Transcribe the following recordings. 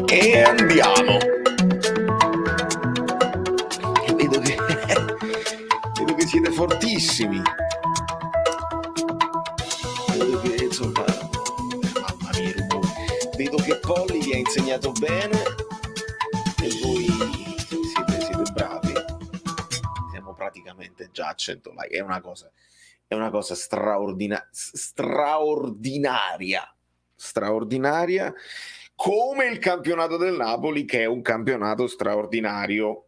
E andiamo. Vedo che, vedo che siete fortissimi. Vedo che, insomma, mamma mia, vedo che Polly vi ha insegnato bene e voi siete bravi. Siamo praticamente già a 100 like. È una cosa straordinaria, come il campionato del Napoli, che è un campionato straordinario.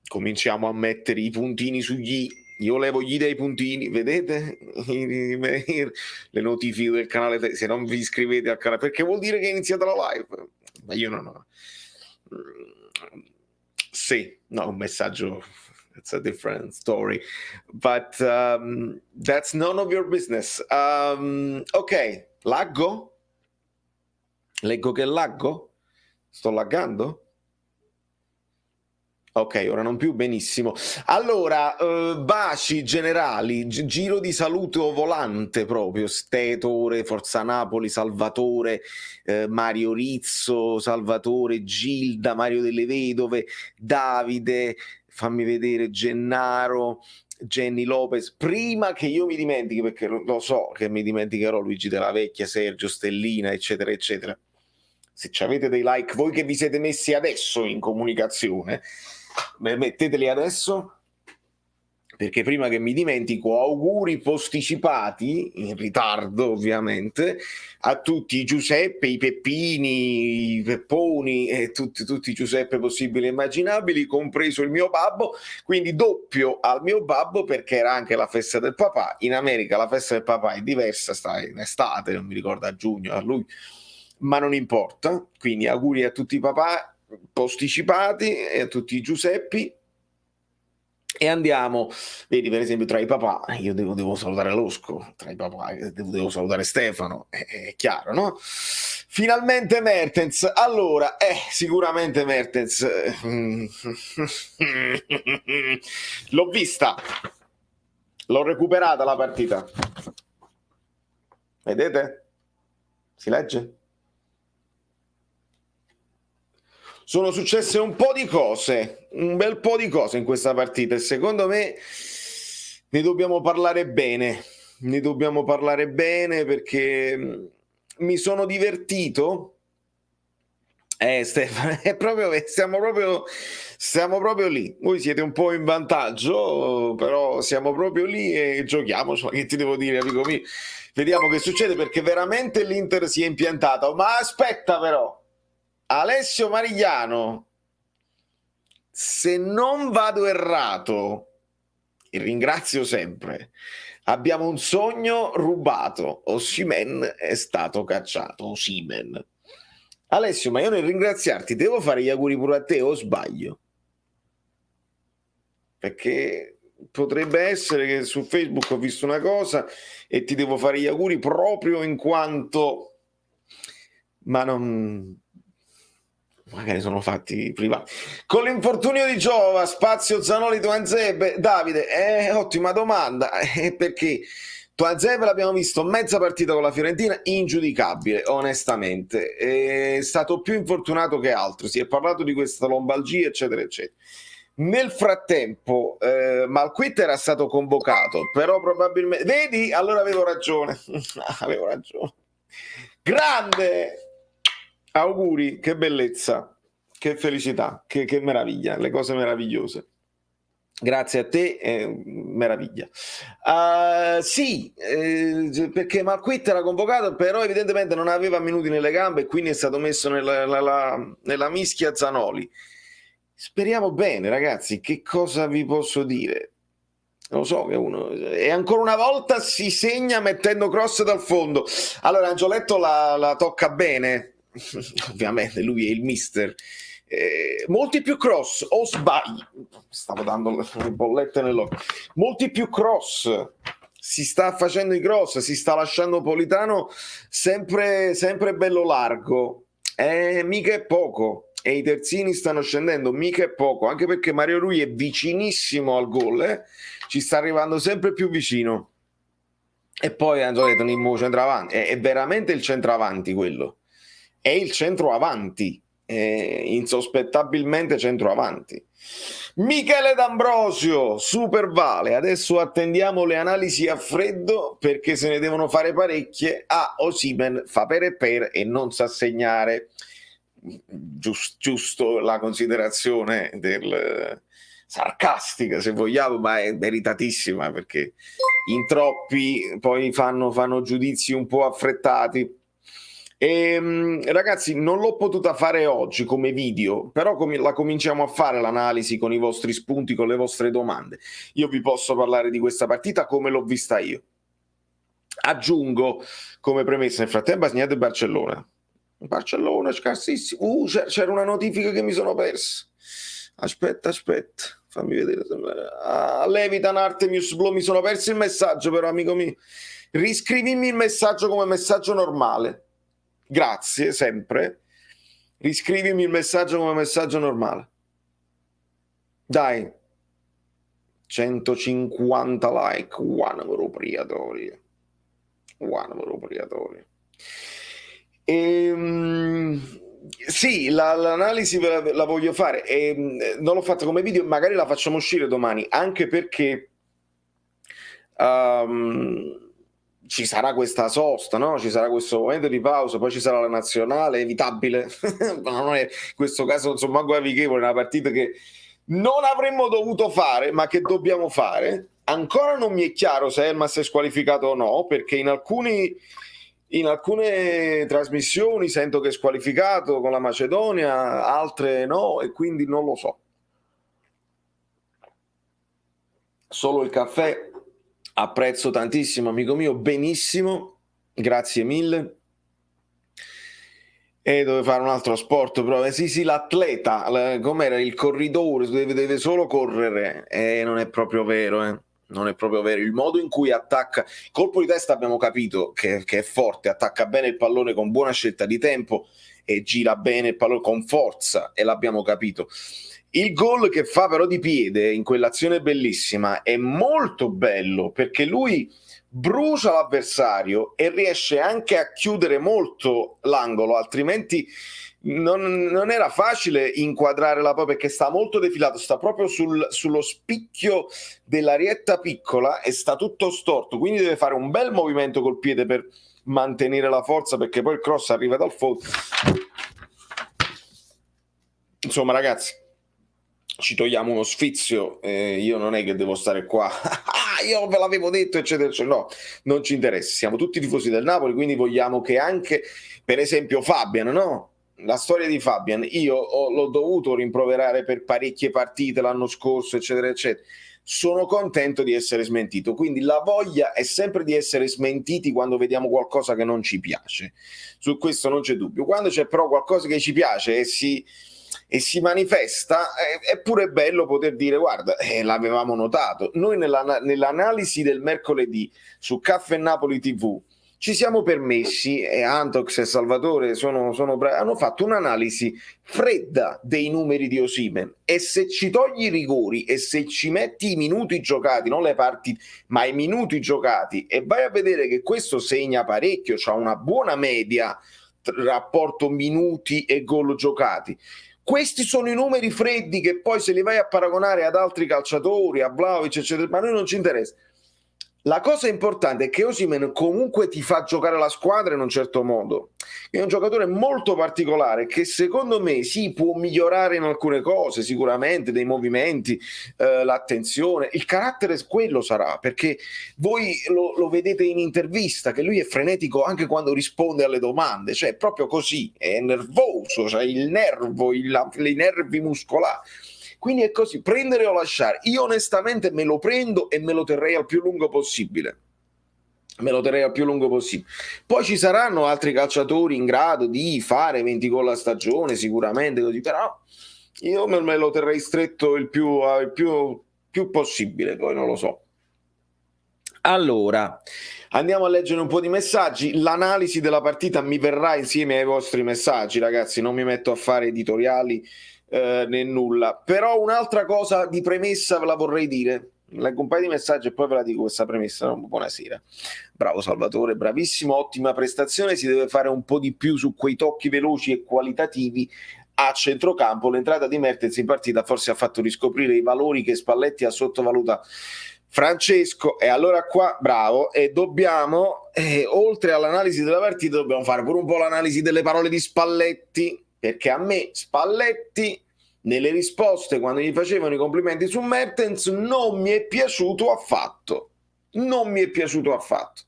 Cominciamo a mettere i puntini sugli i. Io levo gli dei puntini, vedete le notifiche del canale, se non vi iscrivete al canale, perché vuol dire che è iniziata la live. Ma io non ho. Sì, no, un messaggio. It's a different story, but that's none of your business. Ok, laggo? Leggo che laggo? Sto laggando? Ok, ora non più, benissimo. Allora, baci generali, giro di saluto volante proprio, Stetore, Forza Napoli, Salvatore, Mario Rizzo, Salvatore, Gilda, Mario delle Vedove, Davide, fammi vedere, Gennaro, Jenny Lopez. Prima che io mi dimentichi, perché lo so che mi dimenticherò, Luigi Della Vecchia, Sergio, Stellina, eccetera, eccetera. Se ci avete dei like, voi che vi siete messi adesso in comunicazione, metteteli adesso, perché prima che mi dimentico, auguri posticipati, in ritardo ovviamente, a tutti i Giuseppe, i Peppini, i Pepponi e tutti i Giuseppe possibili e immaginabili, compreso il mio babbo, quindi doppio al mio babbo perché era anche la festa del papà. In America la festa del papà è diversa, sta in estate, non mi ricordo, a giugno, a luglio, ma non importa, quindi auguri a tutti i papà posticipati e a tutti i Giuseppi. E andiamo, vedi, per esempio, tra i papà, io devo salutare Losco, tra i papà devo salutare Stefano, è chiaro, no? Finalmente Mertens, allora, sicuramente Mertens, l'ho vista, l'ho recuperata la partita, vedete? Si legge? Sono successe un po' di cose, un bel po' di cose in questa partita e secondo me ne dobbiamo parlare bene, perché mi sono divertito. Stefano, è proprio, stiamo proprio lì. Voi siete un po' in vantaggio, però siamo proprio lì e giochiamo. Che ti devo dire, amico mio? Vediamo che succede perché veramente l'Inter si è impiantata. Ma aspetta però, Alessio Marigliano, se non vado errato, e ringrazio sempre, abbiamo un sogno rubato. Osimhen è stato cacciato. Osimhen. Alessio, ma io nel ringraziarti devo fare gli auguri pure a te o sbaglio? Perché potrebbe essere che su Facebook ho visto una cosa e ti devo fare gli auguri proprio in quanto... Ma non... magari sono fatti privati. Con l'infortunio di Giova, spazio Zanoli Tuanzebe, Davide, ottima domanda, perché Tuanzebe l'abbiamo visto mezza partita con la Fiorentina, ingiudicabile, onestamente, è stato più infortunato che altro, si è parlato di questa lombalgia, eccetera, eccetera. Nel frattempo Malquit era stato convocato, però probabilmente... Vedi? Allora avevo ragione. Avevo ragione. Grande! Auguri, che bellezza, che felicità, che meraviglia, le cose meravigliose. Grazie a te, meraviglia. Sì, perché Malquit era convocato, però evidentemente non aveva minuti nelle gambe e quindi è stato messo nella mischia Zanoli. Speriamo bene, ragazzi, che cosa vi posso dire? Non lo so, che uno... E ancora una volta si segna mettendo cross dal fondo. Allora, Angioletto la tocca bene, ovviamente lui è il mister. Molti più cross, o sbaglio, stavo dando le bollette nell'occhio, molti più cross, si sta facendo i cross, si sta lasciando Politano sempre bello largo, mica è poco. e i terzini stanno scendendo mica e poco, anche perché Mario Rui è vicinissimo al gol, ci sta arrivando sempre più vicino. E poi Angelo Tonimo centravanti, è veramente il centravanti quello, è il centroavanti, insospettabilmente centroavanti. Michele D'Ambrosio, super vale, adesso attendiamo le analisi a freddo perché se ne devono fare parecchie. Osimhen fa per e non sa segnare. Giusto la considerazione del sarcastica se vogliamo, ma è meritatissima perché in troppi poi fanno giudizi un po' affrettati. Ragazzi, non l'ho potuta fare oggi come video, però la cominciamo a fare l'analisi con i vostri spunti, con le vostre domande. Io vi posso parlare di questa partita come l'ho vista io. Aggiungo come premessa, nel frattempo ha segnato il Barcellona scarsissimo. C'era una notifica che mi sono perso. Aspetta, fammi vedere. Levitan Artemius Blue, mi sono perso il messaggio però, amico mio. Riscrivimi il messaggio come messaggio normale. Grazie, sempre. Riscrivimi il messaggio come messaggio normale. Dai. 150 like. One proprietario. Sì, l'analisi la voglio fare. Non l'ho fatta come video, magari la facciamo uscire domani, anche perché ci sarà questa sosta, no? Ci sarà questo momento di pausa, poi ci sarà la nazionale, evitabile. Ma non è in questo caso, insomma, amichevole, una partita che non avremmo dovuto fare, ma che dobbiamo fare. Ancora non mi è chiaro se Elmas è squalificato o no, perché in alcune trasmissioni sento che è squalificato con la Macedonia, altre no, e quindi non lo so. Solo il caffè, apprezzo tantissimo, amico mio, benissimo, grazie mille. E dove fare un altro sport, però sì, l'atleta, com'era il corridore, deve solo correre, non è proprio vero, non è proprio vero. Il modo in cui attacca, il colpo di testa abbiamo capito che è forte, attacca bene il pallone con buona scelta di tempo e gira bene il pallone con forza, e l'abbiamo capito. Il gol che fa però di piede in quell'azione bellissima è molto bello, perché lui brucia l'avversario e riesce anche a chiudere molto l'angolo, altrimenti non era facile inquadrare la palla, perché sta molto defilato, sta proprio sullo spicchio dell'arietta piccola e sta tutto storto, quindi deve fare un bel movimento col piede per mantenere la forza, perché poi il cross arriva dal fondo. Insomma, ragazzi, ci togliamo uno sfizio, io non è che devo stare qua io ve l'avevo detto eccetera eccetera, no, non ci interessa, siamo tutti tifosi del Napoli, quindi vogliamo che anche, per esempio, Fabian, no? La storia di Fabian, io l'ho dovuto rimproverare per parecchie partite l'anno scorso eccetera eccetera, sono contento di essere smentito, quindi la voglia è sempre di essere smentiti quando vediamo qualcosa che non ci piace, su questo non c'è dubbio. Quando c'è però qualcosa che ci piace e si manifesta, è pure bello poter dire guarda, l'avevamo notato. Noi nell'analisi del mercoledì su Caffè Napoli TV ci siamo permessi, e Antox e Salvatore hanno fatto un'analisi fredda dei numeri di Osimhen, e se ci togli i rigori e se ci metti i minuti giocati, non le partite ma i minuti giocati, e vai a vedere che questo segna parecchio, c'ha una buona media rapporto minuti e gol giocati. Questi sono i numeri freddi che poi se li vai a paragonare ad altri calciatori, a Vlahovic eccetera, ma a noi non ci interessa. La cosa importante è che Osimhen comunque ti fa giocare la squadra in un certo modo. È un giocatore molto particolare che secondo me sì, può migliorare in alcune cose, sicuramente, dei movimenti, l'attenzione, il carattere quello sarà, perché voi lo vedete in intervista che lui è frenetico anche quando risponde alle domande, cioè è proprio così, è nervoso, cioè il nervo, i nervi muscolari. Quindi è così, prendere o lasciare. Io onestamente me lo prendo e me lo terrei al più lungo possibile. Poi ci saranno altri calciatori in grado di fare 20 gol a stagione, sicuramente così, però io me lo terrei stretto il più possibile, poi non lo so. Allora, andiamo a leggere un po' di messaggi. L'analisi della partita mi verrà insieme ai vostri messaggi, ragazzi. Non mi metto a fare editoriali né nulla. Però un'altra cosa di premessa ve la vorrei dire. Leggo un paio di messaggi e poi ve la dico questa premessa. Buonasera. Bravo Salvatore, bravissimo, ottima prestazione. Si deve fare un po' di più su quei tocchi veloci e qualitativi a centrocampo. L'entrata di Mertens in partita forse ha fatto riscoprire i valori che Spalletti ha sottovalutato. Francesco, e allora qua, bravo, e dobbiamo, oltre all'analisi della partita, dobbiamo fare pure un po' l'analisi delle parole di Spalletti, perché a me Spalletti, nelle risposte, quando gli facevano i complimenti su Mertens, non mi è piaciuto affatto. Non mi è piaciuto affatto.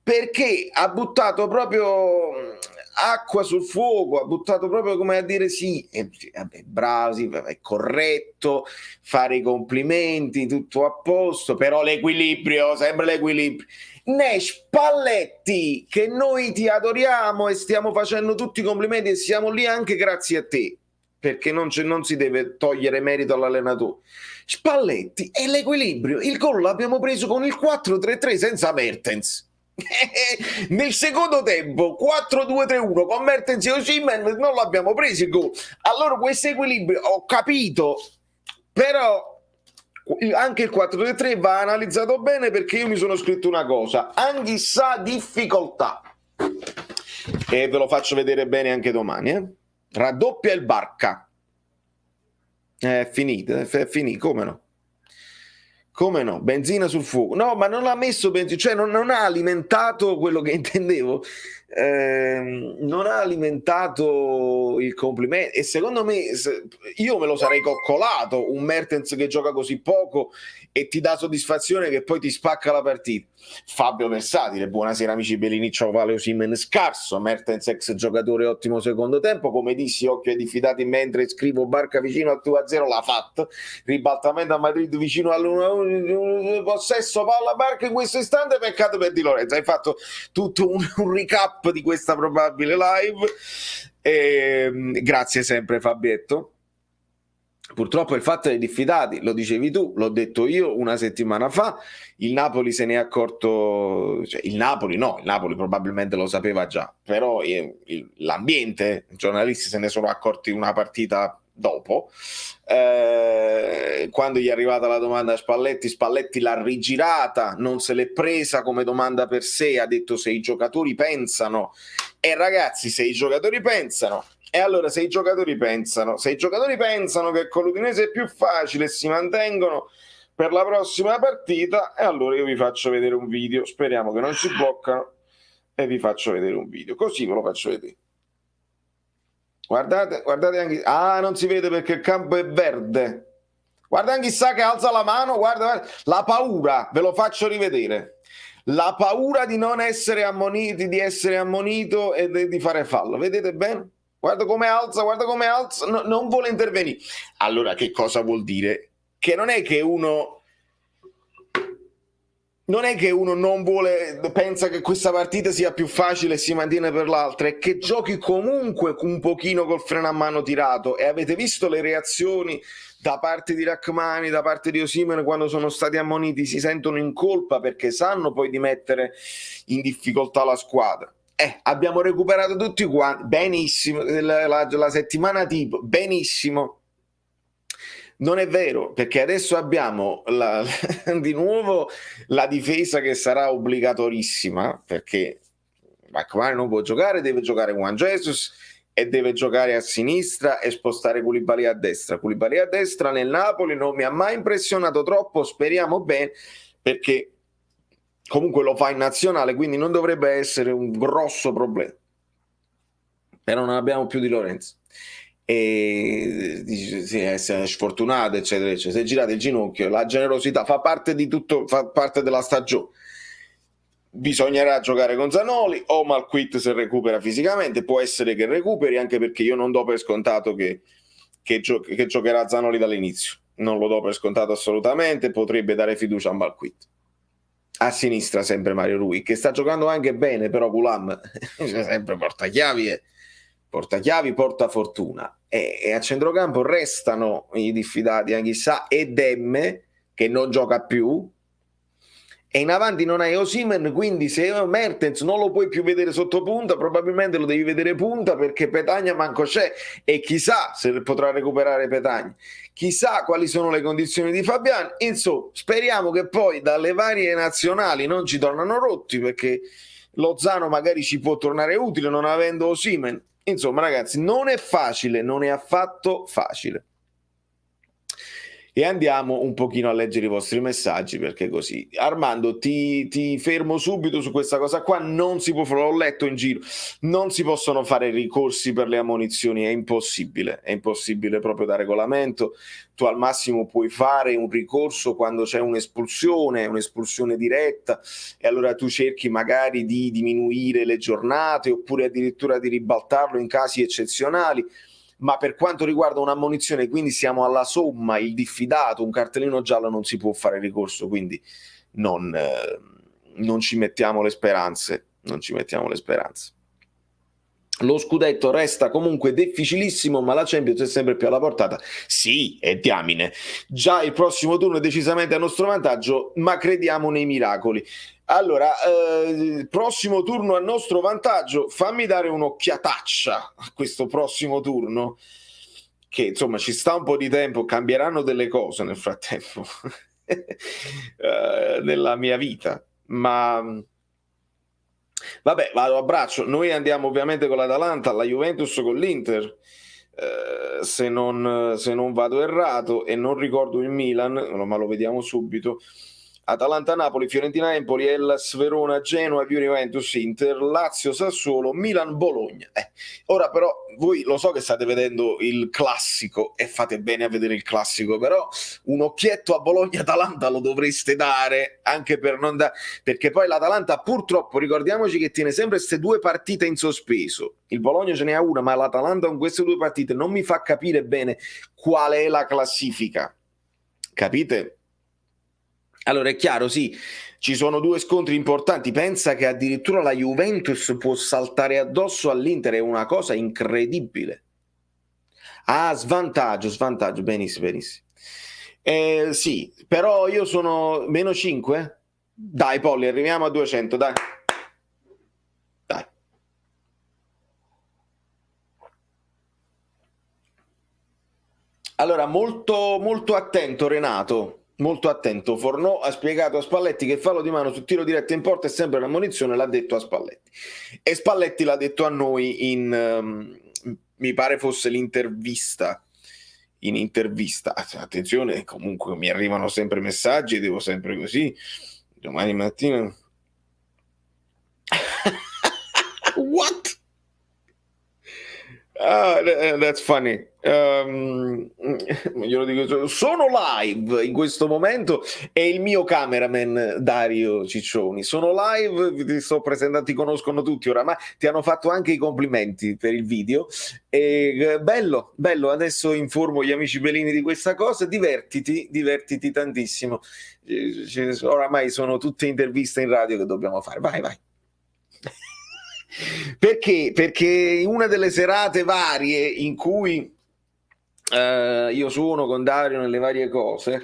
Perché ha buttato proprio acqua sul fuoco, ha buttato proprio come a dire sì, vabbè, bravo, sì, è corretto, fare i complimenti, tutto a posto, però l'equilibrio, sempre l'equilibrio. Né Spalletti, che noi ti adoriamo e stiamo facendo tutti i complimenti e siamo lì anche grazie a te, perché non si deve togliere merito all'allenatore. Spalletti e l'equilibrio, il gol l'abbiamo preso con il 4-3-3 senza Mertens. Nel secondo tempo 4-2-3-1 con Mertens e Osimhen non l'abbiamo preso il gol. Allora questo equilibrio ho capito, però anche il 4-3-3 va analizzato bene, perché io mi sono scritto una cosa: anch'issa difficoltà, e ve lo faccio vedere bene anche domani, raddoppia il Barca. È finito, come no? Come no? Benzina sul fuoco. No, ma non ha messo benzina, cioè non ha alimentato quello che intendevo. Non ha alimentato il complimento, e secondo me io me lo sarei coccolato un Mertens che gioca così poco e ti dà soddisfazione, che poi ti spacca la partita. Fabio Versatile, buonasera amici, Beliniccio, Vale Osimhen scarso, Mertens ex giocatore ottimo secondo tempo, come dissi occhio ai diffidati mentre scrivo Barca vicino al 2-0, l'ha fatto, ribaltamento a Madrid vicino all'1-1, possesso palla Barca in questo istante, peccato per Di Lorenzo. Hai fatto tutto un recap di questa probabile live, grazie sempre Fabietto. Purtroppo il fatto dei diffidati, lo dicevi tu, l'ho detto io una settimana fa, il Napoli se ne è accorto, cioè il Napoli probabilmente lo sapeva già, però l'ambiente, i giornalisti se ne sono accorti una partita dopo, quando gli è arrivata la domanda a Spalletti l'ha rigirata, non se l'è presa come domanda per sé, ha detto se i giocatori pensano, e ragazzi, se i giocatori pensano, e allora se i giocatori pensano che con l'Udinese è più facile e si mantengono per la prossima partita, e allora io vi faccio vedere un video, speriamo che non ci bloccano, e vi faccio vedere un video, così ve lo faccio vedere. Guardate anche, non si vede perché il campo è verde. Guarda anche Sa che alza la mano, guarda la paura, ve lo faccio rivedere. La paura di non essere ammoniti, di essere ammonito e di fare fallo. Vedete bene? Guarda come alza, non vuole intervenire. Allora che cosa vuol dire? Che non è che uno non vuole, pensa che questa partita sia più facile e si mantiene per l'altra, è che giochi comunque un pochino col freno a mano tirato. E avete visto le reazioni da parte di Rachmani, da parte di Osimhen quando sono stati ammoniti? Si sentono in colpa perché sanno poi di mettere in difficoltà la squadra. Abbiamo recuperato tutti quanti, benissimo, la settimana tipo, benissimo. Non è vero, perché adesso abbiamo di nuovo la difesa che sarà obbligatorissima, perché Rachmani non può giocare, deve giocare Juan Jesus e deve giocare a sinistra e spostare Koulibaly a destra. Koulibaly a destra nel Napoli non mi ha mai impressionato troppo, speriamo bene, perché comunque lo fa in nazionale, quindi non dovrebbe essere un grosso problema. Però non abbiamo più Di Lorenzo. E sì, essere sfortunato eccetera eccetera, si è girato il ginocchio, la generosità fa parte di tutto, fa parte della stagione. Bisognerà giocare con Zanoli o Malquit se recupera fisicamente, può essere che recuperi, anche perché io non do per scontato che giocherà Zanoli dall'inizio, non lo do per scontato assolutamente, potrebbe dare fiducia a Malquit. A sinistra sempre Mario Rui, che sta giocando anche bene, però Gulam sempre portachiavi, porta fortuna, e a centrocampo restano i diffidati anche Sa e Demme, che non gioca più, e in avanti non hai Osimhen, quindi se Mertens non lo puoi più vedere sotto punta, probabilmente lo devi vedere punta, perché Petagna manco c'è, e chissà se potrà recuperare Petagna, chissà quali sono le condizioni di Fabian. Insomma, speriamo che poi dalle varie nazionali non ci tornano rotti, perché Lozano magari ci può tornare utile non avendo Osimhen. Insomma, ragazzi, non è facile, non è affatto facile. E andiamo un pochino a leggere i vostri messaggi, perché così. Armando, ti fermo subito su questa cosa qua. Non si può fare, l'ho letto in giro, non si possono fare ricorsi per le ammonizioni, è impossibile proprio da regolamento. Tu al massimo puoi fare un ricorso quando c'è un'espulsione diretta, e allora tu cerchi magari di diminuire le giornate oppure addirittura di ribaltarlo in casi eccezionali. Ma per quanto riguarda un'ammonizione, quindi siamo alla somma, il diffidato, un cartellino giallo, non si può fare ricorso, quindi non ci mettiamo le speranze, Lo scudetto resta comunque difficilissimo, ma la Champions è sempre più alla portata. Sì, e diamine, già il prossimo turno è decisamente a nostro vantaggio, ma crediamo nei miracoli. Allora, prossimo turno a nostro vantaggio, fammi dare un'occhiataccia a questo prossimo turno, che insomma ci sta un po' di tempo, cambieranno delle cose nel frattempo nella mia vita, ma vabbè, vado a braccio. Noi andiamo ovviamente con l'Atalanta, la Juventus con l'Inter, se non vado errato, e non ricordo il Milan, ma lo vediamo subito. Atalanta-Napoli, Fiorentina-Empoli, Hellas Verona-Genoa, Juventus Inter, Lazio-Sassuolo, Milan-Bologna. Ora però voi lo so che state vedendo il classico e fate bene a vedere il classico, però un occhietto a Bologna-Atalanta lo dovreste dare, anche per non perché poi l'Atalanta purtroppo, ricordiamoci che tiene sempre queste due partite in sospeso. Il Bologna ce ne ha una, ma l'Atalanta con queste due partite non mi fa capire bene qual è la classifica, capite? Allora è chiaro, sì, ci sono due scontri importanti, pensa che addirittura la Juventus può saltare addosso all'Inter, è una cosa incredibile. Ah, svantaggio, benissimo. Sì, però io sono meno 5? Dai Polli, arriviamo a 200, dai. Allora, molto, molto attento Renato. Molto attento. Fornò ha spiegato a Spalletti che fallo di mano su tiro diretto in porta è sempre una munizione, l'ha detto a Spalletti. E Spalletti l'ha detto a noi in, mi pare fosse l'intervista. In intervista. Attenzione, comunque mi arrivano sempre messaggi, devo sempre così. Domani mattina. What? That's funny. Glielo dico, sono live in questo momento e il mio cameraman Dario Ciccioni, sono live, ti sto presentando, ti conoscono tutti oramai, ti hanno fatto anche i complimenti per il video e bello, adesso informo gli amici Belini di questa cosa, divertiti tantissimo, oramai sono tutte interviste in radio che dobbiamo fare, vai. Perché una delle serate varie in cui io suono con Dario nelle varie cose,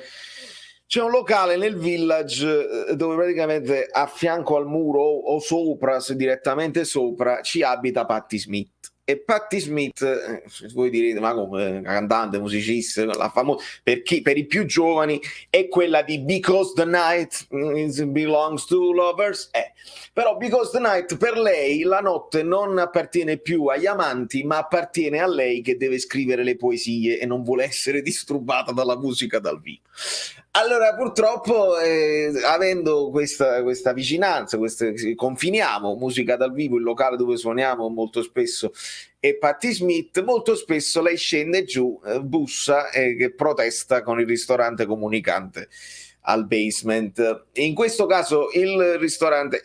c'è un locale nel Village dove praticamente a fianco al muro o sopra, direttamente sopra, ci abita Patti Smith. E Patti Smith, voi direte, ma come cantante, musicista, la famosa, per i più giovani è quella di Because the Night Belongs to Lovers. Però Because the Night per lei la notte non appartiene più agli amanti, ma appartiene a lei che deve scrivere le poesie e non vuole essere disturbata dalla musica dal vivo. Allora purtroppo avendo questa vicinanza, confiniamo musica dal vivo, il locale dove suoniamo molto spesso e Patti Smith, molto spesso lei scende giù, bussa e protesta con il ristorante comunicante al basement. In questo caso il ristorante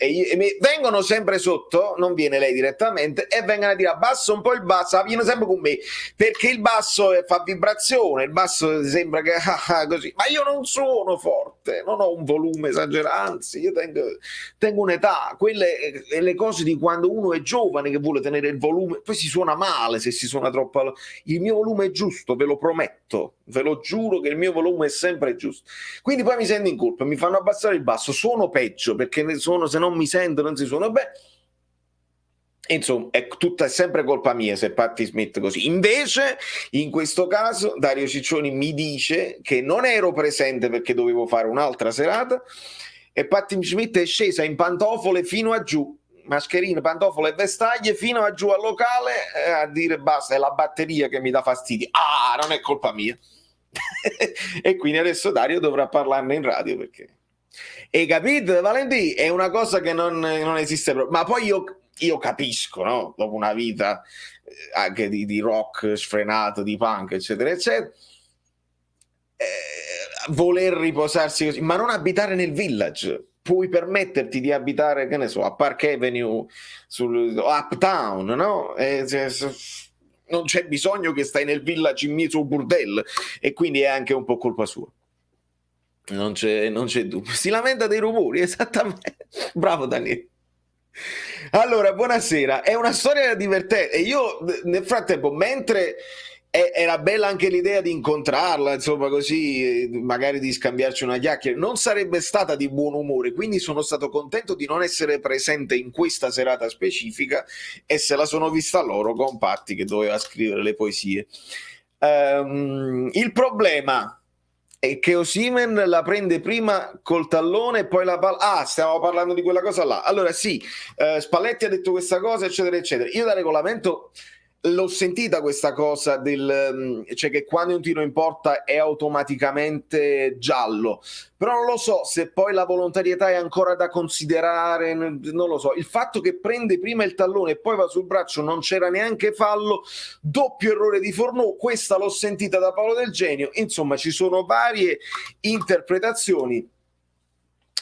vengono sempre sotto, non viene lei direttamente, e vengono a dire abbasso un po' il basso, viene sempre con me perché il basso fa vibrazione, il basso sembra che così, ma io non suono forte, non ho un volume esagerato, anzi io tengo un'età, quelle le cose di quando uno è giovane che vuole tenere il volume, poi si suona male se si suona troppo. Il mio volume è giusto, ve lo prometto, ve lo giuro che il mio volume è sempre giusto. Quindi poi mi sento in colpa, mi fanno abbassare il basso, suono peggio perché se non mi sento non si suona bene. Insomma, è sempre colpa mia se Patti Smith così. Invece, in questo caso, Dario Ciccioni mi dice che non ero presente perché dovevo fare un'altra serata e Patti Smith è scesa in pantofole fino a giù, mascherine, pantofole e vestaglie fino a giù al locale a dire basta, è la batteria che mi dà fastidio. Ah, non è colpa mia. E quindi adesso Dario dovrà parlarne in radio perché... E capite, Valentì, è una cosa che non esiste proprio. Ma poi io capisco, no? Dopo una vita anche di rock sfrenato, di punk, eccetera, eccetera, voler riposarsi così, ma non abitare nel village. Puoi permetterti di abitare, che ne so, a Park Avenue, Uptown, no? Non c'è bisogno che stai nel village in mezzo bordello, e quindi è anche un po' colpa sua. Non c'è dubbio. Si lamenta dei rumori, esattamente. Bravo Daniele. Allora, buonasera. È una storia divertente. E io, nel frattempo, mentre era bella anche l'idea di incontrarla, insomma, così, magari di scambiarci una chiacchiera, non sarebbe stata di buon umore, quindi sono stato contento di non essere presente in questa serata specifica e se la sono vista loro con Patti che doveva scrivere le poesie. Il problema è che Osimhen la prende prima col tallone e poi la palla. Ah, stiamo parlando di quella cosa là. Allora sì, Spalletti ha detto questa cosa, eccetera, eccetera. Io da regolamento l'ho sentita questa cosa cioè che quando un tiro in porta è automaticamente giallo, però non lo so se poi la volontarietà è ancora da considerare, non lo so. Il fatto che prende prima il tallone e poi va sul braccio, non c'era neanche fallo, doppio errore di Fornò, questa l'ho sentita da Paolo Del Genio. Insomma, ci sono varie interpretazioni.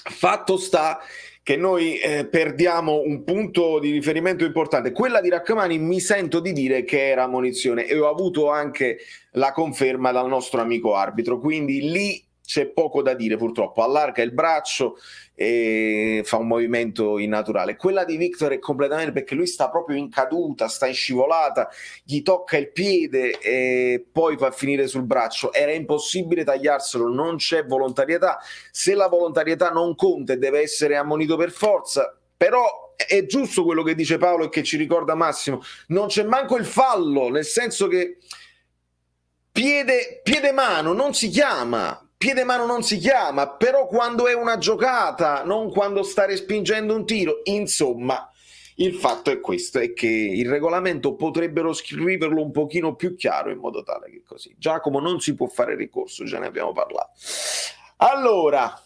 Fatto sta che noi perdiamo un punto di riferimento importante. Quella di Rachmani mi sento di dire che era ammonizione e ho avuto anche la conferma dal nostro amico arbitro, quindi lì c'è poco da dire purtroppo. Allarga il braccio e fa un movimento innaturale. Quella di Victor è completamente, perché lui sta proprio in caduta, sta in scivolata, gli tocca il piede e poi va a finire sul braccio. Era impossibile tagliarselo, non c'è volontarietà. Se la volontarietà non conta e deve essere ammonito per forza, però è giusto quello che dice Paolo e che ci ricorda Massimo, non c'è manco il fallo, nel senso che piede mano non si chiama. Piede mano non si chiama, però quando è una giocata, non quando sta respingendo un tiro. Insomma, il fatto è questo, è che il regolamento potrebbero scriverlo un pochino più chiaro in modo tale che così. Giacomo, non si può fare ricorso, già ne abbiamo parlato. Allora,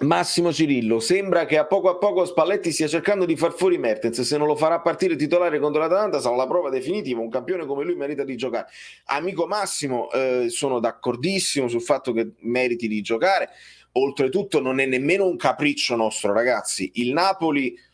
Massimo Cirillo, sembra che a poco Spalletti stia cercando di far fuori Mertens, se non lo farà partire titolare contro l'Atalanta sarà la prova definitiva, un campione come lui merita di giocare. Amico Massimo, sono d'accordissimo sul fatto che meriti di giocare, oltretutto non è nemmeno un capriccio nostro, ragazzi. Il Napoli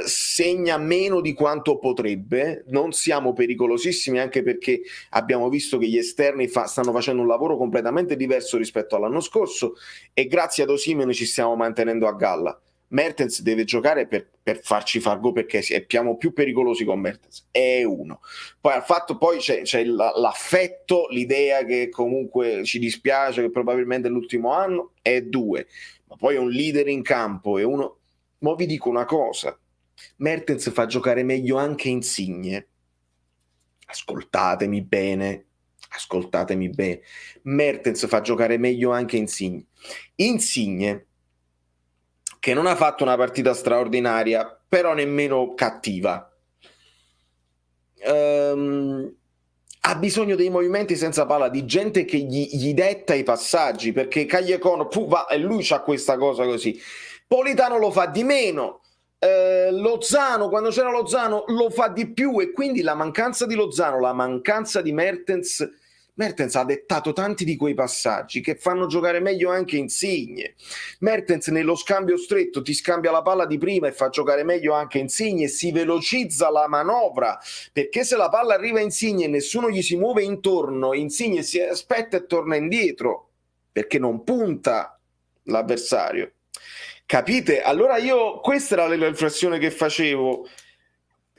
segna meno di quanto potrebbe, non siamo pericolosissimi, anche perché abbiamo visto che gli esterni stanno facendo un lavoro completamente diverso rispetto all'anno scorso e grazie ad Osimhen ci stiamo mantenendo a galla. Mertens deve giocare per farci far gol, perché siamo più pericolosi con Mertens, è uno. Poi c'è l'affetto, l'idea che comunque ci dispiace che probabilmente è l'ultimo anno, è due, ma poi è un leader in campo, è uno. Ma vi dico una cosa, Mertens fa giocare meglio anche Insigne. Ascoltatemi bene. Mertens fa giocare meglio anche Insigne. Insigne, che non ha fatto una partita straordinaria, però nemmeno cattiva. Ha bisogno dei movimenti senza palla, di gente che gli detta i passaggi, perché Callejon va e lui c'ha questa cosa così. Politano lo fa di meno, Lozano, quando c'era Lozano, lo fa di più, e quindi la mancanza di Lozano, la mancanza di Mertens ha dettato tanti di quei passaggi che fanno giocare meglio anche Insigne. Mertens nello scambio stretto ti scambia la palla di prima e fa giocare meglio anche Insigne, si velocizza la manovra, perché se la palla arriva a Insigne e nessuno gli si muove intorno, Insigne si aspetta e torna indietro, perché non punta l'avversario. Capite? Allora questa era la riflessione che facevo.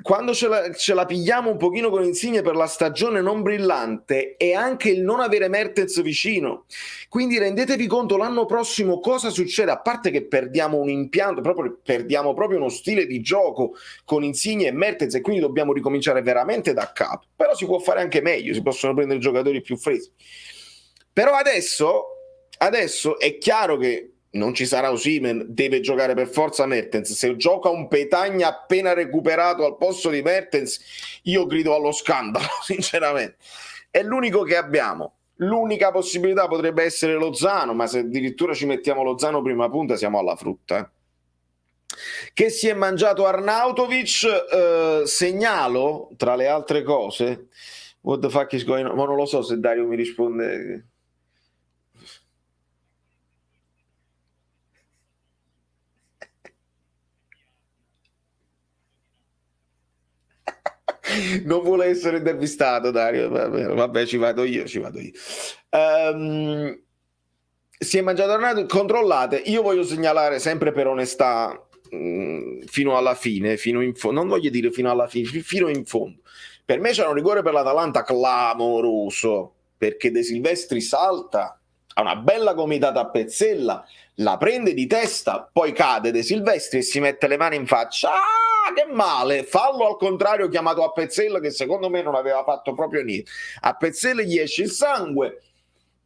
quando ce la pigliamo un pochino con Insigne per la stagione non brillante è anche il non avere Mertens vicino. Quindi rendetevi conto l'anno prossimo cosa succede, a parte che perdiamo un impianto, perdiamo proprio uno stile di gioco con Insigne e Mertens, e quindi dobbiamo ricominciare veramente da capo. Però si può fare anche meglio, si possono prendere giocatori più freschi. Però adesso è chiaro che non ci sarà Osimhen, deve giocare per forza Mertens. Se gioca un Petagna appena recuperato al posto di Mertens, io grido allo scandalo, sinceramente. È l'unico che abbiamo. L'unica possibilità potrebbe essere Lozano, ma se addirittura ci mettiamo Lozano prima punta siamo alla frutta. Che si è mangiato Arnautovic, segnalo, tra le altre cose, what the fuck is going on? Ma non lo so se Dario mi risponde... Non vuole essere intervistato Dario, vabbè ci vado io. Si è mangiato Arnautovic, controllate, io voglio segnalare sempre per onestà fino alla fine, fino in fondo, non voglio dire fino alla fine, fino in fondo. Per me c'era un rigore per l'Atalanta clamoroso, perché De Silvestri salta, ha una bella gomitata a Pezzella, la prende di testa, poi cade De Silvestri e si mette le mani in faccia. Ah, che male! Fallo al contrario chiamato a Pezzella, che secondo me non aveva fatto proprio niente. A Pezzella gli esce il sangue,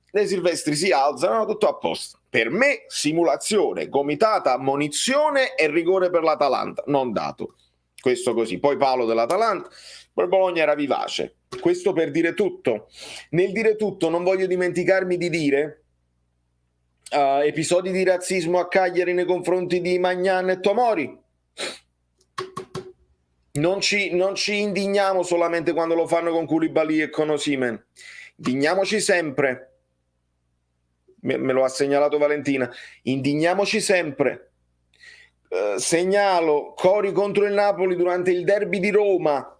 De Silvestri si alzano, tutto a posto. Per me simulazione, gomitata, ammonizione e rigore per l'Atalanta, non dato. Questo così. Poi palo dell'Atalanta, poi Bologna era vivace. Questo per dire tutto. Nel dire tutto non voglio dimenticarmi di dire episodi di razzismo a Cagliari nei confronti di Magnan e Tomori. Non ci indigniamo solamente quando lo fanno con Koulibaly e con Osimhen. Indigniamoci sempre. Me lo ha segnalato Valentina. Indigniamoci sempre. Segnalo Cori contro il Napoli durante il derby di Roma.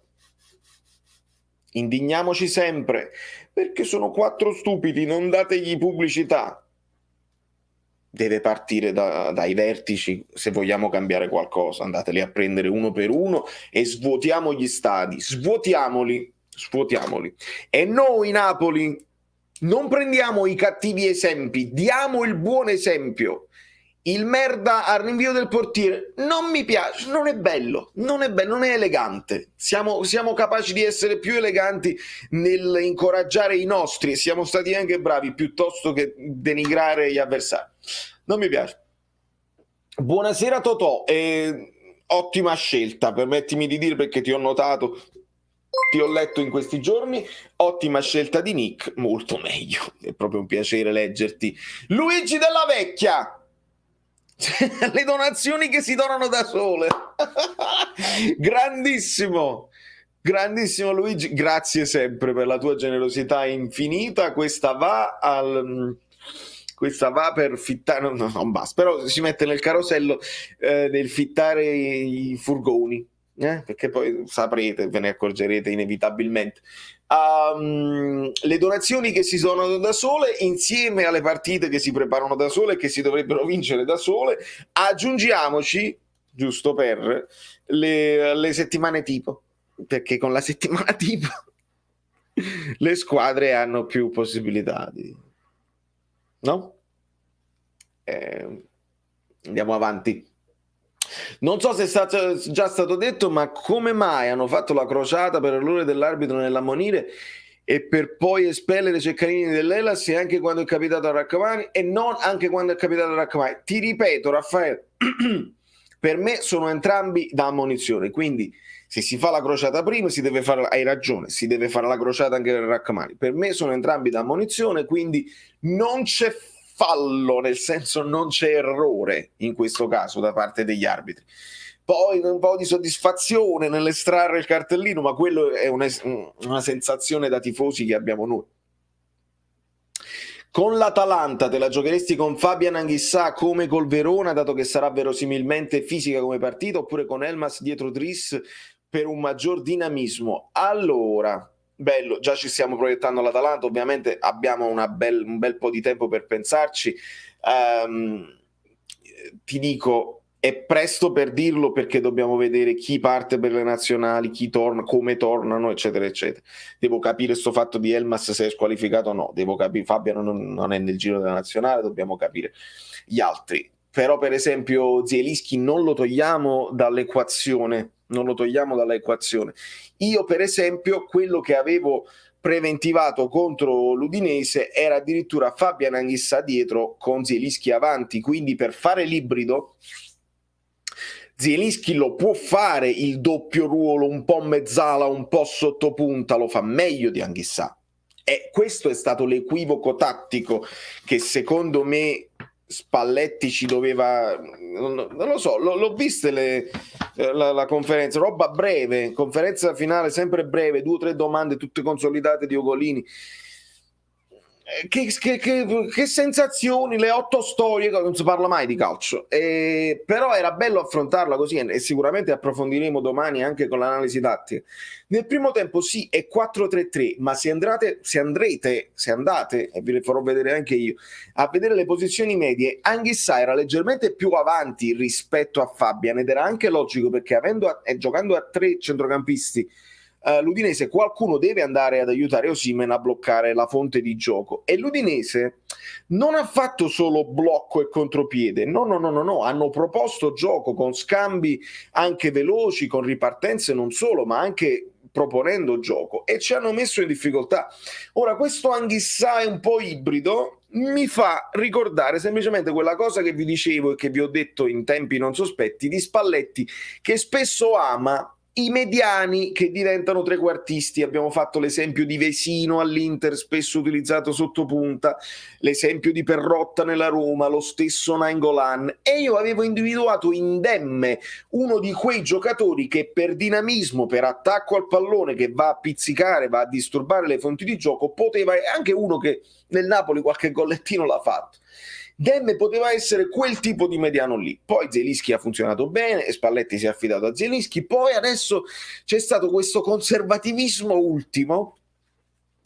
Indigniamoci sempre, perché sono 4 stupidi, non dategli pubblicità. Deve partire dai vertici se vogliamo cambiare qualcosa. Andateli a prendere uno per uno e svuotiamo gli stadi, svuotiamoli. E noi Napoli non prendiamo i cattivi esempi, diamo il buon esempio. Il merda al rinvio del portiere non mi piace, non è bello, non è elegante. Siamo capaci di essere più eleganti nel incoraggiare i nostri, e siamo stati anche bravi piuttosto che denigrare gli avversari. Non mi piace. Buonasera Totò, ottima scelta, permettimi di dire, perché ti ho notato, ti ho letto in questi giorni, ottima scelta di Nick, molto meglio, è proprio un piacere leggerti. Luigi Della Vecchia, le donazioni che si donano da sole. Grandissimo Luigi, grazie sempre per la tua generosità infinita. Questa va per fittare, no, non basta, però si mette nel carosello del fittare i furgoni, perché poi saprete, ve ne accorgerete inevitabilmente. Le donazioni che si donano da sole, insieme alle partite che si preparano da sole e che si dovrebbero vincere da sole, aggiungiamoci, giusto per le settimane tipo, perché con la settimana tipo le squadre hanno più possibilità no? Andiamo avanti. Non so se è già stato detto, ma come mai hanno fatto la crociata per errore dell'arbitro nell'ammonire e per poi espellere Ceccarini dell'Hellas anche quando è capitato a Rachmani e non anche quando è capitato a Rachmani? Ti ripeto, Raffaele, per me sono entrambi da ammonizione, quindi se si fa la crociata prima si deve fare, hai ragione, si deve fare la crociata anche per Rachmani. Per me sono entrambi da ammonizione, quindi non c'è fallo, nel senso non c'è errore in questo caso da parte degli arbitri. Poi un po' di soddisfazione nell'estrarre il cartellino, ma quello è una sensazione da tifosi che abbiamo noi. Con l'Atalanta te la giocheresti con Fabian Anghissà come col Verona, dato che sarà verosimilmente fisica come partita, oppure con Elmas dietro Tris per un maggior dinamismo? Allora, bello, già ci stiamo proiettando all'Atalanta, ovviamente abbiamo un bel po' di tempo per pensarci. Ti dico, È presto per dirlo perché dobbiamo vedere chi parte per le nazionali, chi torna, come tornano, eccetera, eccetera. Devo capire sto fatto di Elmas se è squalificato o no. Devo capire, Fabiano non è nel giro della nazionale, dobbiamo capire gli altri. Però, per esempio, Zielinski non lo togliamo dall'equazione. Non lo togliamo dall'equazione. Io, per esempio, quello che avevo preventivato contro l'Udinese era addirittura Fabian Anghissà dietro con Zielinski avanti, quindi per fare l'ibrido Zielinski lo può fare il doppio ruolo, un po' mezzala, un po' sottopunta, lo fa meglio di Anghissà. E questo è stato l'equivoco tattico che secondo me Spalletti ci doveva, non lo so, l'ho vista la conferenza, roba breve, conferenza finale sempre breve, 2 o 3 domande tutte consolidate di Ugolini. Che sensazioni, le 8 storie, non si parla mai di calcio, però era bello affrontarla così e sicuramente approfondiremo domani anche con l'analisi tattica. Nel primo tempo sì, è 4-3-3, ma se andate, e vi le farò vedere anche io, a vedere le posizioni medie, Anghissà era leggermente più avanti rispetto a Fabian ed era anche logico perché giocando a 3 centrocampisti, l'Udinese qualcuno deve andare ad aiutare Osimhen a bloccare la fonte di gioco e l'Udinese non ha fatto solo blocco e contropiede, no, hanno proposto gioco con scambi anche veloci, con ripartenze non solo, ma anche proponendo gioco e ci hanno messo in difficoltà. Ora questo Anghissà è un po' ibrido, mi fa ricordare semplicemente quella cosa che vi dicevo e che vi ho detto in tempi non sospetti di Spalletti, che spesso ama i mediani che diventano trequartisti. Abbiamo fatto l'esempio di Vesino all'Inter, spesso utilizzato sotto punta, l'esempio di Perrotta nella Roma, lo stesso Nainggolan, e io avevo individuato in Demme uno di quei giocatori che per dinamismo, per attacco al pallone che va a pizzicare, va a disturbare le fonti di gioco, poteva, anche uno che nel Napoli qualche gollettino l'ha fatto, Demme poteva essere quel tipo di mediano lì. Poi Zielinski ha funzionato bene e Spalletti si è affidato a Zielinski. Poi adesso c'è stato questo conservativismo ultimo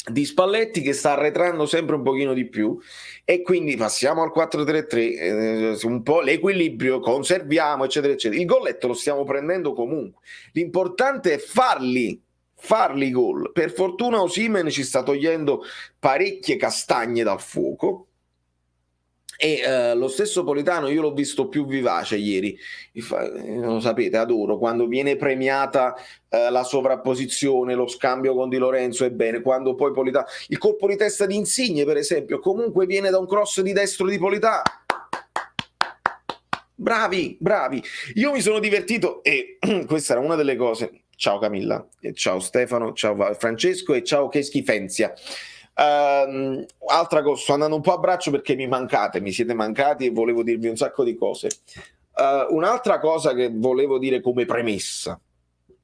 di Spalletti che sta arretrando sempre un pochino di più e quindi passiamo al 4-3-3, un po' l'equilibrio, conserviamo, eccetera, eccetera. Il golletto lo stiamo prendendo comunque. L'importante è farli i gol. Per fortuna Osimhen ci sta togliendo parecchie castagne dal fuoco. E lo stesso Politano io l'ho visto più vivace ieri, lo sapete, adoro quando viene premiata la sovrapposizione, lo scambio con Di Lorenzo, è bene, quando poi Politano, il colpo di testa di Insigne per esempio, comunque viene da un cross di destro di Politano. Bravi, io mi sono divertito e questa era una delle cose. Ciao Camilla, ciao Stefano, ciao Francesco e ciao che schifenzia. Altra cosa, sto andando un po' a braccio perché mi siete mancati e volevo dirvi un sacco di cose. Un'altra cosa che volevo dire come premessa,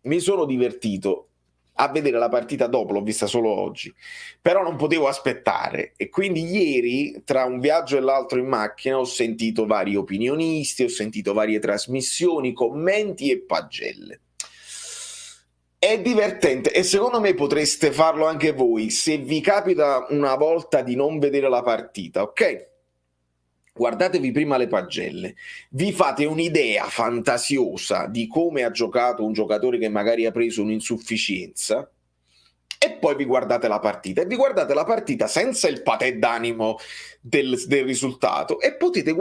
mi sono divertito a vedere la partita dopo, l'ho vista solo oggi, però non potevo aspettare e quindi ieri tra un viaggio e l'altro in macchina ho sentito vari opinionisti, ho sentito varie trasmissioni, commenti e pagelle. È divertente e secondo me potreste farlo anche voi se vi capita una volta di non vedere la partita, ok? Guardatevi prima le pagelle, vi fate un'idea fantasiosa di come ha giocato un giocatore che magari ha preso un'insufficienza e poi vi guardate la partita e vi guardate la partita senza il patè d'animo del risultato e potete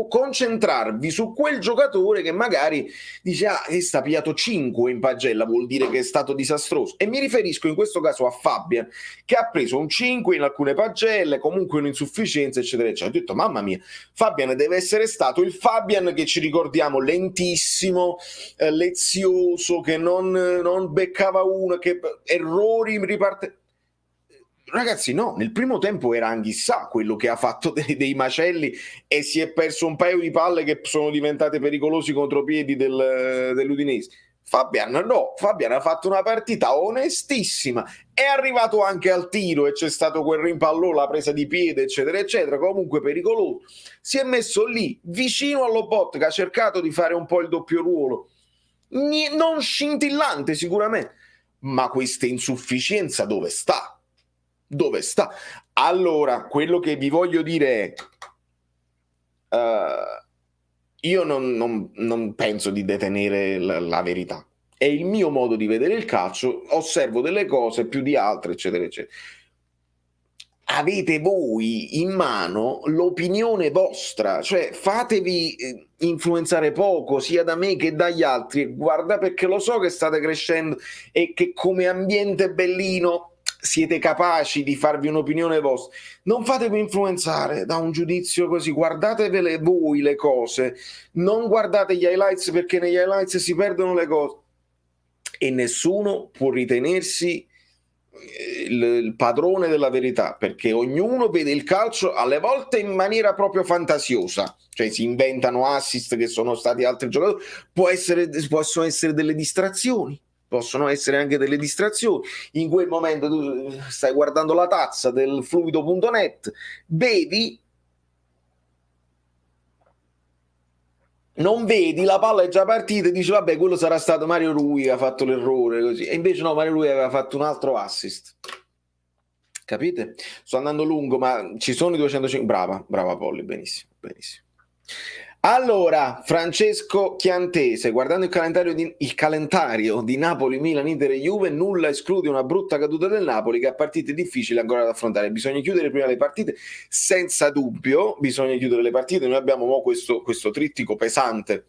concentrarvi su quel giocatore che magari dice che sta pigliato 5 in pagella, vuol dire che è stato disastroso, e mi riferisco in questo caso a Fabian che ha preso un 5 in alcune pagelle, comunque un'insufficienza eccetera eccetera. Ho detto mamma mia, Fabian deve essere stato il Fabian che ci ricordiamo, lentissimo, lezioso, che non beccava uno, che errori in riparte. Ragazzi, no, nel primo tempo era Anghissà quello che ha fatto dei macelli e si è perso un paio di palle che sono diventate pericolosi contropiedi dell'Udinese. Fabian ha fatto una partita onestissima, è arrivato anche al tiro e c'è stato quel rimpallone, la presa di piede eccetera eccetera, comunque pericoloso, si è messo lì vicino allo bot che ha cercato di fare un po' il doppio ruolo, non scintillante sicuramente, ma questa insufficienza dove sta? Dove sta? Allora, quello che vi voglio dire è io non penso di detenere la verità. È il mio modo di vedere il calcio, osservo delle cose più di altre, eccetera, eccetera. Avete voi in mano l'opinione vostra, cioè fatevi influenzare poco sia da me che dagli altri. Guarda, perché lo so che state crescendo e che come ambiente bellino siete capaci di farvi un'opinione vostra. Non fatevi influenzare da un giudizio così, guardatevele voi le cose, non guardate gli highlights, perché negli highlights si perdono le cose e nessuno può ritenersi il padrone della verità, perché ognuno vede il calcio alle volte in maniera proprio fantasiosa, cioè si inventano assist che sono stati altri giocatori, possono essere delle distrazioni, possono essere anche delle distrazioni. In quel momento tu stai guardando la tazza del fluido.net, bevi, non vedi, la palla è già partita e dici vabbè, quello sarà stato Mario Rui che ha fatto l'errore, così. E invece no, Mario Rui aveva fatto un altro assist. Capite? Sto andando lungo, ma ci sono i 205. Brava Polly, benissimo, benissimo. Allora, Francesco Chiantese, guardando il calendario di Napoli, Milan, Inter e Juve, nulla esclude una brutta caduta del Napoli, che ha partite difficili ancora da affrontare. Bisogna chiudere prima le partite, senza dubbio, bisogna chiudere le partite. Noi abbiamo questo trittico pesante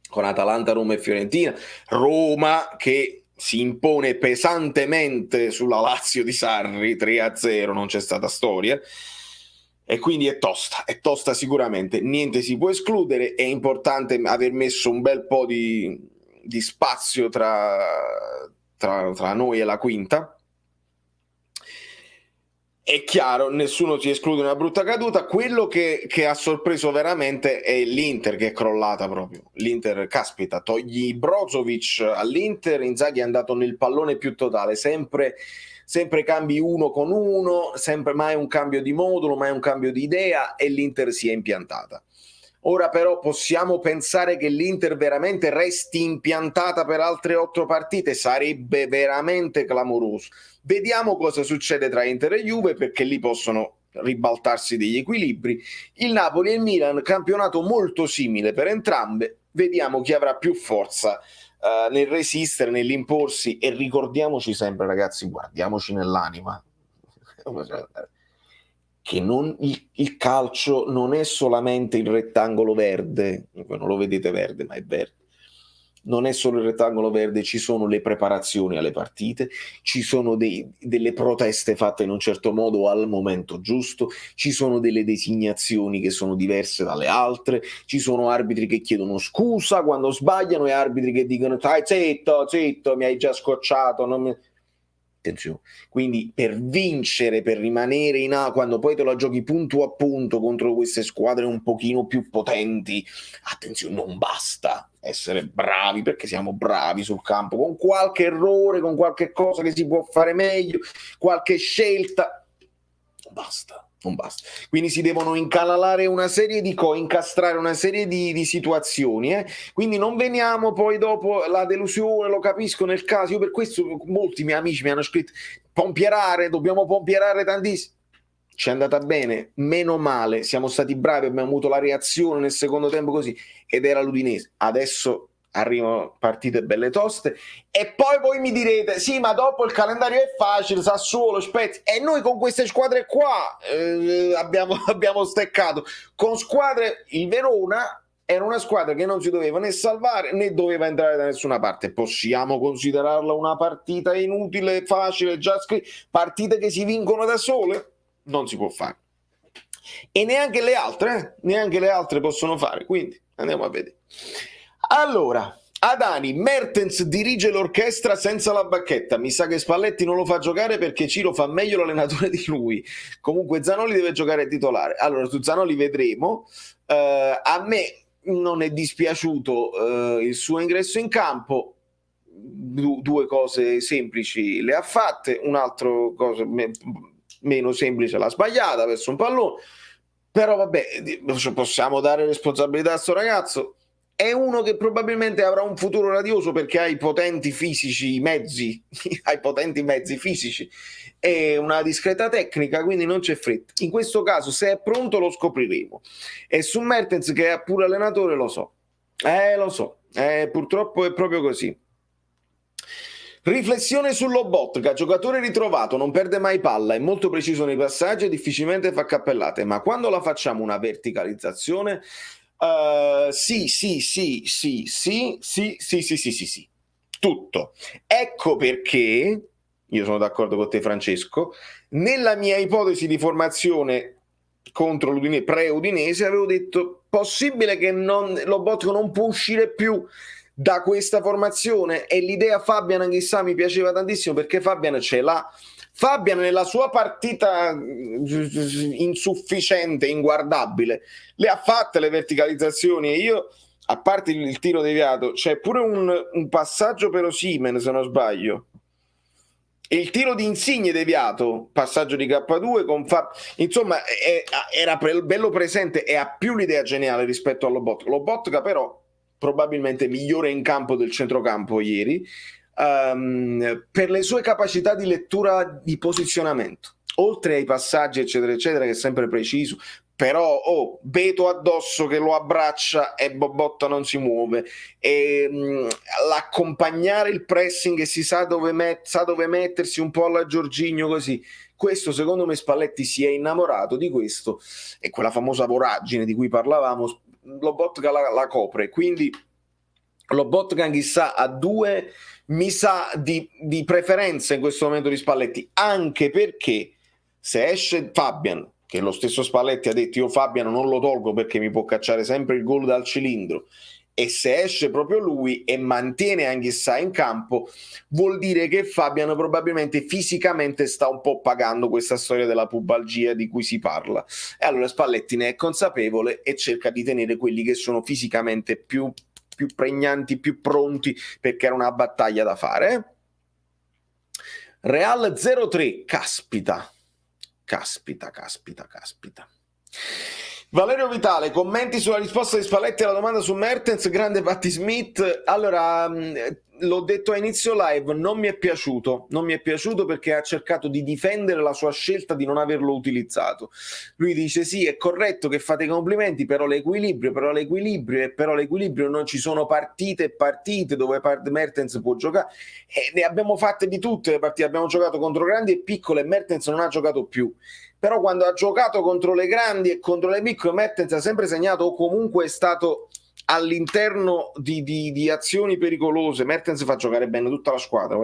con Atalanta, Roma e Fiorentina. Roma che si impone pesantemente sulla Lazio di Sarri, 3-0, non c'è stata storia. E quindi è tosta sicuramente, niente si può escludere. È importante aver messo un bel po' di spazio tra noi e la quinta. È chiaro, nessuno si esclude una brutta caduta. Quello che ha sorpreso veramente è l'Inter, che è crollata proprio. L'Inter, caspita, togli Brozovic all'Inter, Inzaghi è andato nel pallone più totale, sempre cambi uno con uno, sempre mai un cambio di modulo, mai un cambio di idea, e l'Inter si è impiantata. Ora però possiamo pensare che l'Inter veramente resti impiantata per altre 8 partite? Sarebbe veramente clamoroso. Vediamo cosa succede tra Inter e Juve, perché lì possono ribaltarsi degli equilibri. Il Napoli e il Milan, campionato molto simile per entrambe. Vediamo chi avrà più forza nel resistere, nell'imporsi, e ricordiamoci sempre, ragazzi, guardiamoci nell'anima che il calcio non è solamente il rettangolo verde, non lo vedete verde ma è verde, non è solo il rettangolo verde, ci sono le preparazioni alle partite, ci sono delle proteste fatte in un certo modo al momento giusto, ci sono delle designazioni che sono diverse dalle altre, ci sono arbitri che chiedono scusa quando sbagliano e arbitri che dicono stai zitto, mi hai già scocciato, non mi... Attenzione. Quindi per vincere, per rimanere in A, quando poi te la giochi punto a punto contro queste squadre un pochino più potenti, attenzione, non basta essere bravi, perché siamo bravi sul campo, con qualche errore, con qualche cosa che si può fare meglio, qualche scelta, non basta. Quindi si devono incalalare una serie di cose, incastrare una serie di situazioni, quindi non veniamo poi dopo la delusione, lo capisco nel caso, io per questo molti miei amici mi hanno scritto dobbiamo pompierare tantissimo. Ci è andata bene, meno male, siamo stati bravi, abbiamo avuto la reazione nel secondo tempo così, ed era l'Udinese. Adesso arrivano partite belle toste e poi voi mi direte sì, ma dopo il calendario è facile, Sassuolo, Spezia, e noi con queste squadre qua abbiamo steccato con squadre. Il Verona era una squadra che non si doveva né salvare né doveva entrare da nessuna parte. Possiamo considerarla una partita inutile, facile, già scritta, partite che si vincono da sole? Non si può fare, e neanche le altre possono fare, quindi andiamo a vedere. Allora, Adani, Mertens dirige l'orchestra senza la bacchetta. Mi sa che Spalletti non lo fa giocare perché Ciro fa meglio l'allenatore di lui. Comunque Zanoli deve giocare titolare. Allora, su Zanoli vedremo. A me non è dispiaciuto il suo ingresso in campo. Due cose semplici le ha fatte, un'altra cosa meno semplice l'ha sbagliata verso un pallone. Però vabbè, possiamo dare responsabilità a sto ragazzo. è uno che probabilmente avrà un futuro radioso perché ha i potenti fisici mezzi, ha i potenti mezzi fisici e una discreta tecnica, quindi non c'è fretta. In questo caso, se è pronto, lo scopriremo. E su Mertens, che è pure allenatore, lo so. Lo so. Purtroppo è proprio così. Riflessione su Lobotka, giocatore ritrovato, non perde mai palla, è molto preciso nei passaggi e difficilmente fa cappellate, ma quando la facciamo una verticalizzazione, sì, tutto. Ecco perché, io sono d'accordo con te Francesco, nella mia ipotesi di formazione contro l'Udinese, pre-Udinese, avevo detto possibile che Lobotka non può uscire più da questa formazione, e l'idea Fabian Anghissà mi piaceva tantissimo perché Fabian ce l'ha. Fabian nella sua partita insufficiente, inguardabile, le ha fatte le verticalizzazioni, e io, a parte il tiro deviato, c'è pure un passaggio per Osimhen, se non sbaglio, e il tiro di Insigne deviato, passaggio di K2 con insomma era bello presente e ha più l'idea geniale rispetto a Lobotka. Lobotka però probabilmente migliore in campo del centrocampo ieri, per le sue capacità di lettura di posizionamento, oltre ai passaggi eccetera eccetera, che è sempre preciso, però Beto addosso che lo abbraccia e Bobotta non si muove, e l'accompagnare il pressing e si sa dove mettersi un po' alla Jorginho, così. Questo secondo me Spalletti si è innamorato di questo, e quella famosa voragine di cui parlavamo Lobotka la copre, quindi Lobotka chissà a 2 mi sa di preferenza in questo momento di Spalletti, anche perché se esce Fabian, che lo stesso Spalletti ha detto io Fabian non lo tolgo perché mi può cacciare sempre il gol dal cilindro, e se esce proprio lui e mantiene Anghissà in campo, vuol dire che Fabian probabilmente fisicamente sta un po' pagando questa storia della pubalgia di cui si parla, e allora Spalletti ne è consapevole e cerca di tenere quelli che sono fisicamente più pregnanti, più pronti, perché era una battaglia da fare. Real 0-3, caspita. Valerio Vitale, commenti sulla risposta di Spalletti alla domanda su Mertens, grande Patti Smith. Allora, l'ho detto a inizio live, non mi è piaciuto perché ha cercato di difendere la sua scelta di non averlo utilizzato. Lui dice sì, è corretto che fate i complimenti, però l'equilibrio, non ci sono partite e partite dove Mertens può giocare, e ne abbiamo fatte di tutte le partite, abbiamo giocato contro grandi e piccole e Mertens non ha giocato più. Però quando ha giocato contro le grandi e contro le piccole, Mertens ha sempre segnato o comunque è stato all'interno di azioni pericolose. Mertens fa giocare bene tutta la squadra,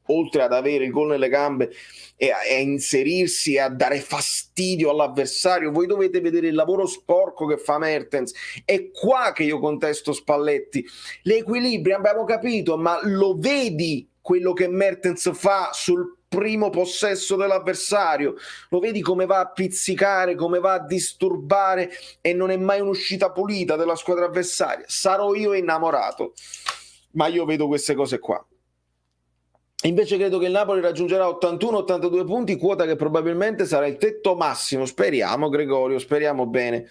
oltre ad avere il gol nelle gambe e a inserirsi e a dare fastidio all'avversario. Voi dovete vedere il lavoro sporco che fa Mertens. È qua che io contesto Spalletti. L'equilibrio abbiamo capito, ma lo vedi quello che Mertens fa sul primo possesso dell'avversario? Lo vedi come va a pizzicare, come va a disturbare, e non è mai un'uscita pulita della squadra avversaria. Sarò io innamorato, ma io vedo queste cose qua. Invece credo che il Napoli raggiungerà 81-82 punti, quota che probabilmente sarà il tetto massimo. Speriamo, Gregorio, speriamo bene.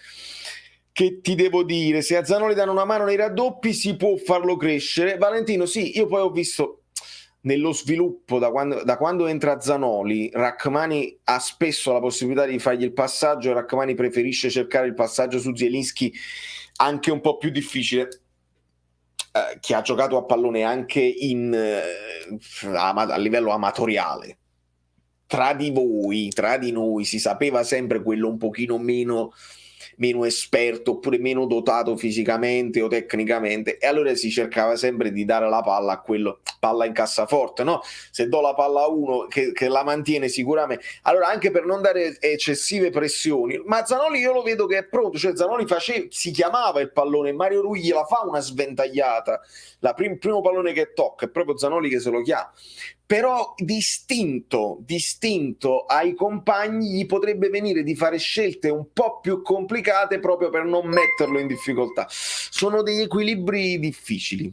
Che ti devo dire? Se a Zanoli danno una mano nei raddoppi si può farlo crescere. Valentino, sì, io poi ho visto nello sviluppo da quando entra Zanoli, Rachmani ha spesso la possibilità di fargli il passaggio, e Rachmani preferisce cercare il passaggio su Zielinski, anche un po' più difficile, che ha giocato a pallone anche a livello amatoriale. Tra di noi si sapeva sempre quello un pochino meno esperto, oppure meno dotato fisicamente o tecnicamente, e allora si cercava sempre di dare la palla a quello, palla in cassaforte, no? Se do la palla a uno che la mantiene sicuramente, allora anche per non dare eccessive pressioni. Ma Zanoli io lo vedo che è pronto, cioè Zanoli si chiamava il pallone, Mario Rui gliela fa una sventagliata, primo pallone che tocca è proprio Zanoli che se lo chiama, però distinto ai compagni gli potrebbe venire di fare scelte un po' più complicate proprio per non metterlo in difficoltà. Sono degli equilibri difficili.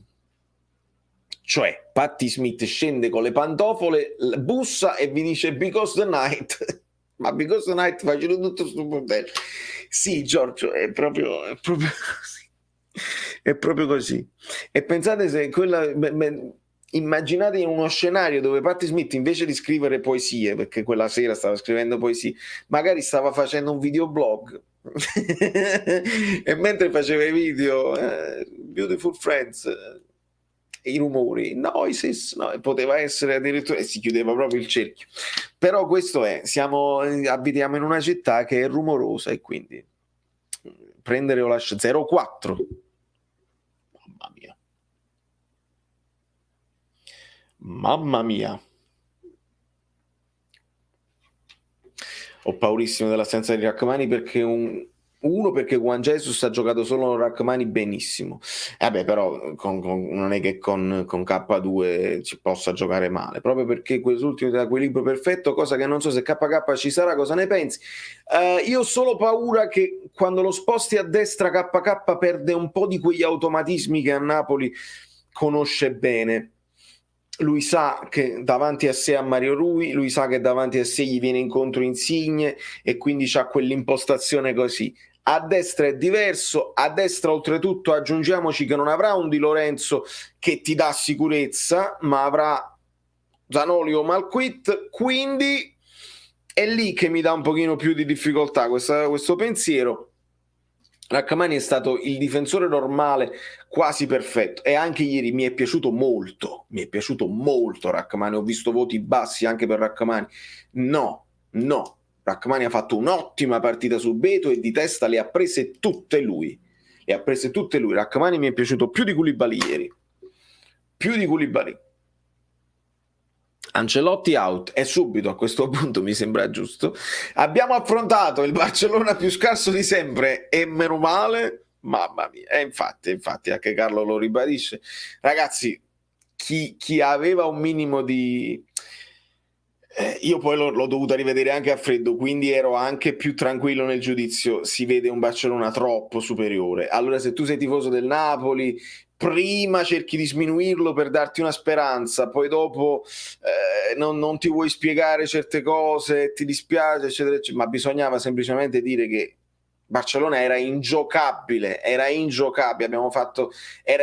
Cioè, Patti Smith scende con le pantofole, bussa e vi dice because the night. Ma because the night facendo tutto sto bordello. Sì, Giorgio, è proprio così. È proprio così. E pensate se quella... immaginate in uno scenario dove Patti Smith, invece di scrivere poesie, perché quella sera stava scrivendo poesie, magari stava facendo un videoblog e mentre faceva i video, Beautiful Friends, i rumori, noises, no, poteva essere addirittura, e si chiudeva proprio il cerchio. Però questo è, abitiamo in una città che è rumorosa e quindi prendere o lasciare 04. Mamma mia. Mamma mia. Ho paurissimo dell'assenza di Rachmani perché perché Juan Jesus ha giocato solo Rachmani benissimo. Vabbè, però non è che con K2 ci possa giocare male, proprio perché quest'ultimo da equilibrio perfetto, cosa che non so se KK ci sarà, cosa ne pensi? Io ho solo paura che quando lo sposti a destra KK perde un po' di quegli automatismi che a Napoli conosce bene. Lui sa che davanti a sé ha Mario Rui, lui sa che davanti a sé gli viene incontro Insigne e quindi c'ha quell'impostazione così. A destra è diverso, a destra oltretutto aggiungiamoci che non avrà un Di Lorenzo che ti dà sicurezza, ma avrà Zanoli o Malquit, quindi è lì che mi dà un pochino più di difficoltà questo pensiero. Rachmani è stato il difensore normale quasi perfetto e anche ieri mi è piaciuto molto Rachmani, ho visto voti bassi anche per Rachmani. No, Rachmani ha fatto un'ottima partita su Beto e di testa le ha prese tutte lui. Rachmani mi è piaciuto più di Koulibaly ieri, Ancelotti out e subito a questo punto mi sembra giusto. Abbiamo affrontato il Barcellona più scarso di sempre e meno male, mamma mia. E infatti anche Carlo lo ribadisce. Ragazzi, chi aveva un minimo di... io poi l'ho dovuta rivedere anche a freddo, quindi ero anche più tranquillo nel giudizio. Si vede un Barcellona troppo superiore. Allora se tu sei tifoso del Napoli, prima cerchi di sminuirlo per darti una speranza, poi dopo non ti vuoi spiegare certe cose, ti dispiace, eccetera, eccetera. Ma bisognava semplicemente dire che Barcellona era ingiocabile, era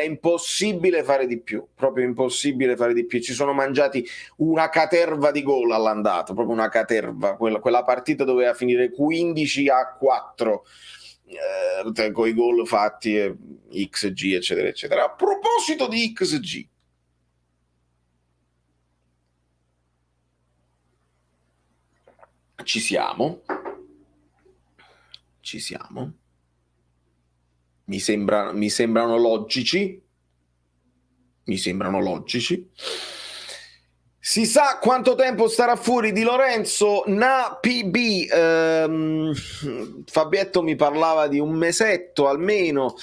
impossibile fare di più, proprio impossibile fare di più. Ci sono mangiati una caterva di gol all'andata, proprio una caterva. Quella partita doveva finire 15-4. Con i gol fatti XG eccetera eccetera. A proposito di XG, ci siamo, mi sembrano logici. Si sa quanto tempo starà fuori Di Lorenzo? PB. Fabietto mi parlava di un mesetto almeno.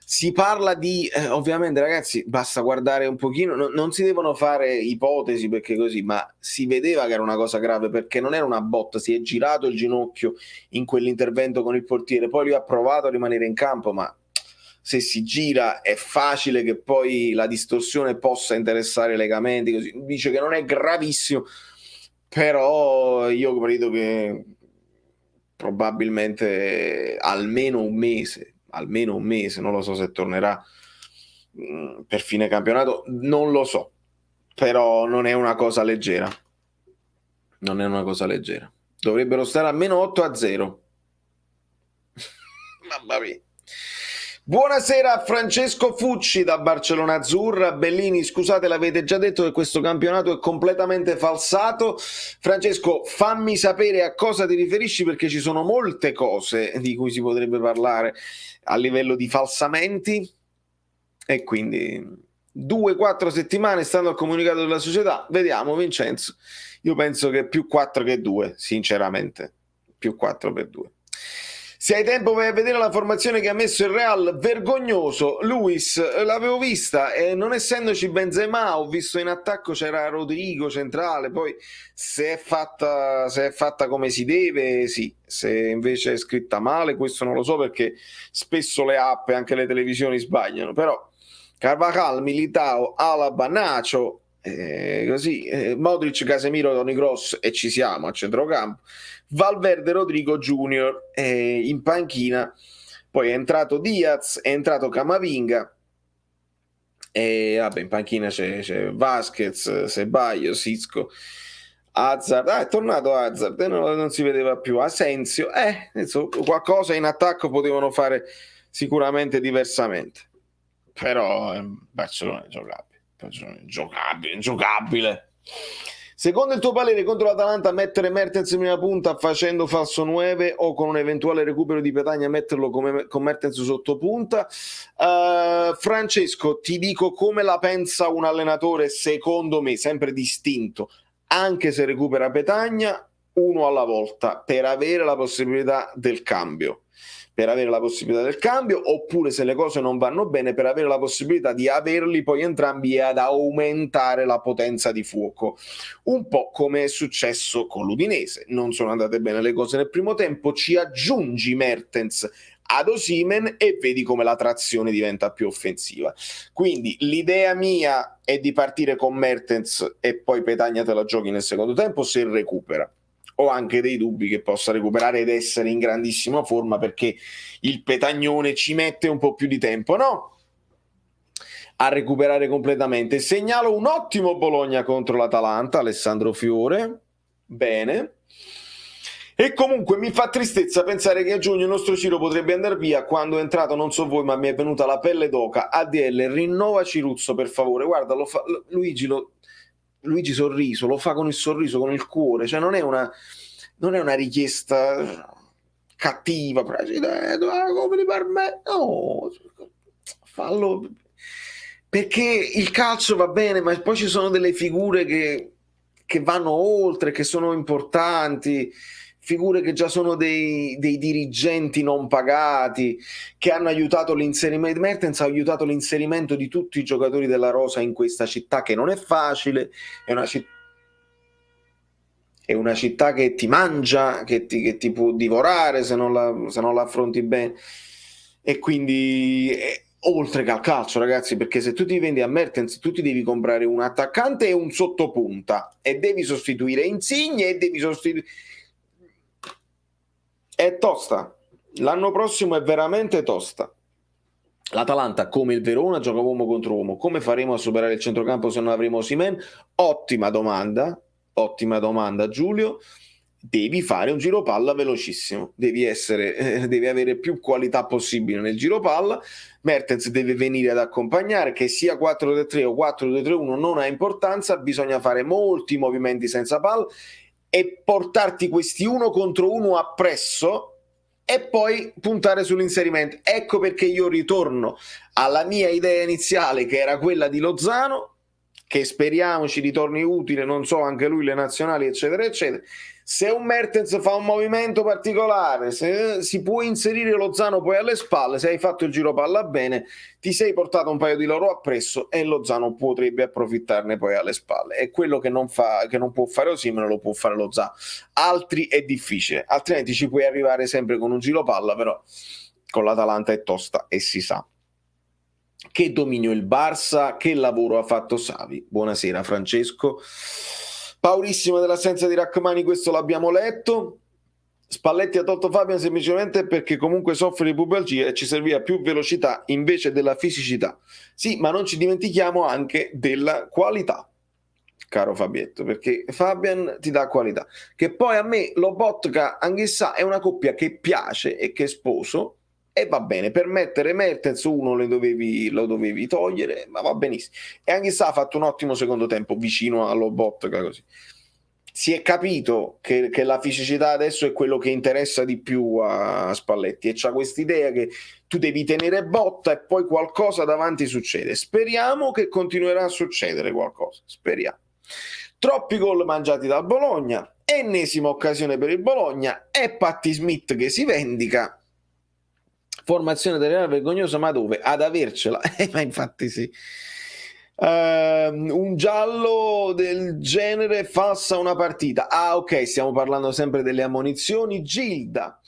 Si parla di... ovviamente ragazzi basta guardare un pochino, non si devono fare ipotesi perché così, ma si vedeva che era una cosa grave perché non era una botta, si è girato il ginocchio in quell'intervento con il portiere, poi lui ha provato a rimanere in campo, ma se si gira è facile che poi la distorsione possa interessare i legamenti, così. Dice che non è gravissimo, però io credo che probabilmente almeno un mese, non lo so se tornerà per fine campionato, non lo so, però non è una cosa leggera, dovrebbero stare almeno 8-0. Mamma mia. Buonasera a Francesco Fucci da Barcellona Azzurra. Bellini, scusate, l'avete già detto che questo campionato è completamente falsato. Francesco, fammi sapere a cosa ti riferisci perché ci sono molte cose di cui si potrebbe parlare a livello di falsamenti e quindi 2-4 settimane stando al comunicato della società. Vediamo Vincenzo, io penso che più 4 che 2, sinceramente, più 4 per 2. Se hai tempo vai a vedere la formazione che ha messo il Real, vergognoso. Luis, l'avevo vista e non essendoci Benzema, ho visto in attacco c'era Rodrigo centrale, poi se è fatta come si deve, sì. Se invece è scritta male, questo non lo so perché spesso le app e anche le televisioni sbagliano, però Carvajal, Militao, Alaba, Nacho, così, Modric, Casemiro, Toni Kroos e ci siamo a centrocampo. Valverde, Rodrigo Junior in panchina, poi è entrato Diaz, è entrato Camavinga E vabbè, in panchina c'è Vasquez, Ceballos, Isco, Hazard. È tornato Hazard e non si vedeva più. Asensio, insomma, qualcosa in attacco potevano fare sicuramente diversamente. Però Barcellona è giocabile, giocabile. Secondo il tuo parere, contro l'Atalanta mettere Mertens in prima punta facendo falso 9 o con un eventuale recupero di Petagna metterlo con Mertens sotto punta? Francesco, ti dico come la pensa un allenatore, secondo me, sempre distinto, anche se recupera Petagna, uno alla volta, per avere la possibilità del cambio. Oppure se le cose non vanno bene, per avere la possibilità di averli poi entrambi e ad aumentare la potenza di fuoco, un po' come è successo con l'Udinese. Non sono andate bene le cose nel primo tempo, ci aggiungi Mertens ad Osimhen e vedi come la trazione diventa più offensiva. Quindi l'idea mia è di partire con Mertens e poi Petagna te la giochi nel secondo tempo se recupera. Ho anche dei dubbi che possa recuperare ed essere in grandissima forma, perché il Petagnone ci mette un po' più di tempo, no? A recuperare completamente. Segnalo un ottimo Bologna contro l'Atalanta, Alessandro Fiore. Bene. E comunque mi fa tristezza pensare che a giugno il nostro Ciro potrebbe andare via. Quando è entrato, non so voi, ma mi è venuta la pelle d'oca. ADL, rinnova Ciruzzo per favore. Guarda, Luigi Sorriso, lo fa con il sorriso, con il cuore, cioè non è una richiesta cattiva, presidente, come per me, no, fallo, perché il calcio va bene, ma poi ci sono delle figure che vanno oltre, che sono importanti, figure che già sono dei dirigenti non pagati, che hanno aiutato l'inserimento. Mertens ha aiutato l'inserimento di tutti i giocatori della rosa in questa città, che non è facile, è una città che ti mangia, che ti può divorare se non la affronti bene. E quindi oltre che al calcio, ragazzi, perché se tu ti vendi a Mertens, tu ti devi comprare un attaccante e un sottopunta e devi sostituire Insigne e devi sostituire. È tosta. L'anno prossimo è veramente tosta. L'Atalanta, come il Verona, gioca uomo contro uomo. Come faremo a superare il centrocampo se non avremo Osimhen? Ottima domanda, Giulio. Devi fare un giro palla velocissimo, devi avere più qualità possibile nel giro palla. Mertens deve venire ad accompagnare, che sia 4-3-3 o 4-2-3-1 non ha importanza, bisogna fare molti movimenti senza palla e portarti questi uno contro uno appresso e poi puntare sull'inserimento. Ecco perché io ritorno alla mia idea iniziale, che era quella di Lozano, che speriamo ci ritorni utile, non so, anche lui, le nazionali, eccetera, eccetera. Se un Mertens fa un movimento particolare, se si può inserire Lozano poi alle spalle, se hai fatto il giro palla bene, ti sei portato un paio di loro appresso e Lozano potrebbe approfittarne poi alle spalle. È quello che non può fare Osimhen, lo può fare Lozano. Altri è difficile, altrimenti ci puoi arrivare sempre con un giro palla, però con l'Atalanta è tosta e si sa. Che dominio il Barça, che lavoro ha fatto Xavi. Buonasera Francesco. Paurissimo dell'assenza di Rachmani, questo l'abbiamo letto. Spalletti ha tolto Fabian semplicemente perché comunque soffre di pubalgia e ci serviva più velocità invece della fisicità. Sì, ma non ci dimentichiamo anche della qualità, caro Fabietto, perché Fabian ti dà qualità. Che poi a me Lobotka, anch'essa, è una coppia che piace e che sposo, e va bene, per mettere Mertens uno lo dovevi togliere, ma va benissimo. E anche sa ha fatto un ottimo secondo tempo vicino a Lobotka, così. Si è capito che la fisicità adesso è quello che interessa di più a Spalletti, e c'ha quest'idea che tu devi tenere botta e poi qualcosa davanti succede. Speriamo che continuerà a succedere qualcosa, speriamo. Troppi gol mangiati dal Bologna, ennesima occasione per il Bologna, è Patti Smith che si vendica. Formazione del Real vergognosa, ma dove? Ad avercela, ma infatti sì. Un giallo del genere falsa una partita. Ah, ok, stiamo parlando sempre delle ammonizioni. Gilda,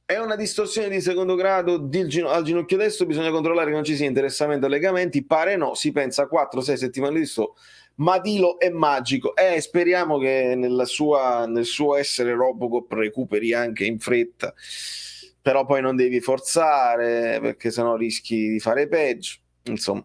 è una distorsione di secondo grado al ginocchio destro, bisogna controllare che non ci sia interessamento ai legamenti. Pare no, si pensa 4-6 settimane di sto. Ma Dilo è magico. Speriamo che nel suo essere Robocop recuperi anche in fretta. Però poi non devi forzare, perché sennò rischi di fare peggio, insomma.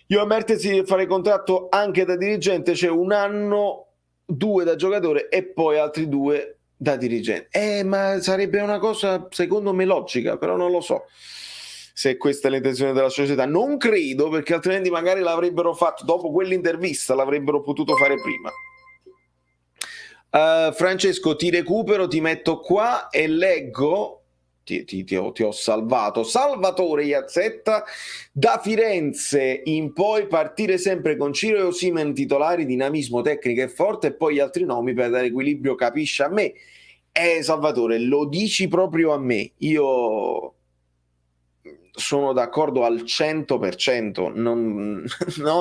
Io a Mertens si deve fare contratto anche da dirigente, cioè 1 anno, 2 da giocatore e poi altri 2 da dirigente. Ma sarebbe una cosa secondo me logica, però non lo so se questa è l'intenzione della società. Non credo, perché altrimenti magari l'avrebbero fatto dopo quell'intervista, l'avrebbero potuto fare prima. Francesco, ti recupero, ti metto qua e leggo. Ti ho salvato. Salvatore Iazzetta, da Firenze in poi partire sempre con Ciro e Osimhen titolari, dinamismo tecnico e forte, e poi gli altri nomi per dare equilibrio, capisci a me? Salvatore, lo dici proprio a me. Io sono d'accordo al 100%, non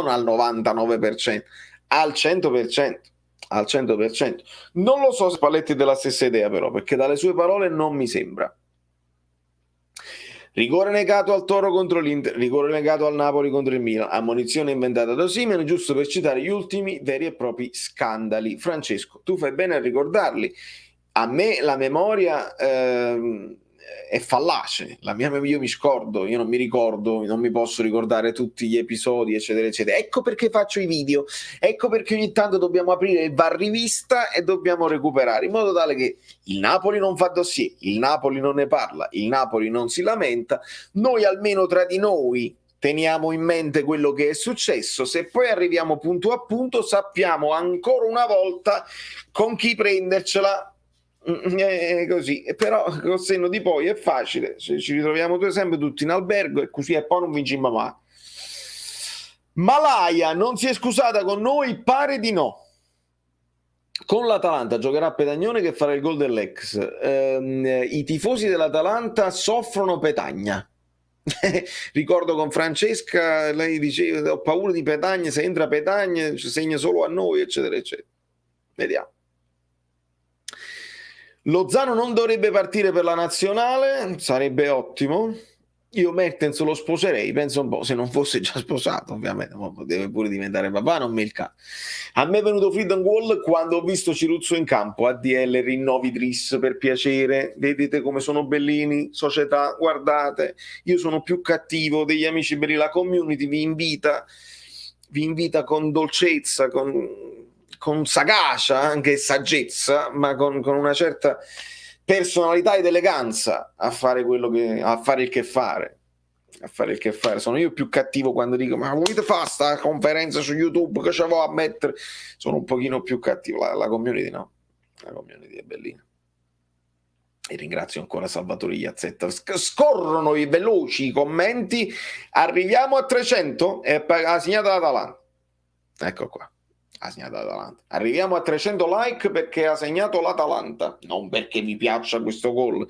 al 99%, al 100%. Al 100%. Non lo so se Spalletti è della stessa idea, però, perché dalle sue parole non mi sembra. Rigore negato al Toro contro l'Inter, rigore negato al Napoli contro il Milan, ammonizione inventata da Osimhen, giusto per citare gli ultimi veri e propri scandali. Francesco, tu fai bene a ricordarli. A me la memoria è fallace, io mi scordo, io non mi ricordo, non mi posso ricordare tutti gli episodi, eccetera, eccetera. Ecco perché faccio i video, ecco perché ogni tanto dobbiamo aprire il VAR rivista e dobbiamo recuperare, in modo tale che il Napoli non fa dossier, il Napoli non ne parla, il Napoli non si lamenta, noi almeno tra di noi teniamo in mente quello che è successo. Se poi arriviamo punto a punto, sappiamo ancora una volta con chi prendercela. Così, però col senno di poi è facile, se ci ritroviamo sempre tutti in albergo e così, e poi non vinciamo mai. Malaya non si è scusata con noi, pare di no. Con l'Atalanta giocherà Petagnone, che farà il gol dell'ex. I tifosi dell'Atalanta soffrono Petagna. Ricordo con Francesca, lei diceva: ho paura di Petagna, se entra Petagna segna solo a noi, eccetera eccetera. Vediamo. Lozano non dovrebbe partire per la nazionale, sarebbe ottimo. Io Mertens lo sposerei, penso un po', se non fosse già sposato, ovviamente, deve pure diventare papà, non mi il caso. A me è venuto Freedom Wall quando ho visto Ciruzzo in campo. ADL, rinnovi Tris, per piacere, vedete come sono bellini, società, guardate, io sono più cattivo degli amici belli, la community vi invita con dolcezza, con sagacia, anche saggezza, ma con una certa personalità ed eleganza a fare il che fare. Sono io più cattivo quando dico: ma volete fare sta conferenza su YouTube, che ce l'ho a mettere? Sono un pochino più cattivo. La community no, la community è bellina. E ringrazio ancora Salvatore Iazzetta. Scorrono i veloci commenti. Arriviamo a 300 e ha segnato l'Atalanta. Ecco qua. Ha segnato l'Atalanta. Arriviamo a 300 like perché ha segnato l'Atalanta, non perché mi piaccia questo gol,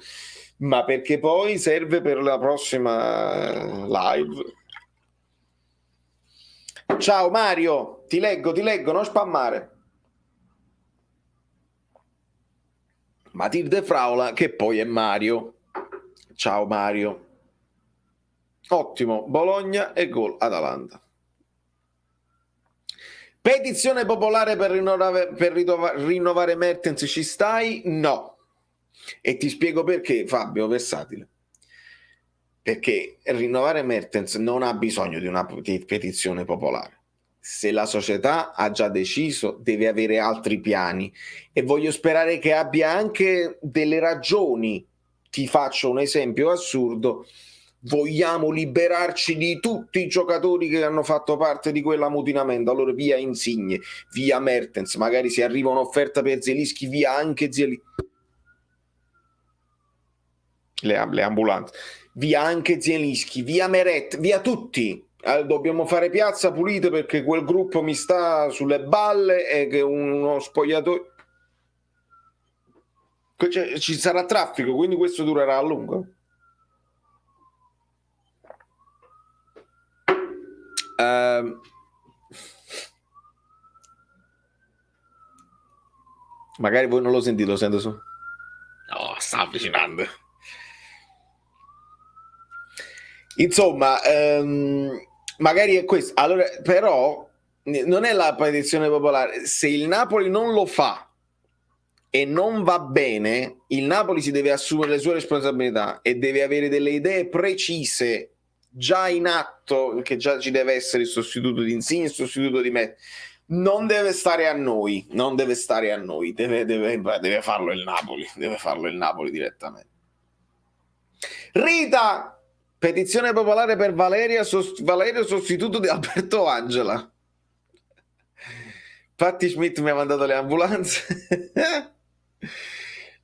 ma perché poi serve per la prossima live. Ciao Mario, ti leggo, non spammare. Matilde Fraula, che poi è Mario. Ciao Mario. Ottimo, Bologna e gol Atalanta. Petizione popolare per rinnovare Mertens, ci stai? No. E ti spiego perché, Fabio Versatile. Perché rinnovare Mertens non ha bisogno di una petizione popolare. Se la società ha già deciso, deve avere altri piani, e voglio sperare che abbia anche delle ragioni. Ti faccio un esempio assurdo: vogliamo liberarci di tutti i giocatori che hanno fatto parte di quell'ammutinamento, allora via Insigne, via Mertens, magari se arriva un'offerta per Zielinski, via anche Zielinski, le ambulanze, via anche Zielinski, via Meret, via tutti. Dobbiamo fare piazza pulita perché quel gruppo mi sta sulle balle e che uno spogliatoio, ci sarà traffico, quindi questo durerà a lungo. Magari voi non lo sentite, lo sento su. No, sta avvicinando. Insomma, magari è questo. Allora, però, non è la petizione popolare. Se il Napoli non lo fa e non va bene, il Napoli si deve assumere le sue responsabilità e deve avere delle idee precise già in atto, che già ci deve essere il sostituto di Insigne, il sostituto di Messi, non deve stare a noi, deve farlo il Napoli direttamente. Rita, petizione popolare per Valerio sostituto di Alberto Angela. Patti Schmidt mi ha mandato le ambulanze.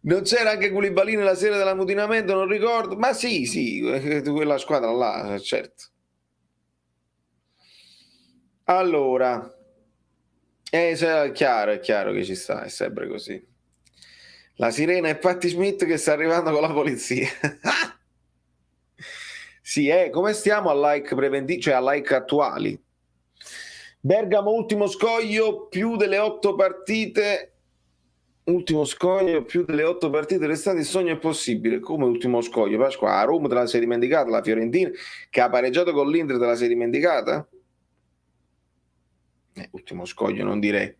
Non c'era anche Koulibaly nella serie dell'ammutinamento, non ricordo, ma sì, quella squadra là, certo. Allora, è chiaro che ci sta, è sempre così. La sirena è Patti Schmidt che sta arrivando con la polizia. Sì, come stiamo a like preventivi, cioè a like attuali? Bergamo, ultimo scoglio, più delle 8 partite. Ultimo scoglio, più delle 8 partite restanti, il sogno è possibile. Come ultimo scoglio? Pasqua, a Roma te la sei dimenticata, la Fiorentina che ha pareggiato con l'Inter te la sei dimenticata? Ultimo scoglio, non direi.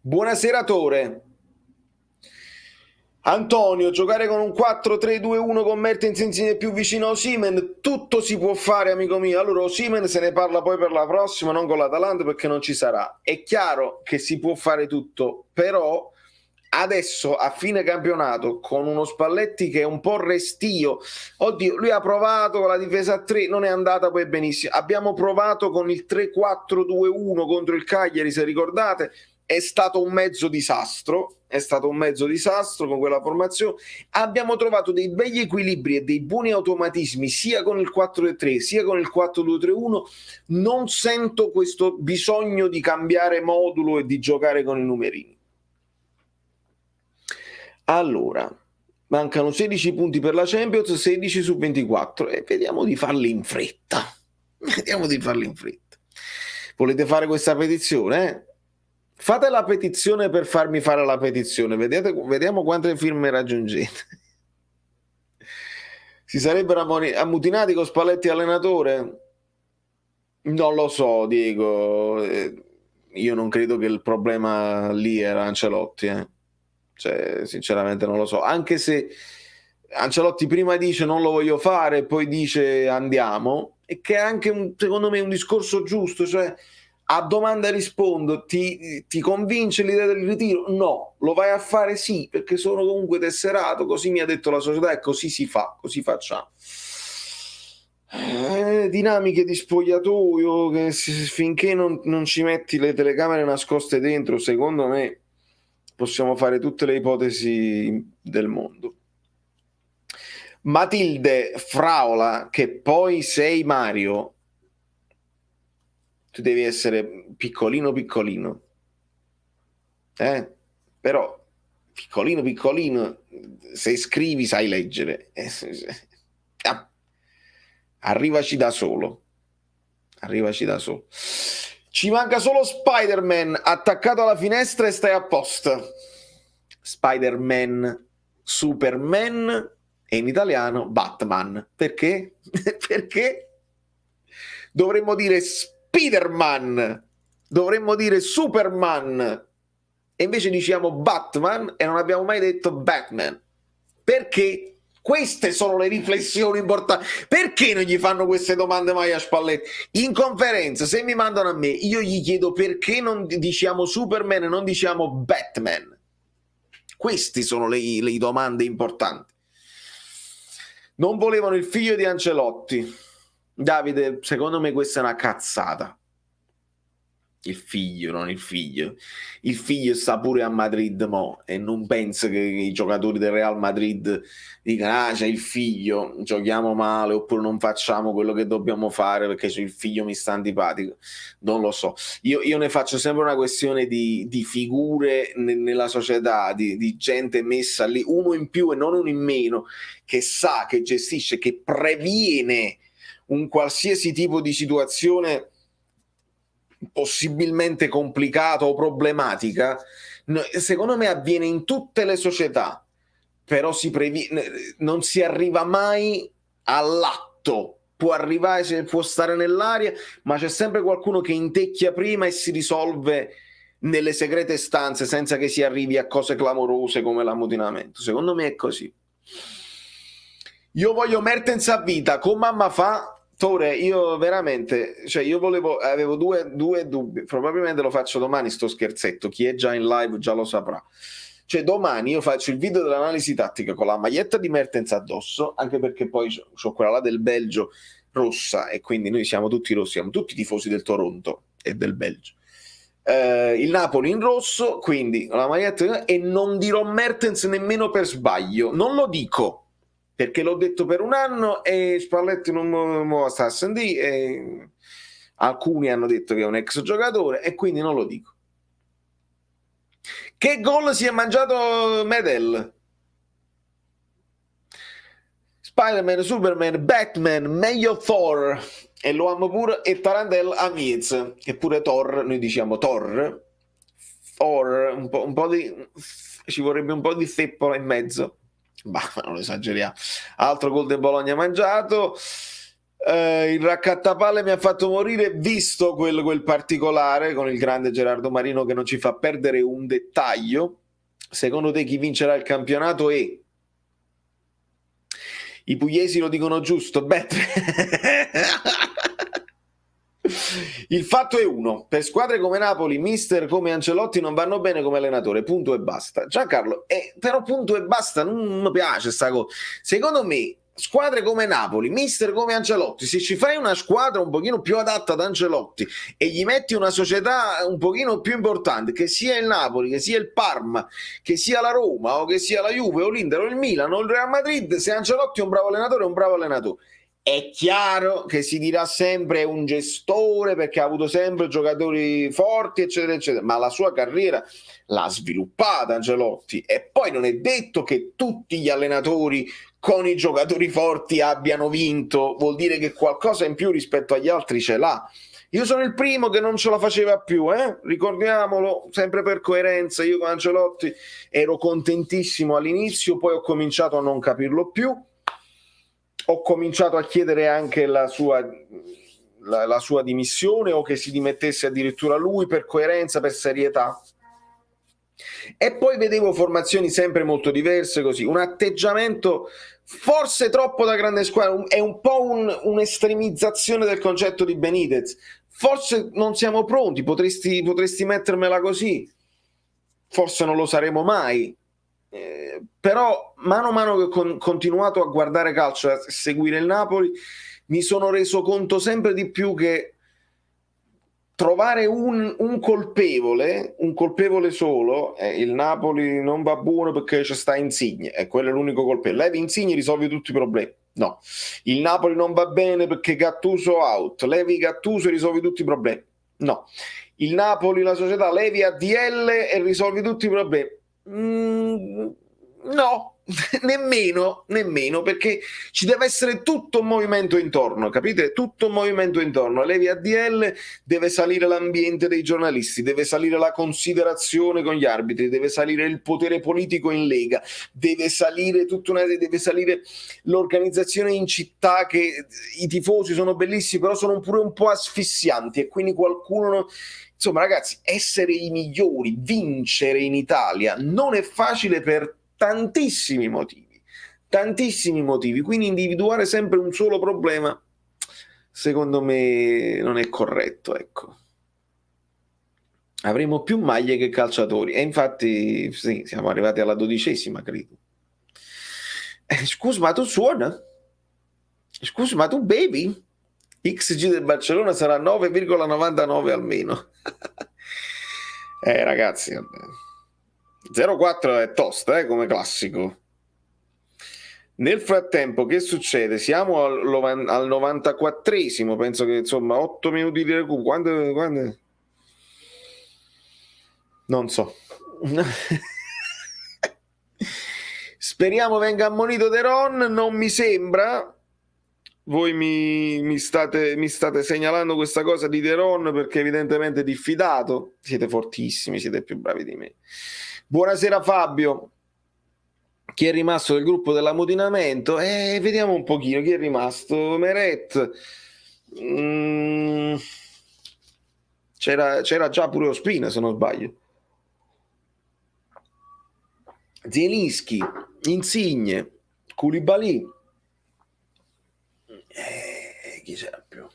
Buonasera Tore. Antonio, giocare con un 4-3-2-1 con Mertens Insigne più vicino a Osimhen, tutto si può fare, amico mio. Allora Osimhen se ne parla poi per la prossima, non con l'Atalanta perché non ci sarà. È chiaro che si può fare tutto, però adesso a fine campionato con uno Spalletti che è un po' restio, oddio, lui ha provato con la difesa a 3, non è andata poi benissimo. Abbiamo provato con il 3-4-2-1 contro il Cagliari, se ricordate. È stato un mezzo disastro con quella formazione. Abbiamo trovato dei begli equilibri e dei buoni automatismi sia con il 4-3 sia con il 4-2-3-1. Non sento questo bisogno di cambiare modulo e di giocare con i numerini. Allora, mancano 16 punti per la Champions, 16 su 24 e vediamo di farli in fretta. Volete fare questa petizione? Fate la petizione per farmi fare la petizione, vediamo quante firme raggiungete. Si sarebbero ammutinati con Spalletti allenatore? Non lo so, Diego. Io non credo che il problema lì era Ancelotti. Cioè, sinceramente non lo so. Anche se Ancelotti prima dice non lo voglio fare, poi dice andiamo, e che è anche secondo me un discorso giusto, cioè a domanda rispondo, ti convince l'idea del ritiro? No. Lo vai a fare? Sì, perché sono comunque tesserato, così mi ha detto la società e così si fa, così facciamo. Dinamiche di spogliatoio che finché non ci metti le telecamere nascoste dentro, secondo me possiamo fare tutte le ipotesi del mondo. Matilde Fraola, che poi sei Mario, tu devi essere piccolino, però piccolino, se scrivi sai leggere. Arrivaci da solo. Ci manca solo Spider-Man attaccato alla finestra e stai a posto. Spider-Man, Superman e in italiano Batman. Perché? Perché dovremmo dire Spider-Man, dovremmo dire Superman e invece diciamo Batman e non abbiamo mai detto Batman. Perché? Queste sono le riflessioni importanti. Perché non gli fanno queste domande mai a Spalletti? In conferenza, se mi mandano a me, io gli chiedo perché non diciamo Superman e non diciamo Batman. Queste sono le domande importanti. Non volevano il figlio di Ancelotti. Davide, secondo me questa è una cazzata. Il figlio, non il figlio. Il figlio sta pure a Madrid mo e non penso che i giocatori del Real Madrid dicano c'è il figlio, giochiamo male oppure non facciamo quello che dobbiamo fare perché c'è il figlio mi sta antipatico. Non lo so. Io ne faccio sempre una questione di figure nella società, di gente messa lì, uno in più e non uno in meno, che sa, che gestisce, che previene un qualsiasi tipo di situazione possibilmente complicata o problematica. Secondo me avviene in tutte le società, però non si arriva mai all'atto. Può arrivare, può stare nell'aria, ma c'è sempre qualcuno che intecchia prima e si risolve nelle segrete stanze senza che si arrivi a cose clamorose come l'ammutinamento. Secondo me è così. Io voglio Mertens a vita, con mamma fa. Tore, io veramente, cioè io avevo due dubbi, probabilmente lo faccio domani sto scherzetto, chi è già in live già lo saprà. Cioè domani io faccio il video dell'analisi tattica con la maglietta di Mertens addosso, anche perché poi c'ho quella là del Belgio rossa e quindi noi siamo tutti rossi, siamo tutti tifosi del Toronto e del Belgio. Il Napoli in rosso, quindi la maglietta, e non dirò Mertens nemmeno per sbaglio, non lo dico perché l'ho detto per un anno e Spalletti non sta a sentire e alcuni hanno detto che è un ex giocatore e quindi non lo dico. Che gol si è mangiato Medel? Spider-Man, Superman, Batman, meglio Thor e lo amo pure e Tarantella Amiz, eppure Thor, noi diciamo Thor, un po' di ci vorrebbe un po' di zeppola in mezzo. Bah, non esageriamo. Altro gol del Bologna mangiato. Il raccattapalle mi ha fatto morire, visto quel particolare con il grande Gerardo Marino che non ci fa perdere un dettaglio. Secondo te chi vincerà il campionato? E i pugliesi lo dicono giusto? Beh, il fatto è uno: per squadre come Napoli, mister come Ancelotti non vanno bene come allenatore, punto e basta. Giancarlo, però punto e basta non mi piace sta cosa. Secondo me squadre come Napoli, mister come Ancelotti, se ci fai una squadra un pochino più adatta ad Ancelotti e gli metti una società un pochino più importante, che sia il Napoli, che sia il Parma, che sia la Roma o che sia la Juve o l'Inter o il Milan o il Real Madrid, se Ancelotti è un bravo allenatore, è un bravo allenatore. È chiaro che si dirà sempre un gestore perché ha avuto sempre giocatori forti, eccetera, eccetera, ma la sua carriera l'ha sviluppata Ancelotti e poi non è detto che tutti gli allenatori con i giocatori forti abbiano vinto, vuol dire che qualcosa in più rispetto agli altri ce l'ha. Io sono il primo che non ce la faceva più, ricordiamolo, sempre per coerenza, io con Ancelotti ero contentissimo all'inizio, poi ho cominciato a non capirlo più. Ho cominciato a chiedere anche la sua dimissione o che si dimettesse addirittura lui per coerenza, per serietà. E poi vedevo formazioni sempre molto diverse, così un atteggiamento forse troppo da grande squadra, è un po' un'estremizzazione del concetto di Benitez. Forse non siamo pronti, potresti mettermela così, forse non lo saremo mai. Però mano a mano che ho continuato a guardare calcio e a seguire il Napoli mi sono reso conto sempre di più che trovare un colpevole solo, il Napoli non va buono perché c'è sta Insigne e quello è l'unico colpevole. Levi Insigne, risolvi tutti i problemi. No, il Napoli non va bene perché Gattuso out, levi Gattuso e risolvi tutti i problemi. No, il Napoli, la società, levi ADL e risolvi tutti i problemi. No, nemmeno, perché ci deve essere tutto un movimento intorno, capite? Tutto un movimento intorno. Levi ADL, deve salire l'ambiente dei giornalisti, deve salire la considerazione con gli arbitri, deve salire il potere politico in Lega, deve salire deve salire l'organizzazione in città, che i tifosi sono bellissimi, però sono pure un po' asfissianti e quindi qualcuno... Insomma, ragazzi, essere i migliori, vincere in Italia non è facile per tantissimi motivi, quindi individuare sempre un solo problema secondo me non è corretto, ecco. Avremo più maglie che calciatori e infatti sì, siamo arrivati alla 12ª, credo. Scusa, ma tu suona? Scusa, ma tu bevi? XG del Barcellona sarà 9,99 almeno. Ragazzi, 0,4 è tosta, come classico. Nel frattempo che succede? Siamo al 94esimo, penso che insomma 8 minuti di recupero. Quando... Non so. Speriamo venga ammonito De Ron, non mi sembra. Voi mi state segnalando questa cosa di De Ron perché evidentemente è diffidato. Siete fortissimi, siete più bravi di me. Buonasera Fabio. Chi è rimasto del gruppo dell'ammutinamento? Vediamo un pochino chi è rimasto. Meret. C'era già pure Ospina, se non sbaglio. Zielinski, Insigne, Koulibaly, Chi c'era più?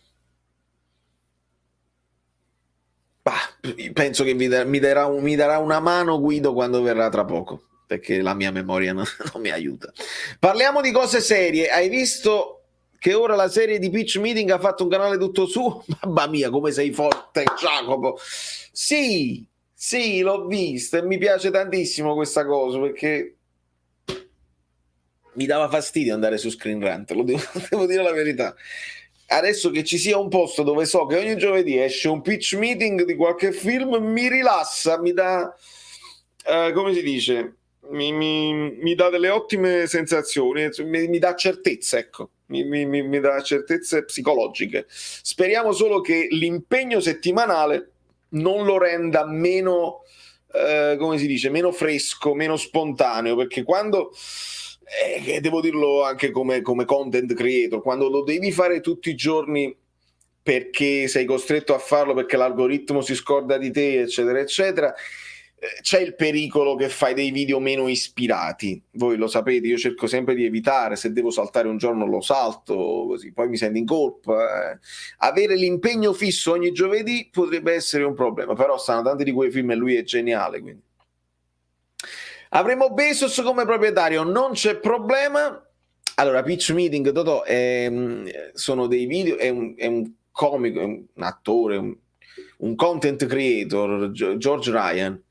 Penso che mi darà una mano Guido quando verrà tra poco, perché la mia memoria non mi aiuta. Parliamo di cose serie. Hai visto che ora la serie di Pitch Meeting ha fatto un canale tutto su? Mamma mia, come sei forte, Jacopo! Sì, l'ho vista e mi piace tantissimo questa cosa, perché mi dava fastidio andare su Screen Rant, devo dire la verità. Adesso che ci sia un posto dove so che ogni giovedì esce un pitch meeting di qualche film, mi rilassa, mi dà, come si dice, mi dà delle ottime sensazioni, mi dà certezza, ecco, mi dà certezze psicologiche. Speriamo solo che l'impegno settimanale non lo renda meno, come si dice, meno fresco, meno spontaneo, perché quando... devo dirlo anche come content creator, quando lo devi fare tutti i giorni perché sei costretto a farlo, perché l'algoritmo si scorda di te, eccetera, eccetera, c'è il pericolo che fai dei video meno ispirati. Voi lo sapete, io cerco sempre di evitare, se devo saltare un giorno lo salto, così poi mi sento in colpa. Avere l'impegno fisso ogni giovedì potrebbe essere un problema, però stanno tanti di quei film e lui è geniale, quindi. Avremo Bezos come proprietario, non c'è problema. Allora, Pitch Meeting, Totò, sono dei video, è un comico, è un attore, un content creator, George Ryan,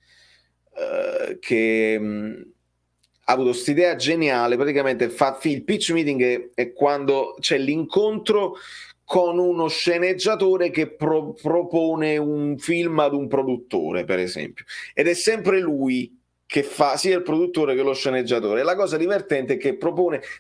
che ha avuto questa idea geniale. Praticamente il Pitch Meeting è quando c'è l'incontro con uno sceneggiatore che propone un film ad un produttore, per esempio, ed è sempre lui che fa sia il produttore che lo sceneggiatore. La cosa divertente è che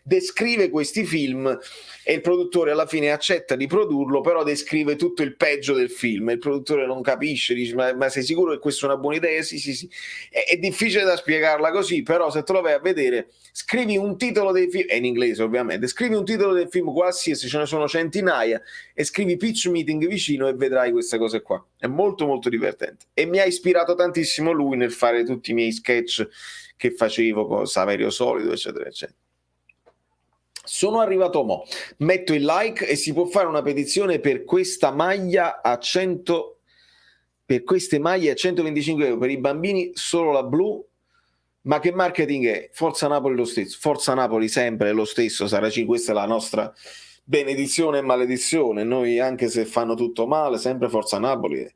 descrive questi film e il produttore alla fine accetta di produrlo, però descrive tutto il peggio del film. Il produttore non capisce, dice ma sei sicuro che questa è una buona idea? Sì. È difficile da spiegarla così, però se te lo vai a vedere, scrivi un titolo dei film, è in inglese ovviamente, scrivi un titolo del film qualsiasi, ce ne sono centinaia, e scrivi Pitch Meeting vicino e vedrai queste cose qua. È molto molto divertente e mi ha ispirato tantissimo lui nel fare tutti i miei sketch che facevo con Saverio Solido, eccetera eccetera. Sono arrivato mo, metto il like e si può fare una petizione per questa maglia a 100, per queste maglie a 125 euro per i bambini, solo la blu. Ma che marketing è? Forza Napoli lo stesso, Forza Napoli sempre lo stesso, Saracini, questa è la nostra benedizione e maledizione. Noi, anche se fanno tutto male, sempre Forza Napoli.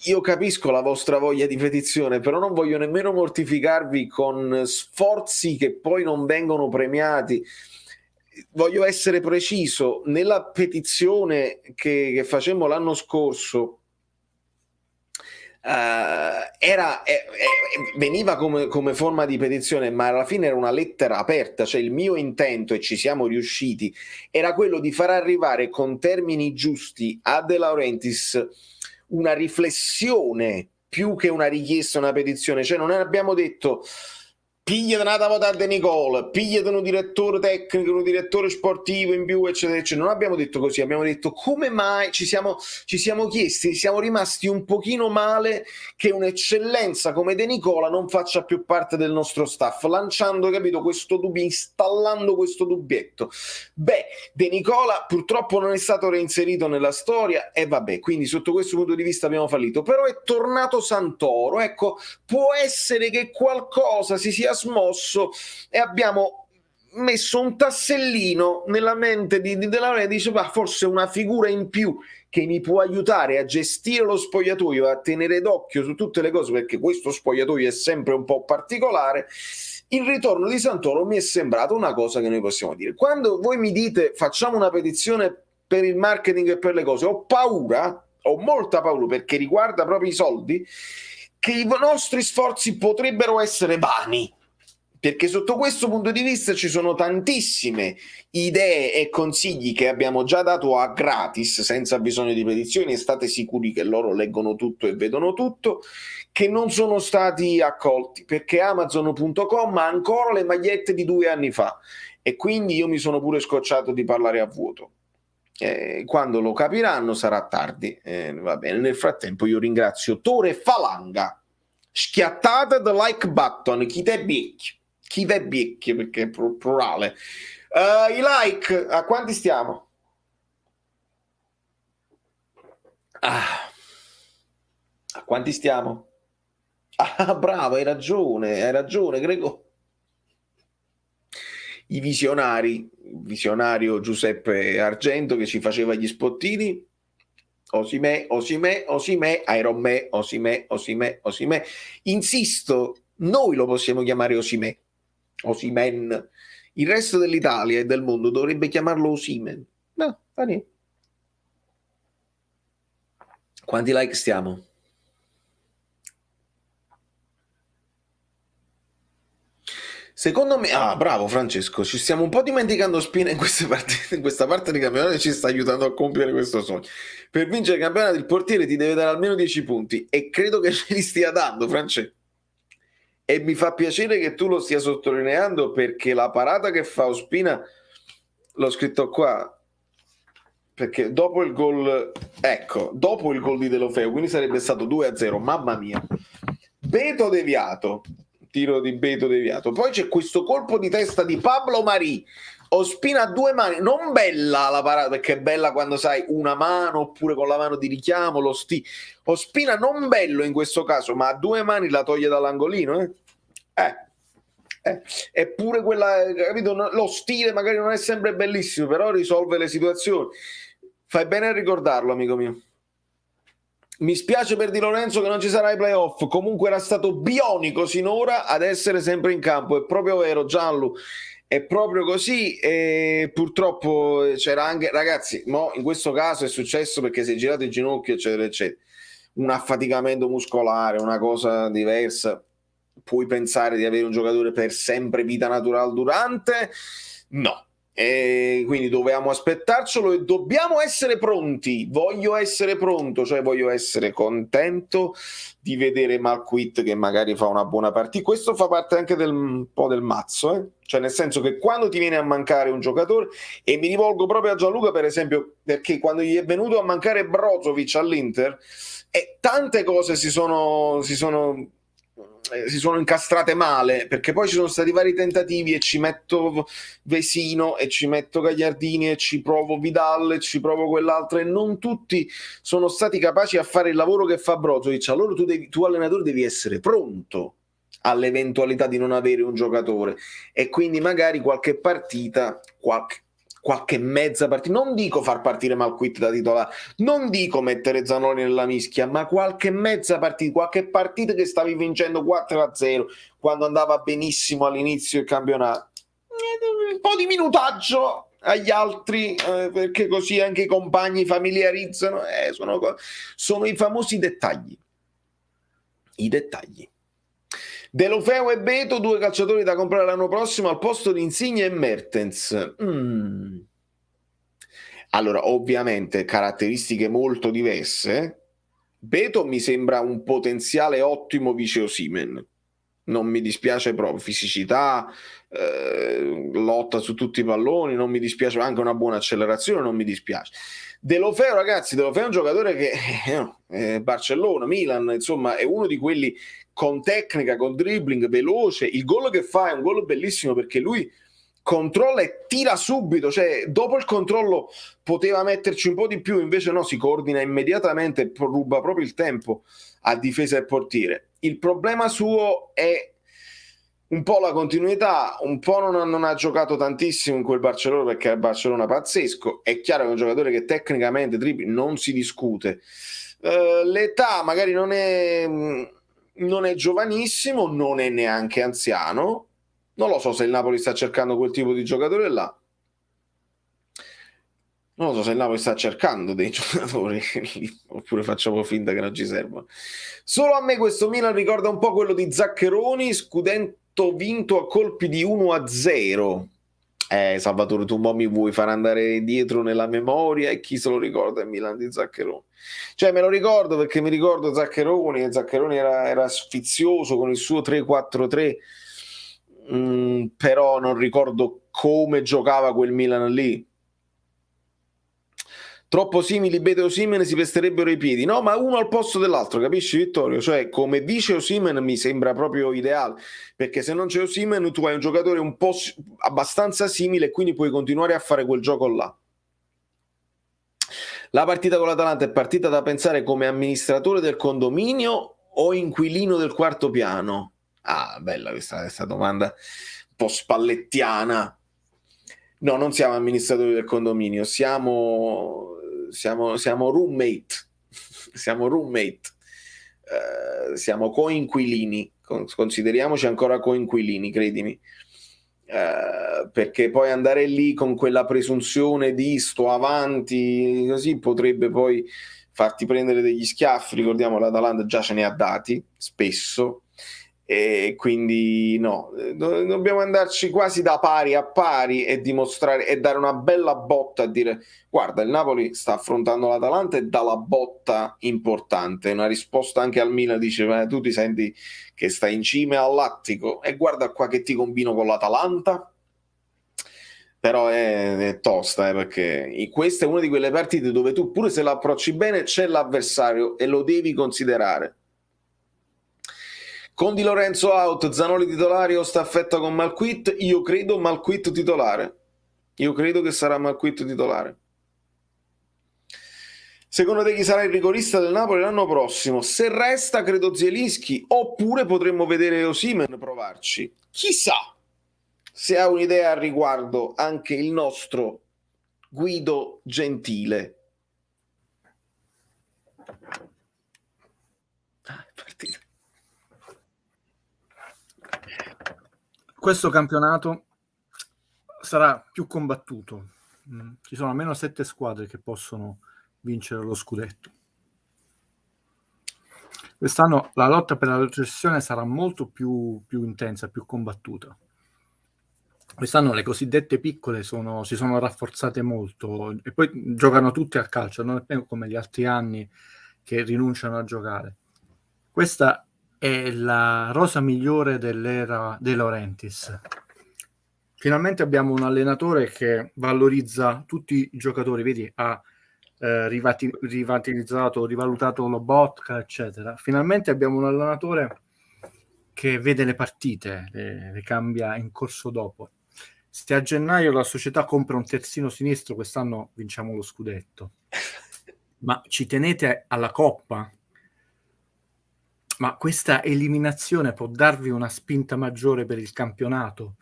Io capisco la vostra voglia di petizione, però non voglio nemmeno mortificarvi con sforzi che poi non vengono premiati. Voglio essere preciso, nella petizione che facemmo l'anno scorso, veniva come forma di petizione, ma alla fine era una lettera aperta, cioè il mio intento, e ci siamo riusciti, era quello di far arrivare con termini giusti a De Laurentiis una riflessione più che una richiesta, una petizione. Cioè non abbiamo detto pigliate una votare De Nicola, pigliate un direttore tecnico, un direttore sportivo in più, eccetera eccetera. Non abbiamo detto così, abbiamo detto come mai ci siamo chiesti, siamo rimasti un pochino male che un'eccellenza come De Nicola non faccia più parte del nostro staff, lanciando, capito, questo dubbio, installando questo dubbietto. Beh, De Nicola purtroppo non è stato reinserito nella storia e vabbè, quindi sotto questo punto di vista abbiamo fallito, però è tornato Santoro. Ecco, può essere che qualcosa si sia smosso e abbiamo messo un tassellino nella mente di De Laurentiis, dice forse una figura in più che mi può aiutare a gestire lo spogliatoio, a tenere d'occhio su tutte le cose, perché questo spogliatoio è sempre un po' particolare. Il ritorno di Santoro mi è sembrato una cosa che noi possiamo dire. Quando voi mi dite facciamo una petizione per il marketing e per le cose, ho molta paura, perché riguarda proprio i soldi, che i nostri sforzi potrebbero essere vani, perché sotto questo punto di vista ci sono tantissime idee e consigli che abbiamo già dato a gratis, senza bisogno di petizioni, e state sicuri che loro leggono tutto e vedono tutto, che non sono stati accolti, perché Amazon.com ha ancora le magliette di 2 anni fa, e quindi io mi sono pure scocciato di parlare a vuoto. Quando lo capiranno sarà tardi. Va bene, nel frattempo io ringrazio Tore Falanga, schiattate the like button, chi te becchi, perché è plurale, I like, a quanti stiamo? A quanti stiamo? Bravo, hai ragione, Greco. I visionari, il visionario Giuseppe Argento che ci faceva gli spottini. Osimè, Iron Me, Osimè. Insisto, noi lo possiamo chiamare Osimè, Osimen. Il resto dell'Italia e del mondo dovrebbe chiamarlo Osimen. No, fa niente. Quanti like stiamo? Secondo me, bravo Francesco, ci stiamo un po' dimenticando Spina in questa parte di campionato e ci sta aiutando a compiere questo sogno. Per vincere il campionato il portiere ti deve dare almeno 10 punti e credo che ce li stia dando, Francesco. E mi fa piacere che tu lo stia sottolineando perché la parata che fa Ospina, l'ho scritto qua, perché dopo il gol di De Lofeo, quindi sarebbe stato 2-0, mamma mia. Beto deviato, tiro di Beto deviato. Poi c'è questo colpo di testa di Pablo Marì. Ospina a due mani, non bella la parata, perché è bella quando sai una mano oppure con la mano di richiamo, Ospina non bello in questo caso, ma a due mani la toglie dall'angolino, Eppure quella, capito? Lo stile magari non è sempre bellissimo, però risolve le situazioni. Fai bene a ricordarlo, amico mio. Mi spiace per Di Lorenzo che non ci sarà ai playoff, comunque era stato bionico sinora ad essere sempre in campo, è proprio vero Gianlu, è proprio così e purtroppo c'era anche, ragazzi, in questo caso è successo perché si è girato il ginocchio eccetera eccetera, un affaticamento muscolare, una cosa diversa. Puoi pensare di avere un giocatore per sempre vita naturale durante? No. E quindi dovevamo aspettarcelo e dobbiamo essere pronti. Voglio essere pronto, cioè voglio essere contento di vedere Malquit che magari fa una buona partita. Questo fa parte anche un po' del mazzo, cioè nel senso che quando ti viene a mancare un giocatore, e mi rivolgo proprio a Gianluca per esempio, perché quando gli è venuto a mancare Brozovic all'Inter, tante cose si sono incastrate male, perché poi ci sono stati vari tentativi e ci metto Vesino e ci metto Gagliardini e ci provo Vidal e ci provo quell'altro e non tutti sono stati capaci a fare il lavoro che fa Brozovic. Allora tu allenatore devi essere pronto all'eventualità di non avere un giocatore e quindi magari qualche partita, qualche mezza partita, non dico far partire Malquit da titolare, non dico mettere Zanoni nella mischia, ma qualche mezza partita, qualche partita che stavi vincendo 4-0 quando andava benissimo all'inizio del campionato, un po' di minutaggio agli altri, perché così anche i compagni familiarizzano, sono i famosi dettagli. I dettagli. De Lofeo e Beto, due calciatori da comprare l'anno prossimo al posto di Insigne e Mertens. Allora, ovviamente caratteristiche molto diverse. Beto mi sembra un potenziale ottimo vice Osimhen. Non mi dispiace proprio, fisicità, lotta su tutti i palloni, non mi dispiace, anche una buona accelerazione, non mi dispiace. De Lofeo, ragazzi, De Lofeo è un giocatore che Barcellona, Milan, insomma, è uno di quelli con tecnica, con dribbling, veloce. Il gol che fa è un gol bellissimo perché lui controlla e tira subito, cioè dopo il controllo poteva metterci un po' di più, invece no, si coordina immediatamente e ruba proprio il tempo a difesa del portiere. Il problema suo è un po' la continuità, un po' non ha giocato tantissimo in quel Barcellona perché è il Barcellona pazzesco, è chiaro che è un giocatore che tecnicamente non si discute, l'età magari non è giovanissimo, non è neanche anziano, non lo so se il Napoli sta cercando quel tipo di giocatore là. Non lo so se il Napoli sta cercando dei giocatori oppure facciamo finta che non ci servono. Solo a me questo Milan ricorda un po' quello di Zaccheroni, scudetto vinto a colpi di 1-0. Salvatore, tu mi vuoi far andare dietro nella memoria e chi se lo ricorda il Milan di Zaccheroni? Cioè me lo ricordo perché mi ricordo Zaccheroni, e Zaccheroni era sfizioso con il suo 3-4-3, però non ricordo come giocava quel Milan lì. troppo simili Bede e Osimhen si pesterebbero i piedi. No, ma uno al posto dell'altro, capisci Vittorio? Cioè, come vice Osimhen mi sembra proprio ideale, perché se non c'è Osimhen tu hai un giocatore un po' abbastanza simile e quindi puoi continuare a fare quel gioco là. La partita con l'Atalanta è partita da pensare come amministratore del condominio o inquilino del quarto piano? Ah, bella questa domanda un po' spallettiana. No, non siamo amministratori del condominio, siamo roommate, siamo roommate, siamo coinquilini, consideriamoci ancora coinquilini, credimi. Perché poi andare lì con quella presunzione di sto avanti così potrebbe poi farti prendere degli schiaffi. Ricordiamo l'Atalanta già ce ne ha dati spesso e quindi no, dobbiamo andarci quasi da pari a pari e dimostrare e dare una bella botta a dire guarda il Napoli sta affrontando l'Atalanta e dà la botta importante, una risposta anche al Milan, dice tu ti senti che stai in cima all'attico e guarda qua che ti combino con l'Atalanta. Però è tosta, perché questa è una di quelle partite dove tu pure se la approcci bene c'è l'avversario e lo devi considerare. Con Di Lorenzo out, Zanoli titolare o staffetta con Malquit? Io credo Malquit titolare. Io credo che sarà Malquit titolare. Secondo te chi sarà il rigorista del Napoli l'anno prossimo? Se resta, credo Zielinski, oppure potremmo vedere Osimhen provarci. Chissà se ha un'idea al riguardo anche il nostro Guido Gentile. Ah, è partito. Questo campionato sarà più combattuto. Ci sono almeno 7 squadre che possono vincere lo scudetto. Quest'anno la lotta per la retrocessione sarà molto più intensa, più combattuta. Quest'anno le cosiddette piccole si sono rafforzate molto e poi giocano tutte a calcio, non è come gli altri anni che rinunciano a giocare. Questa è la rosa migliore dell'era De Laurentiis. Finalmente abbiamo un allenatore che valorizza tutti i giocatori, vedi, ha rivalutato Lobotka, eccetera. Finalmente abbiamo un allenatore che vede le partite, le cambia in corso dopo. Se a gennaio la società compra un terzino sinistro, quest'anno vinciamo lo scudetto. Ma ci tenete alla Coppa? Ma questa eliminazione può darvi una spinta maggiore per il campionato?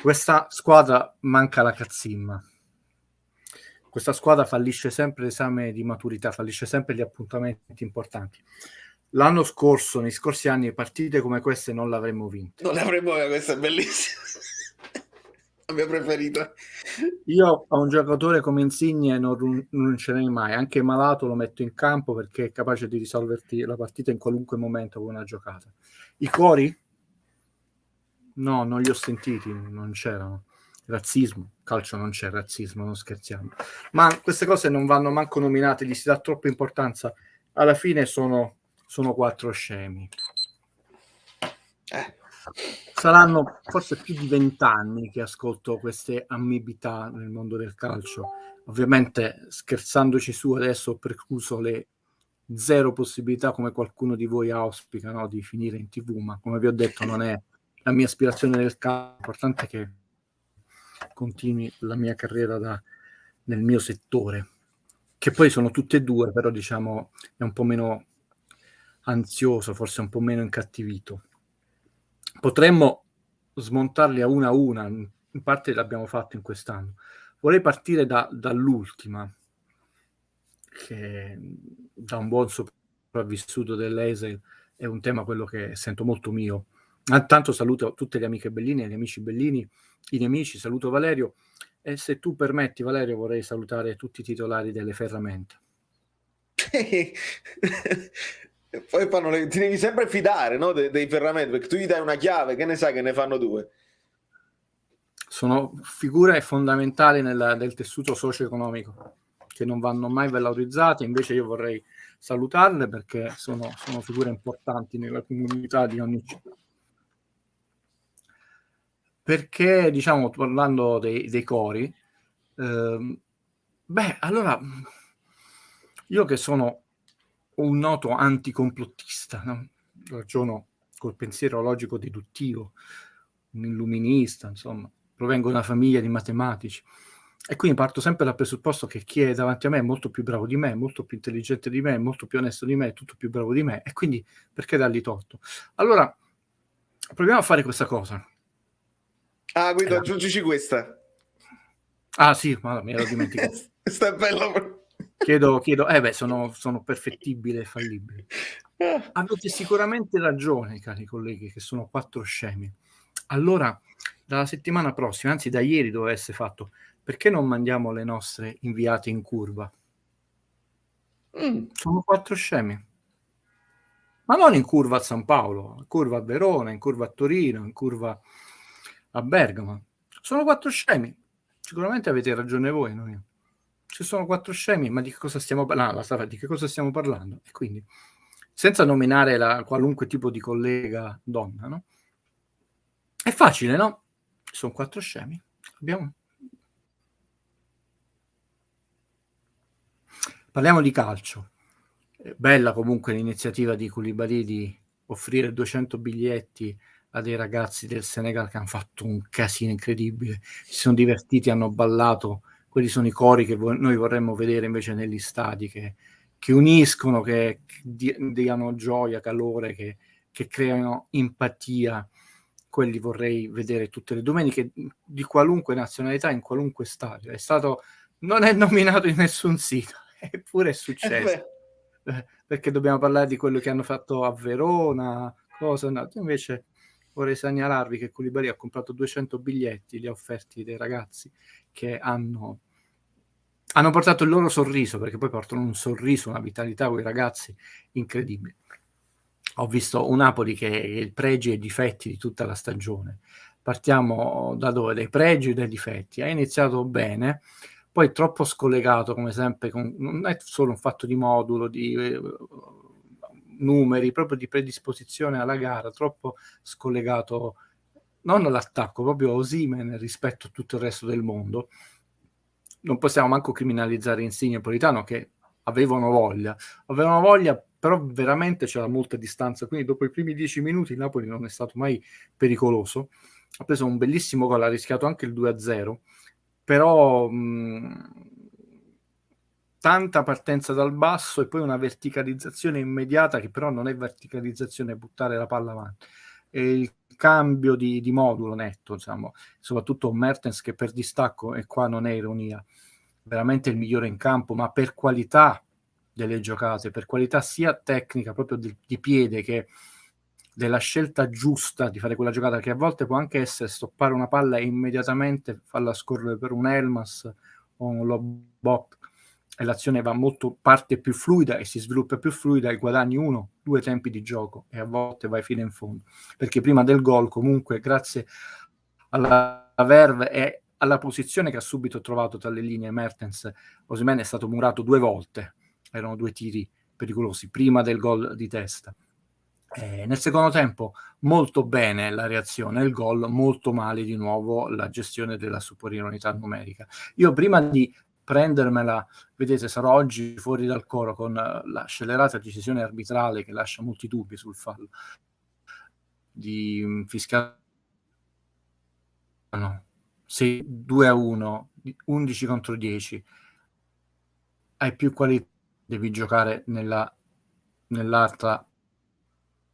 Questa squadra manca la cazzimma. Questa squadra fallisce sempre l'esame di maturità, fallisce sempre gli appuntamenti importanti. L'anno scorso, nei scorsi anni, partite come queste non l'avremmo vinte. Non l'avremmo, questa è bellissima. La mia preferita. Io a un giocatore come Insigne non rinuncerei mai, anche malato lo metto in campo perché è capace di risolverti la partita in qualunque momento con una giocata. I cori? No, non li ho sentiti, non c'erano. Razzismo, calcio non c'è razzismo, non scherziamo. Ma queste cose non vanno manco nominate, gli si dà troppa importanza. Alla fine sono 4 scemi. Saranno forse più di 20 anni che ascolto queste ambiguità nel mondo del calcio. Ovviamente, scherzandoci su, adesso ho precluso le 0 possibilità, come qualcuno di voi auspica, no, di finire in TV, ma come vi ho detto non è la mia aspirazione del calcio. L'importante è che continui la mia carriera nel mio settore, che poi sono tutte e due, però diciamo è un po' meno ansioso, forse un po' meno incattivito. Potremmo smontarli a una, in parte l'abbiamo fatto in quest'anno. Vorrei partire dall'ultima, che da un buon sopravvissuto dell'Eisel è un tema quello che sento molto mio. Tanto saluto tutte le amiche Bellini e gli amici Bellini, i nemici, saluto Valerio, e se tu permetti Valerio vorrei salutare tutti i titolari delle ferramente. Poi ti devi sempre fidare, no, dei ferramenti, perché tu gli dai una chiave, che ne sai che ne fanno 2. Sono figure fondamentali del tessuto socio-economico che non vanno mai valorizzate, invece io vorrei salutarle perché sono figure importanti nella comunità di ogni città. Perché, diciamo, parlando dei cori, allora Io che sono un noto anticomplottista, no? Ragiono col pensiero logico deduttivo, un illuminista, insomma, provengo da una famiglia di matematici e quindi parto sempre dal presupposto che chi è davanti a me è molto più bravo di me, molto più intelligente di me, molto più onesto di me, è tutto più bravo di me, e quindi perché dargli torto? Allora, proviamo a fare questa cosa. Ah, Guido, aggiungici questa. Ah sì, ma mi ero dimenticato. Sta bello. Chiedo, sono perfettibile e fallibile. Avete sicuramente ragione, cari colleghi, che sono 4 scemi. Allora, dalla settimana prossima, anzi da ieri doveva essere fatto, perché non mandiamo le nostre inviate in curva? Sono 4 scemi. Ma non in curva a San Paolo, in curva a Verona, in curva a Torino, in curva a Bergamo. Sono 4 scemi. Sicuramente avete ragione voi, non io. Ci sono 4 scemi, ma di che cosa stiamo parlando? Di che cosa stiamo parlando? E quindi, senza nominare qualunque tipo di collega donna, no? È facile, no? Sono 4 scemi. Parliamo di calcio. Bella comunque l'iniziativa di Koulibaly di offrire 200 biglietti a dei ragazzi del Senegal che hanno fatto un casino incredibile, si sono divertiti, hanno ballato. Quelli sono i cori che noi vorremmo vedere invece negli stadi, che uniscono, che diano gioia, calore, che creano empatia. Quelli vorrei vedere tutte le domeniche, di qualunque nazionalità, in qualunque stadio. Non è nominato in nessun sito, eppure è successo. Perché dobbiamo parlare di quello che hanno fatto a Verona, cosa è andato. Invece vorrei segnalarvi che Koulibaly ha comprato 200 biglietti, li ha offerti dei ragazzi che hanno portato il loro sorriso, perché poi portano un sorriso, una vitalità quei ragazzi incredibile. Ho visto un Napoli che è il pregi e i difetti di tutta la stagione. Partiamo da dove? Dai pregi e dai difetti. Ha iniziato bene, poi troppo scollegato, come sempre, non è solo un fatto di modulo, di numeri, proprio di predisposizione alla gara, troppo scollegato, non all'attacco, proprio a Osimhen rispetto a tutto il resto del mondo. Non possiamo manco criminalizzare Insigne e Politano, che avevano voglia, però veramente c'era molta distanza, quindi dopo i primi 10 minuti il Napoli non è stato mai pericoloso, ha preso un bellissimo gol, ha rischiato anche il 2-0, però tanta partenza dal basso e poi una verticalizzazione immediata, che però non è verticalizzazione, è buttare la palla avanti, e il cambio di modulo netto, diciamo, soprattutto Mertens che per distacco, e qua non è ironia, veramente il migliore in campo, ma per qualità delle giocate, per qualità sia tecnica proprio di piede, che della scelta giusta di fare quella giocata, che a volte può anche essere stoppare una palla e immediatamente farla scorrere per un Elmas o un Lobop, e l'azione parte più fluida e si sviluppa più fluida, e guadagni 1-2 tempi di gioco e a volte vai fino in fondo, perché prima del gol comunque, grazie alla verve e alla posizione che ha subito trovato tra le linee Mertens, Osimhen è stato murato 2 volte, erano 2 tiri pericolosi prima del gol di testa. Nel secondo tempo molto bene la reazione, il gol, molto male di nuovo la gestione della superiorità numerica. Io prima di prendermela, vedete, sarò oggi fuori dal coro con la scellerata decisione arbitrale che lascia molti dubbi sul fallo di Fiscale, 2-1, 11 contro 10, hai più qualità, devi giocare nell'altra,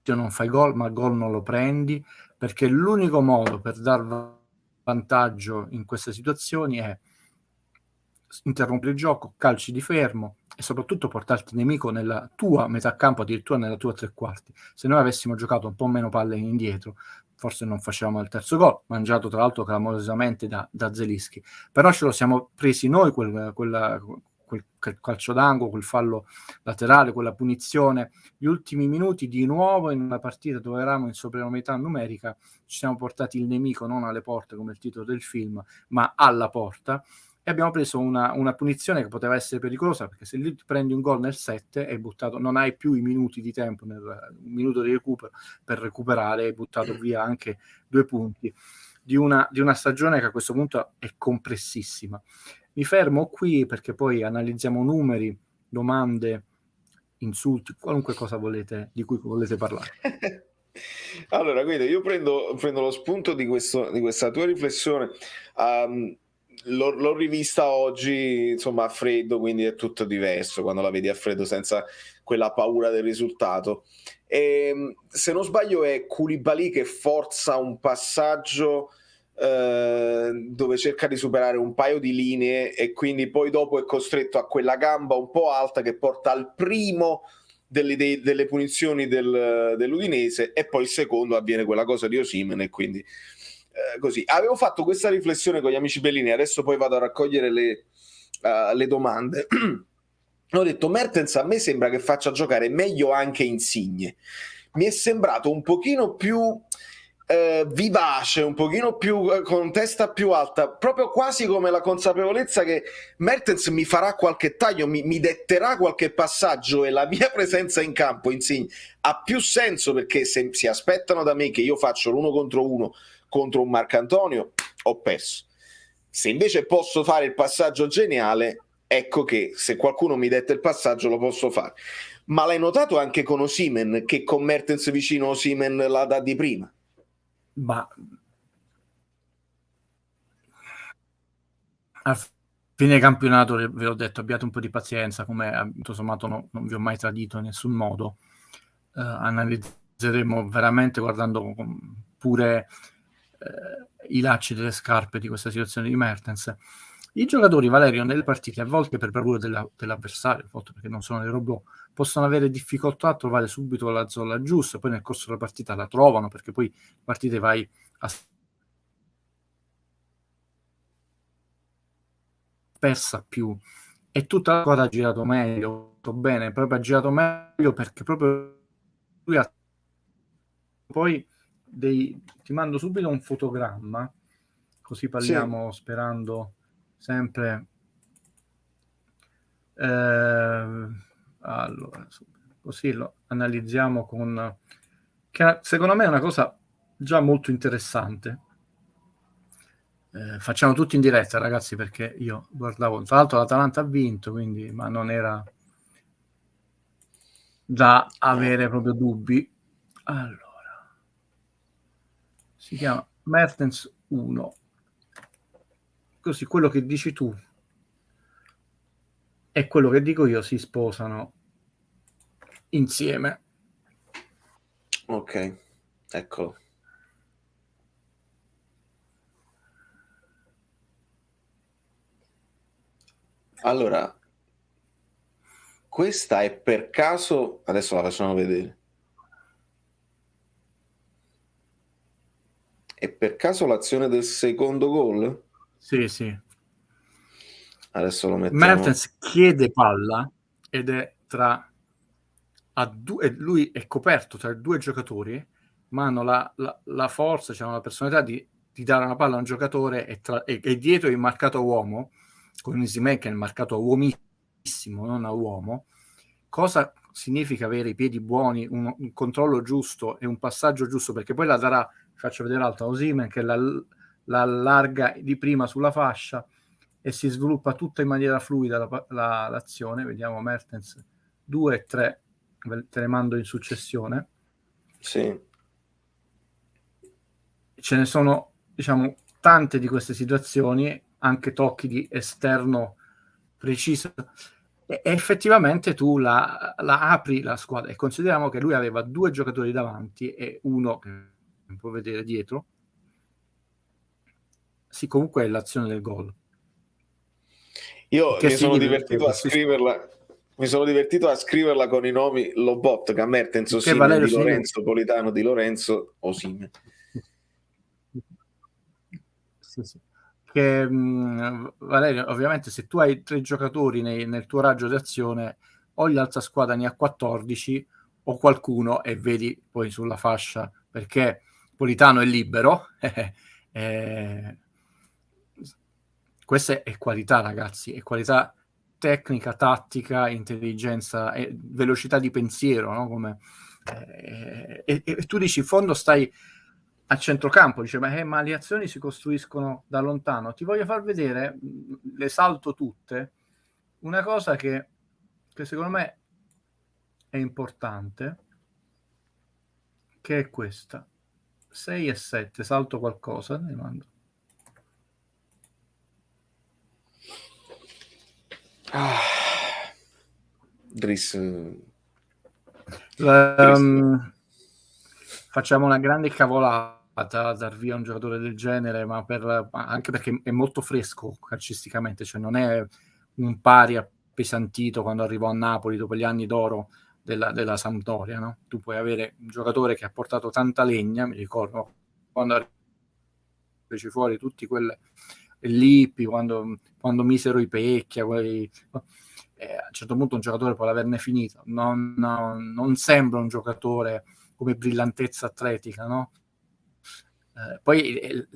non fai gol, ma gol non lo prendi, perché l'unico modo per dar vantaggio in queste situazioni è interrompere il gioco, calci di fermo e soprattutto portarti il nemico nella tua metà campo, addirittura nella tua tre quarti. Se noi avessimo giocato un po' meno palle indietro, forse non facevamo il terzo gol, mangiato tra l'altro clamorosamente da Zelinski, però ce lo siamo presi noi quel calcio d'angolo, quel fallo laterale, quella punizione. Gli ultimi minuti di nuovo in una partita dove eravamo in superiorità numerica, ci siamo portati il nemico non alle porte come il titolo del film, ma alla porta, e abbiamo preso una punizione che poteva essere pericolosa, perché se lì prendi un gol nel 7 hai buttato, non hai più i minuti di tempo, un minuto di recupero per recuperare, hai buttato via anche 2 punti di una stagione che a questo punto è compressissima. Mi fermo qui perché poi analizziamo numeri, domande, insulti, qualunque cosa di cui volete parlare. Allora, Guido, io prendo lo spunto di questa tua riflessione. L'ho rivista oggi, insomma, a freddo, quindi è tutto diverso quando la vedi a freddo, senza quella paura del risultato. Se non sbaglio è Koulibaly che forza un passaggio dove cerca di superare un paio di linee e quindi poi dopo è costretto a quella gamba un po' alta che porta al primo delle punizioni dell'Udinese, e poi il secondo avviene quella cosa di Osimhen, e quindi così. Avevo fatto questa riflessione con gli amici bellini, adesso poi vado a raccogliere le domande. Ho detto, Mertens a me sembra che faccia giocare meglio anche Insigne. Mi è sembrato un pochino più vivace, un pochino più con testa più alta, proprio quasi come la consapevolezza che Mertens mi farà qualche taglio, mi detterà qualche passaggio, e la mia presenza in campo Insigne ha più senso, perché se si aspettano da me che io faccio l'uno contro un Marcantonio, ho perso. Se invece posso fare il passaggio geniale, ecco che se qualcuno mi detta il passaggio lo posso fare. Ma l'hai notato anche con Osimhen, che con Mertens vicino Osimhen la dà di prima? Ma a fine campionato, ve l'ho detto, abbiate un po' di pazienza, come tutto sommato non vi ho mai tradito in nessun modo. Analizzeremo veramente guardando pure i lacci delle scarpe di questa situazione di Mertens. I giocatori, Valerio, nelle partite, a volte per bravura dell'avversario, a volte perché non sono dei robot, possono avere difficoltà a trovare subito la zona giusta, poi nel corso della partita la trovano, perché poi partite vai a persa più, e tutta la squadra ha girato meglio, bene, proprio ha girato meglio, perché proprio lui ha poi ti mando subito un fotogramma, così parliamo, sì, sperando sempre allora, così lo analizziamo che secondo me è una cosa già molto interessante. Facciamo tutto in diretta, ragazzi, perché io guardavo, tra l'altro l'Atalanta ha vinto, quindi, ma non era da avere proprio dubbi. Allora, si chiama Mertens 1, così quello che dici tu e quello che dico io si sposano insieme. Ok, ecco. Allora, questa è per caso, adesso la facciamo vedere. È per caso l'azione del secondo gol? Sì, sì. Adesso lo mettiamo. Mertens chiede palla ed è lui è coperto tra due giocatori, ma hanno la forza, cioè la personalità di dare una palla a un giocatore, e dietro il marcato uomo, con Osimhen che è il marcato a uomissimo, non a uomo. Cosa significa avere i piedi buoni, un controllo giusto e un passaggio giusto, perché poi la darà, faccio vedere l'altra, Osimhen che la allarga di prima sulla fascia e si sviluppa tutta in maniera fluida l'azione. Vediamo Mertens 2 e 3, te le mando in successione. Sì. Ce ne sono, diciamo, tante di queste situazioni, anche tocchi di esterno preciso, e effettivamente tu la apri la squadra, e consideriamo che lui aveva due giocatori davanti e uno che può vedere dietro. Sì, comunque è l'azione del gol. Io mi sono divertito a scriverla. Mi sono divertito a scriverla con i nomi Lobotka, Mertens, Osimhen, Di Lorenzo, Politano, Di Lorenzo, Osimhen. Sì, sì. Che, Valerio, ovviamente se tu hai 3 giocatori nel tuo raggio d'azione, o l'altra squadra ne ha 14 o qualcuno, e vedi poi sulla fascia, perché Politano è libero. Questa è qualità, ragazzi, è qualità tecnica, tattica, intelligenza e velocità di pensiero, no? Come, e tu dici, in fondo stai a centrocampo, dice, ma le azioni si costruiscono da lontano. Ti voglio far vedere, le salto tutte, una cosa che che secondo me è importante, che è questa. 6 e 7, salto qualcosa, ne mando. Driss. Facciamo una grande cavolata dar via un giocatore del genere, ma anche perché è molto fresco calcisticamente, cioè non è un pari appesantito quando arrivò a Napoli dopo gli anni d'oro della Sampdoria, no? Tu puoi avere un giocatore che ha portato tanta legna, mi ricordo quando fece fuori tutti quelle Lippi, quando misero i Pecchia, a un certo punto un giocatore può averne finito, non sembra un giocatore come brillantezza atletica, no? Poi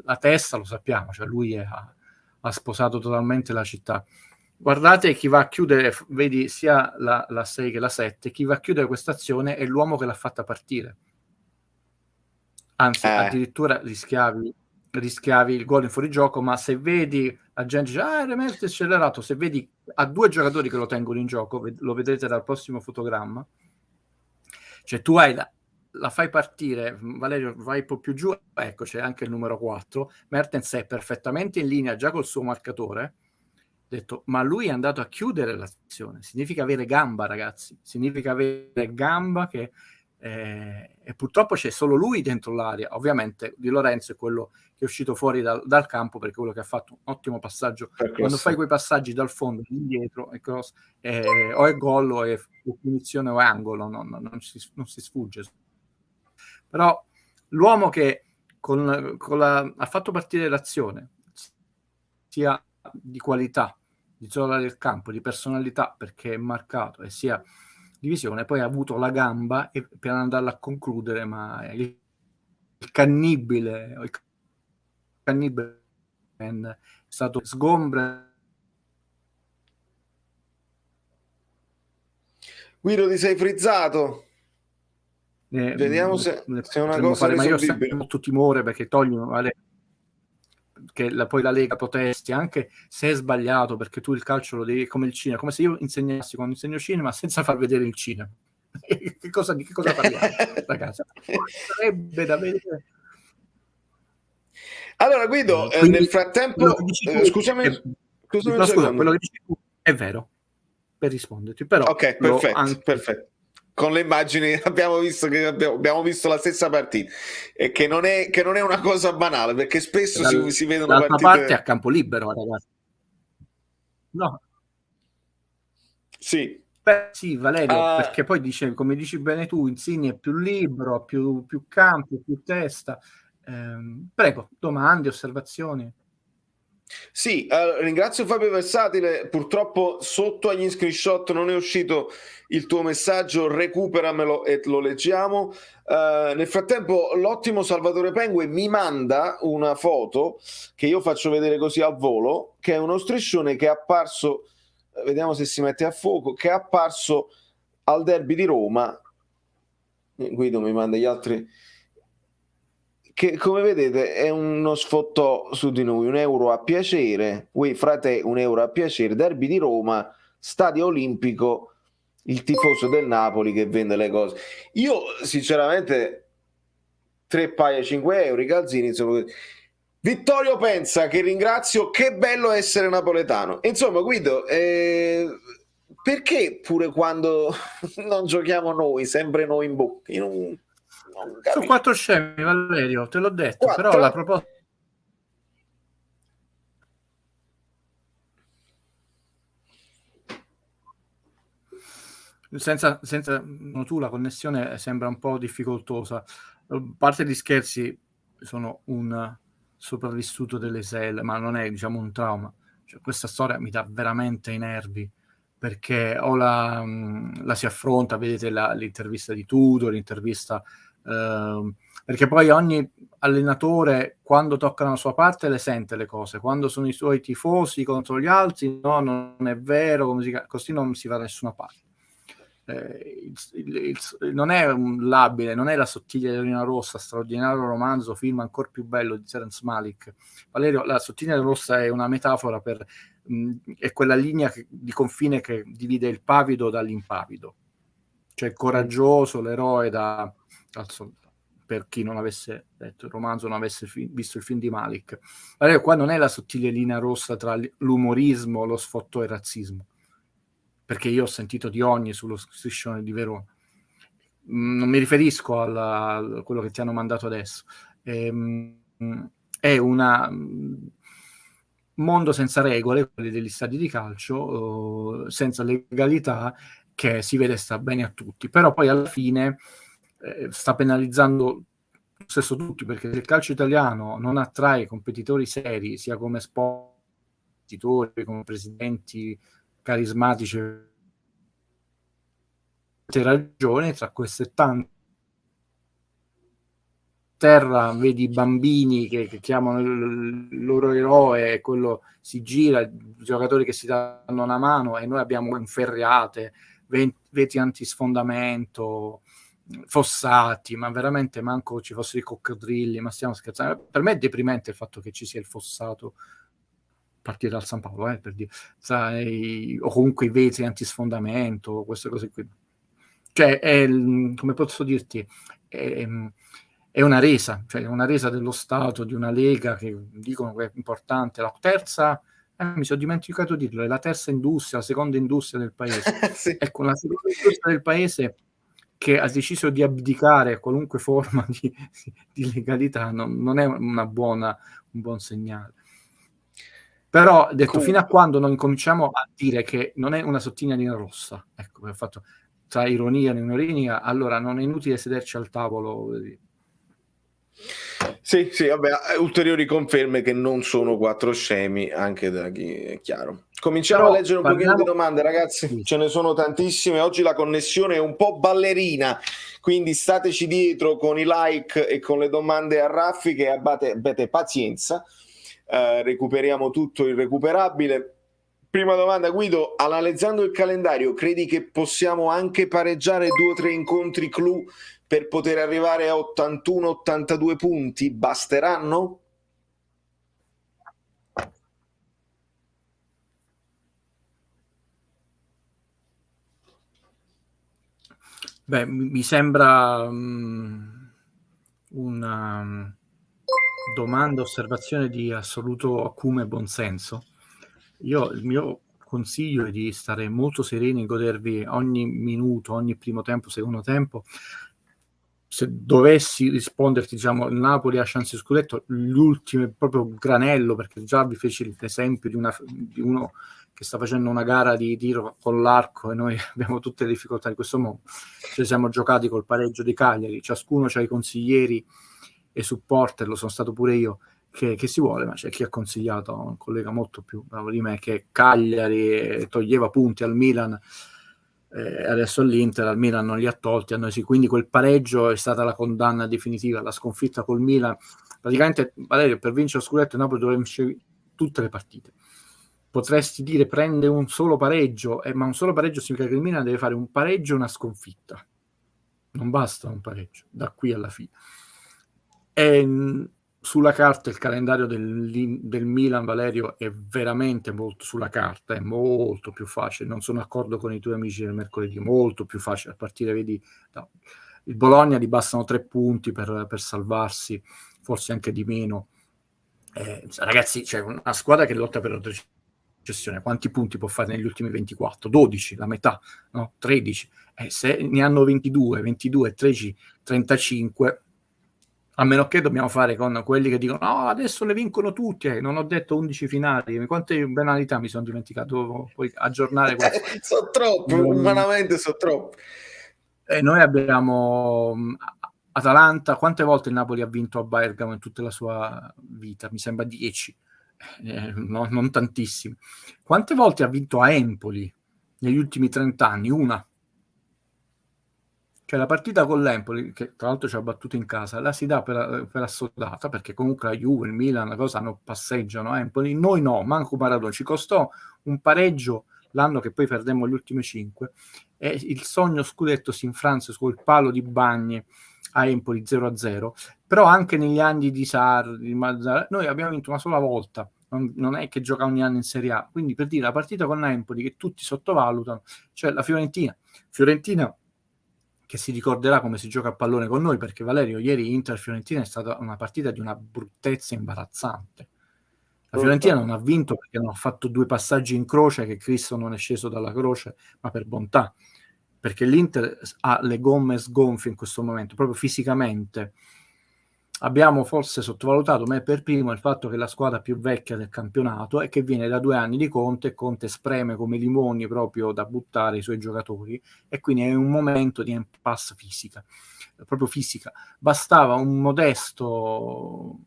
la testa lo sappiamo, cioè lui ha sposato totalmente la città. Guardate chi va a chiudere, vedi sia la 6 che la 7, chi va a chiudere questa azione è l'uomo che l'ha fatta partire. Anzi, addirittura rischiavi il gol in fuorigioco, ma se vedi la gente dice Remerti è accelerato, se vedi a 2 giocatori che lo tengono in gioco, lo vedrete dal prossimo fotogramma, cioè tu la fai partire, Valerio vai un po' più giù, ecco c'è anche il numero 4, Mertens è perfettamente in linea già col suo marcatore, detto, ma lui è andato a chiudere l'azione, significa avere gamba, ragazzi, significa avere gamba che e purtroppo c'è solo lui dentro l'area. Ovviamente Di Lorenzo è quello che è uscito fuori dal campo, perché quello che ha fatto un ottimo passaggio. Quando fai quei passaggi dal fondo indietro o è gol o è punizione o è angolo, non si sfugge. Però l'uomo che ha fatto partire l'azione, sia di qualità, di zona del campo, di personalità, perché è marcato, e sia divisione, poi ha avuto la gamba per andarla a concludere, ma il cannibile è stato sgombra. Guido, ti sei frizzato? Vediamo se è una cosa fare, ma io ho risolvibile. sempre molto timore perché togliono che poi la Lega protesti, anche se è sbagliato, perché tu il calcio lo devi, come il cinema, come se io insegnassi quando insegno cinema senza far vedere il cinema. Di che cosa parliamo, ragazzi? Sarebbe da vedere. Allora Guido, nel frattempo scusami un secondo. Quello che dici tu è vero, per risponderti, però ok, perfetto. Con le immagini abbiamo visto la stessa partita, e che non è una cosa banale, perché spesso si vedono l'altra partite... parte a campo libero, ragazzi. No. Sì. Sì, Valerio, perché poi come dici bene tu, Insigne è più libero, più campo, più testa. Prego, domande, osservazioni? Sì, ringrazio Fabio Versatile, purtroppo sotto agli screenshot non è uscito il tuo messaggio, recuperamelo e lo leggiamo. Nel frattempo l'ottimo Salvatore Pengue mi manda una foto che io faccio vedere così al volo, che è uno striscione che è apparso, vediamo se si mette a fuoco, che è apparso al derby di Roma. Guido mi manda gli altri, che come vedete è uno sfottò su di noi, €1 a piacere, frate, €1 a piacere, derby di Roma, stadio olimpico, il tifoso del Napoli che vende le cose. Io sinceramente 3 paia, €5, i calzini, insomma. Vittorio Pensa, che ringrazio, che bello essere napoletano. Insomma Guido, perché pure quando non giochiamo noi, sempre noi in bocca? Io non Sono 4 scemi, Valerio, te l'ho detto, 4? però la proposta senza tu la connessione sembra un po' difficoltosa. A parte gli scherzi, sono un sopravvissuto delle SEL, ma non è, diciamo, un trauma. Cioè, questa storia mi dà veramente i nervi, perché o la si affronta, vedete l'intervista di Tudor, l'intervista perché poi ogni allenatore, quando toccano la sua parte, le sente le cose. Quando sono i suoi tifosi contro gli altri, no, non è vero, così non si va da nessuna parte. non è un labile, non è La sottiglia dell'Elena rossa, straordinario romanzo, film ancora più bello di Terence Malick. Valerio, La sottiglia rossa è una metafora è quella linea di confine che divide il pavido dall'impavido, cioè il coraggioso, l'eroe per chi non avesse letto il romanzo, non avesse visto il film di Malick. Valerio, qua non è la sottile linea rossa tra l'umorismo, lo sfotto e il razzismo, perché io ho sentito di ogni sullo striscione di Verona. Non mi riferisco a quello che ti hanno mandato adesso. È un mondo senza regole, quelli degli stadi di calcio, senza legalità, che si vede sta bene a tutti, però poi alla fine sta penalizzando lo stesso tutti, perché se il calcio italiano non attrae competitori seri, sia come sport, come presidenti carismatici, ragione, tra queste tante terra vedi i bambini che chiamano il loro eroe, quello si gira, i giocatori che si danno una mano, e noi abbiamo inferriate, veti antisfondamento, fossati, ma veramente manco ci fossero i coccodrilli, ma stiamo scherzando. Per me è deprimente il fatto che ci sia il fossato a partire dal San Paolo, per dire, o comunque i vetri antisfondamento, queste cose qui. Cioè, come posso dirti, è una resa, cioè una resa dello Stato, di una lega che dicono che è importante. La terza, mi sono dimenticato di dirlo, è la terza industria, la seconda industria del paese. Sì. Ecco, la seconda industria del paese che ha deciso di abdicare a qualunque forma di legalità non è un buon segnale. Però, detto, fino a quando non cominciamo a dire che non è una sottiglia linea rossa, ecco, per fatto tra ironia e non ironia, allora non è inutile sederci al tavolo. Sì, vabbè, ulteriori conferme che non sono quattro scemi, anche da chi è chiaro. Cominciamo a leggere un pochino di domande, ragazzi. Sì. Ce ne sono tantissime. Oggi la connessione è un po' ballerina, quindi stateci dietro con i like e con le domande a raffiche, abbiate pazienza. Recuperiamo tutto il recuperabile. Prima domanda, Guido, analizzando il calendario, credi che possiamo anche pareggiare 2 o 3 incontri clou per poter arrivare a 81-82 punti? Basteranno? Beh, mi sembra una domanda, osservazione di assoluto acume e buonsenso. Il mio consiglio è di stare molto sereni, godervi ogni minuto, ogni primo tempo, secondo tempo. Se dovessi risponderti, diciamo, il Napoli ha chance di scudetto, l'ultimo proprio granello, perché già vi feci l'esempio di uno che sta facendo una gara di tiro con l'arco e noi abbiamo tutte le difficoltà di questo mondo. Ci siamo giocati col pareggio di Cagliari, ciascuno c'ha i consiglieri e supporter, lo sono stato pure io, che si vuole, ma c'è chi ha consigliato, un collega molto più bravo di me, che Cagliari toglieva punti al Milan, adesso l'Inter, al Milan non li ha tolti, a noi sì, quindi quel pareggio è stata la condanna definitiva, la sconfitta col Milan. Praticamente, Valerio, per vincere lo scudetto Napoli doveva vincere tutte le partite. Potresti dire prende un solo pareggio, ma un solo pareggio significa che il Milan deve fare un pareggio e una sconfitta, non basta un pareggio da qui alla fine. E sulla carta il calendario del Milan, Valerio, è veramente molto, sulla carta è molto più facile. Non sono d'accordo con i tuoi amici del mercoledì, molto più facile a partire, vedi, no, il Bologna gli bastano 3 punti per salvarsi, forse anche di meno. Ragazzi, c'è una squadra che lotta per la retrocessione, quanti punti può fare negli ultimi 24? 12, la metà, no? 13. Se ne hanno 22, 13, 35, a meno che dobbiamo fare con quelli che dicono no, adesso le vincono tutti, non ho detto 11 finali, quante banalità mi sono dimenticato, puoi aggiornare questo. Sono troppi, umanamente sono troppi. Noi abbiamo Atalanta, quante volte il Napoli ha vinto a Bergamo in tutta la sua vita? Mi sembra 10, no, non tantissimi. Quante volte ha vinto a Empoli negli ultimi 30 anni? Una. Cioè la partita con l'Empoli, che tra l'altro ci ha battuto in casa, la si dà per assodata, perché comunque la Juve, il Milan, la cosa passeggiano a Empoli, noi no, manco Maradona, ci costò un pareggio l'anno che poi perdemmo gli ultimi 5, e il sogno scudetto si infranse sul palo di Bagni a Empoli 0-0, però anche negli anni di Sarri, noi abbiamo vinto una sola volta, non è che gioca ogni anno in Serie A, quindi per dire la partita con Empoli che tutti sottovalutano, cioè la Fiorentina che si ricorderà come si gioca a pallone con noi, perché Valerio, ieri Inter-Fiorentina è stata una partita di una bruttezza imbarazzante. La Fiorentina non ha vinto perché non ha fatto 2 passaggi in croce, che Cristo non è sceso dalla croce, ma per bontà, perché l'Inter ha le gomme sgonfie in questo momento, proprio fisicamente. Abbiamo forse sottovalutato, me per primo, il fatto che la squadra più vecchia del campionato e che viene da 2 anni di Conte, e Conte spreme come limoni proprio da buttare i suoi giocatori, e quindi è un momento di impasse fisica, proprio fisica. Bastava un modesto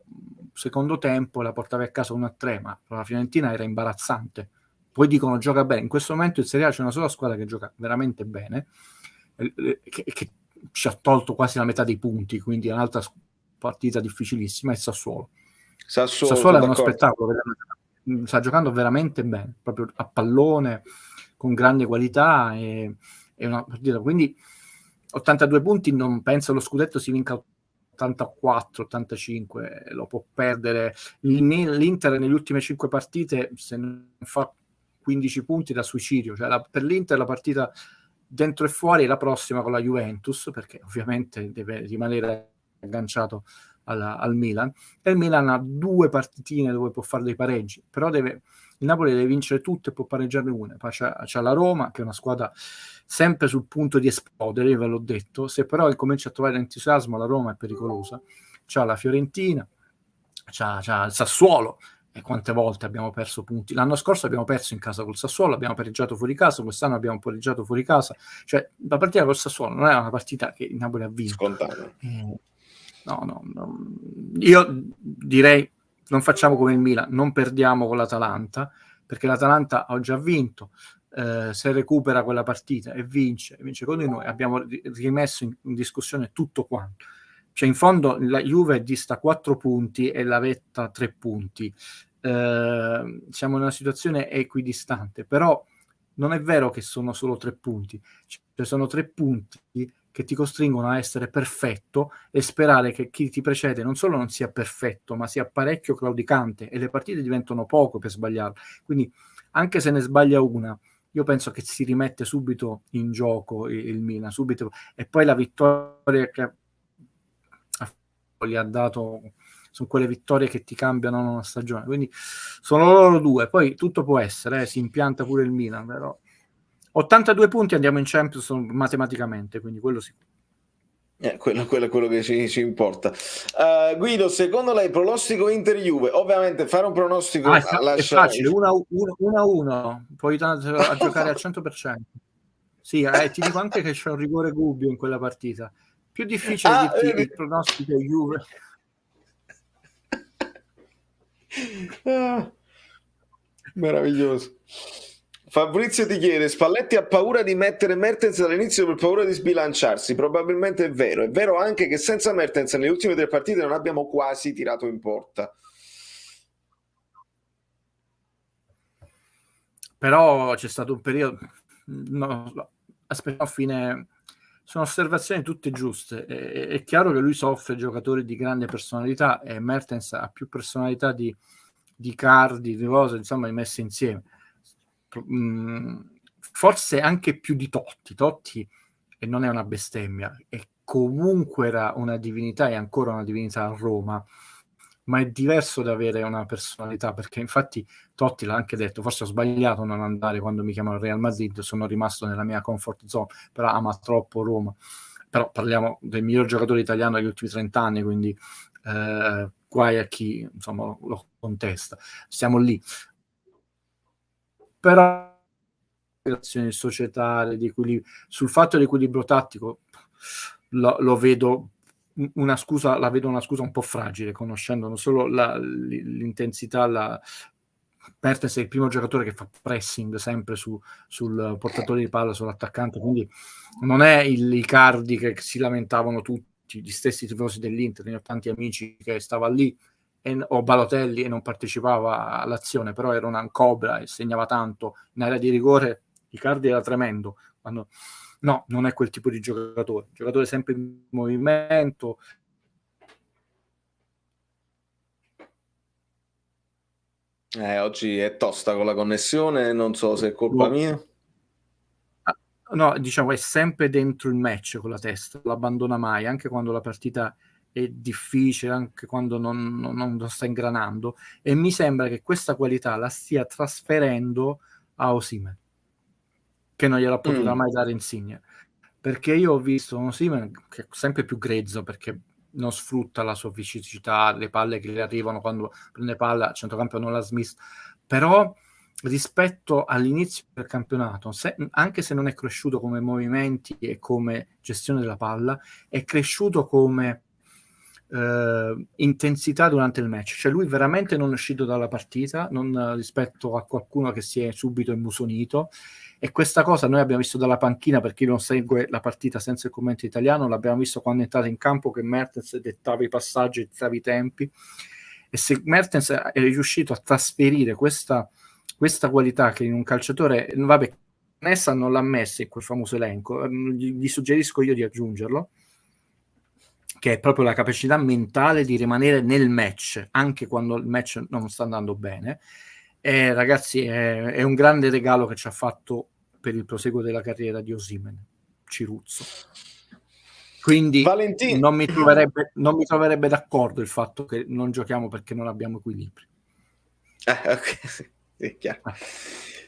secondo tempo, la portava a casa 1-3, ma la Fiorentina era imbarazzante. Poi dicono gioca bene, in questo momento in Serie A c'è una sola squadra che gioca veramente bene, che ci ha tolto quasi la metà dei punti, quindi è un'altra partita difficilissima, è Sassuolo è uno spettacolo, sta giocando veramente bene, proprio a pallone, con grande qualità, e una partita, quindi 82 punti, non penso lo scudetto si vinca 84, 85, lo può perdere l'Inter nelle ultime 5 partite, se non fa 15 punti da suicidio, cioè per l'Inter la partita dentro e fuori è la prossima con la Juventus, perché ovviamente deve rimanere agganciato al Milan, e il Milan ha 2 partitine dove può fare dei pareggi, però il Napoli deve vincere tutte e può pareggiarne una. C'ha la Roma, che è una squadra sempre sul punto di esplodere, ve l'ho detto, se però comincia a trovare entusiasmo la Roma è pericolosa. C'ha la Fiorentina, c'ha il Sassuolo, e quante volte abbiamo perso punti. L'anno scorso abbiamo perso in casa col Sassuolo, abbiamo pareggiato fuori casa, quest'anno abbiamo pareggiato fuori casa, cioè la partita col Sassuolo non è una partita che il Napoli ha vinto. Scontata. No, io direi non facciamo come il Milan, non perdiamo con l'Atalanta, perché l'Atalanta ha già vinto, se recupera quella partita e vince con noi, abbiamo rimesso in discussione tutto quanto. Cioè in fondo la Juve dista 4 punti e la Vetta 3 punti, siamo in una situazione equidistante, però non è vero che sono solo 3 punti, cioè sono 3 punti che ti costringono a essere perfetto e sperare che chi ti precede non solo non sia perfetto, ma sia parecchio claudicante, e le partite diventano poco per sbagliarle. Quindi anche se ne sbaglia una, io penso che si rimette subito in gioco il Milan, subito, e poi la vittoria che gli ha dato, sono quelle vittorie che ti cambiano una stagione, quindi sono loro 2, poi tutto può essere, si impianta pure il Milan, però 82 punti andiamo in Champions matematicamente, quindi quello sì. Quello è quello che ci importa. Guido, secondo lei pronostico Inter-Juve? Ovviamente fare un pronostico è facile, 1-1, puoi a giocare al 100%. Sì, ti dico anche che c'è un rigore Gubbio in quella partita. Più difficile dirti il pronostico Juve. Meraviglioso. Fabrizio ti chiede: Spalletti ha paura di mettere Mertens all'inizio per paura di sbilanciarsi? Probabilmente è vero anche che senza Mertens nelle ultime 3 partite non abbiamo quasi tirato in porta. Però c'è stato un periodo, aspetta, a fine, sono osservazioni tutte giuste. È chiaro che lui soffre giocatori di grande personalità, e Mertens ha più personalità di Cardi, di cose, insomma, messe insieme. Forse anche più di Totti, e non è una bestemmia, e comunque era una divinità, e ancora una divinità a Roma, ma è diverso da avere una personalità, perché infatti Totti l'ha anche detto: forse ho sbagliato a non andare quando mi chiamano al Real Madrid, sono rimasto nella mia comfort zone, però ama troppo Roma. Però parliamo del miglior giocatore italiano degli ultimi 30 anni, quindi guai a chi, insomma, lo contesta. Siamo lì. Però relazioni societarie, di sul fatto dell'equilibrio tattico lo vedo una scusa un po' fragile, conoscendo non solo l'intensità, Mertens è il primo giocatore che fa pressing sempre sul portatore di palla, sull'attaccante, quindi non è il Icardi che si lamentavano tutti, gli stessi tifosi dell'Inter, ne ho tanti amici che stava lì, o Balotelli, e non partecipava all'azione, però era una cobra e segnava tanto in area di rigore. Icardi era tremendo, quando No, non è quel tipo di giocatore sempre in movimento. Oggi è tosta con la connessione, non so se è colpa mia. No, diciamo, è sempre dentro il match con la testa, non l'abbandona mai, anche quando la partita è difficile, anche quando non sta ingranando, e mi sembra che questa qualità la stia trasferendo a Osimhen, che non gliel'ha potuta mai dare Insigne, perché io ho visto un Osimhen che è sempre più grezzo, perché non sfrutta la sua fisicità, le palle che gli arrivano quando prende palla, a centrocampo non la smiss, però rispetto all'inizio del campionato, anche se non è cresciuto come movimenti e come gestione della palla, è cresciuto come intensità durante il match. Cioè lui veramente non è uscito dalla partita, non rispetto a qualcuno che si è subito immusonito, e questa cosa noi abbiamo visto dalla panchina, per chi non segue la partita senza il commento italiano, l'abbiamo visto quando è entrato in campo che Mertens dettava i passaggi, dettava i tempi, e se Mertens è riuscito a trasferire questa qualità che in un calciatore, vabbè, Nessa non l'ha messa in quel famoso elenco, gli suggerisco io di aggiungerlo, che è proprio la capacità mentale di rimanere nel match anche quando il match non sta andando bene. Ragazzi, è un grande regalo che ci ha fatto per il proseguo della carriera di Osimhen, Ciruzzo. Quindi non mi troverebbe d'accordo il fatto che non giochiamo perché non abbiamo equilibri. Ok, è chiaro.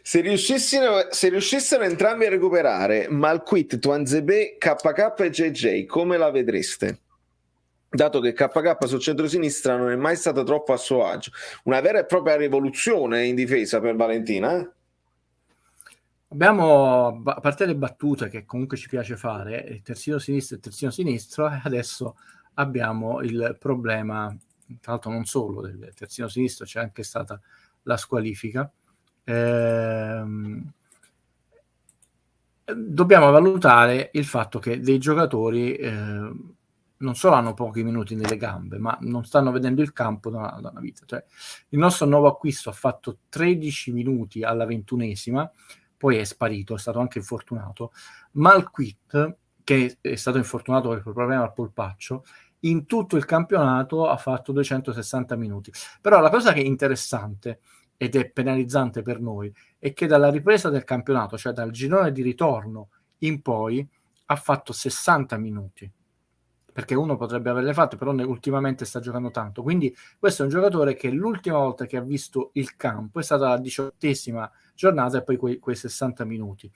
Se riuscissero entrambi a recuperare Malquit, Tuanzebe, KK e JJ, come la vedreste? Dato che KK sul centro-sinistra non è mai stata troppo a suo agio. Una vera e propria rivoluzione in difesa per Valentina. Abbiamo, a parte le battute che comunque ci piace fare, il terzino sinistro e il terzino sinistro, e adesso abbiamo il problema, tra l'altro non solo del terzino sinistro, c'è anche stata la squalifica. Dobbiamo valutare il fatto che dei giocatori non solo hanno pochi minuti nelle gambe, ma non stanno vedendo il campo da una vita. Cioè, il nostro nuovo acquisto ha fatto 13 minuti alla 21esima, poi è sparito, è stato anche infortunato. Malquit, che è stato infortunato per il problema al polpaccio, in tutto il campionato ha fatto 260 minuti. Però la cosa che è interessante ed è penalizzante per noi è che dalla ripresa del campionato, cioè dal girone di ritorno in poi, ha fatto 60 minuti, perché uno potrebbe averle fatte, però ultimamente sta giocando tanto. Quindi questo è un giocatore che l'ultima volta che ha visto il campo è stata la 18ª giornata e poi quei 60 minuti.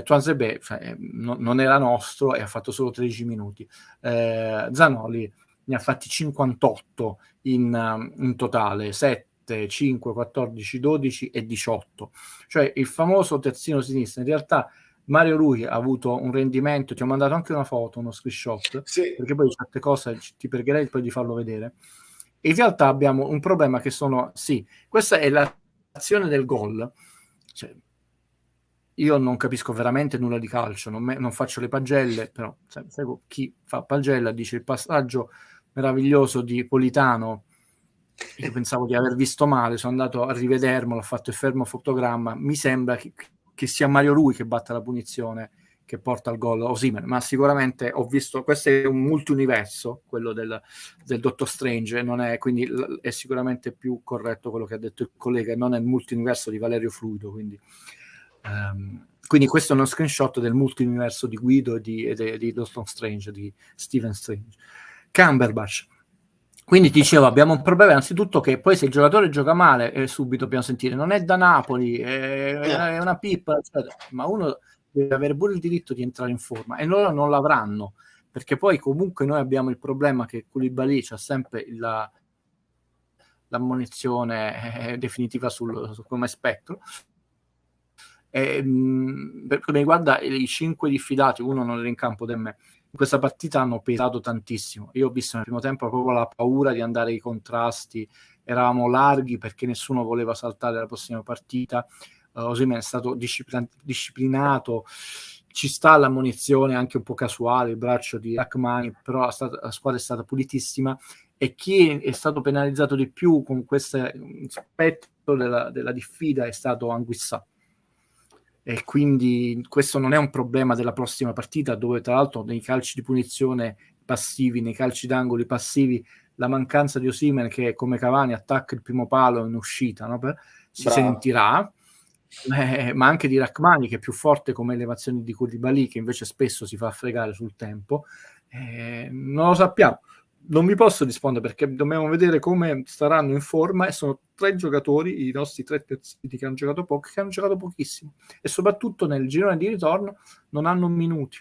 Tuanzebe non era nostro e ha fatto solo 13 minuti. Zanoli ne ha fatti 58 in totale, 7, 5, 14, 12 e 18. Cioè il famoso terzino sinistro. In realtà Mario Rui ha avuto un rendimento, ti ho mandato anche una foto, uno screenshot, sì, perché poi certe cose ti pregherei poi di farlo vedere. In realtà abbiamo un problema che sono, sì, questa è l'azione del gol. Cioè, io non capisco veramente nulla di calcio, non faccio le pagelle, però seguo chi fa pagella, dice il passaggio meraviglioso di Politano. Io pensavo di aver visto male, sono andato a rivedermelo, ho fatto il fermo fotogramma, mi sembra che sia Mario Rui che batta la punizione che porta al gol Osimhen, ma sicuramente ho visto, questo è un multiuniverso, quello del Dottor Strange, non è, quindi è sicuramente più corretto quello che ha detto il collega, non è il multiuniverso di Valerio Fluido, quindi questo è uno screenshot del multiuniverso di Guido e di Dottor Strange, di Stephen Strange. Cumberbatch. Quindi dicevo, abbiamo un problema innanzitutto che poi se il giocatore gioca male, subito dobbiamo sentire, non è da Napoli, è una pippa, eccetera. Ma uno deve avere pure il diritto di entrare in forma e loro non l'avranno, perché poi comunque noi abbiamo il problema che Koulibaly c'ha sempre l'ammonizione definitiva su come spettro. Per come riguarda i 5 diffidati, uno non era in campo da me, in questa partita hanno pesato tantissimo. Io ho visto nel primo tempo proprio la paura di andare ai contrasti, eravamo larghi perché nessuno voleva saltare la prossima partita. Osimhen è stato disciplinato, ci sta l'ammonizione anche un po' casuale, il braccio di Rachmani, però la squadra è stata pulitissima, e chi è stato penalizzato di più con questo aspetto della diffida è stato Anguissa. e quindi questo non è un problema della prossima partita, dove tra l'altro nei calci di punizione passivi, nei calci d'angoli passivi, la mancanza di Osimhen, che come Cavani attacca il primo palo in uscita, no? Si sentirà, ma anche di Rachmani, che è più forte come elevazioni di Koulibaly, che invece spesso si fa fregare sul tempo. Non lo sappiamo, non vi posso rispondere perché dobbiamo vedere come staranno in forma, e sono 3 giocatori, i nostri 3 terzini che hanno giocato poco, che hanno giocato pochissimo, e soprattutto nel girone di ritorno non hanno minuti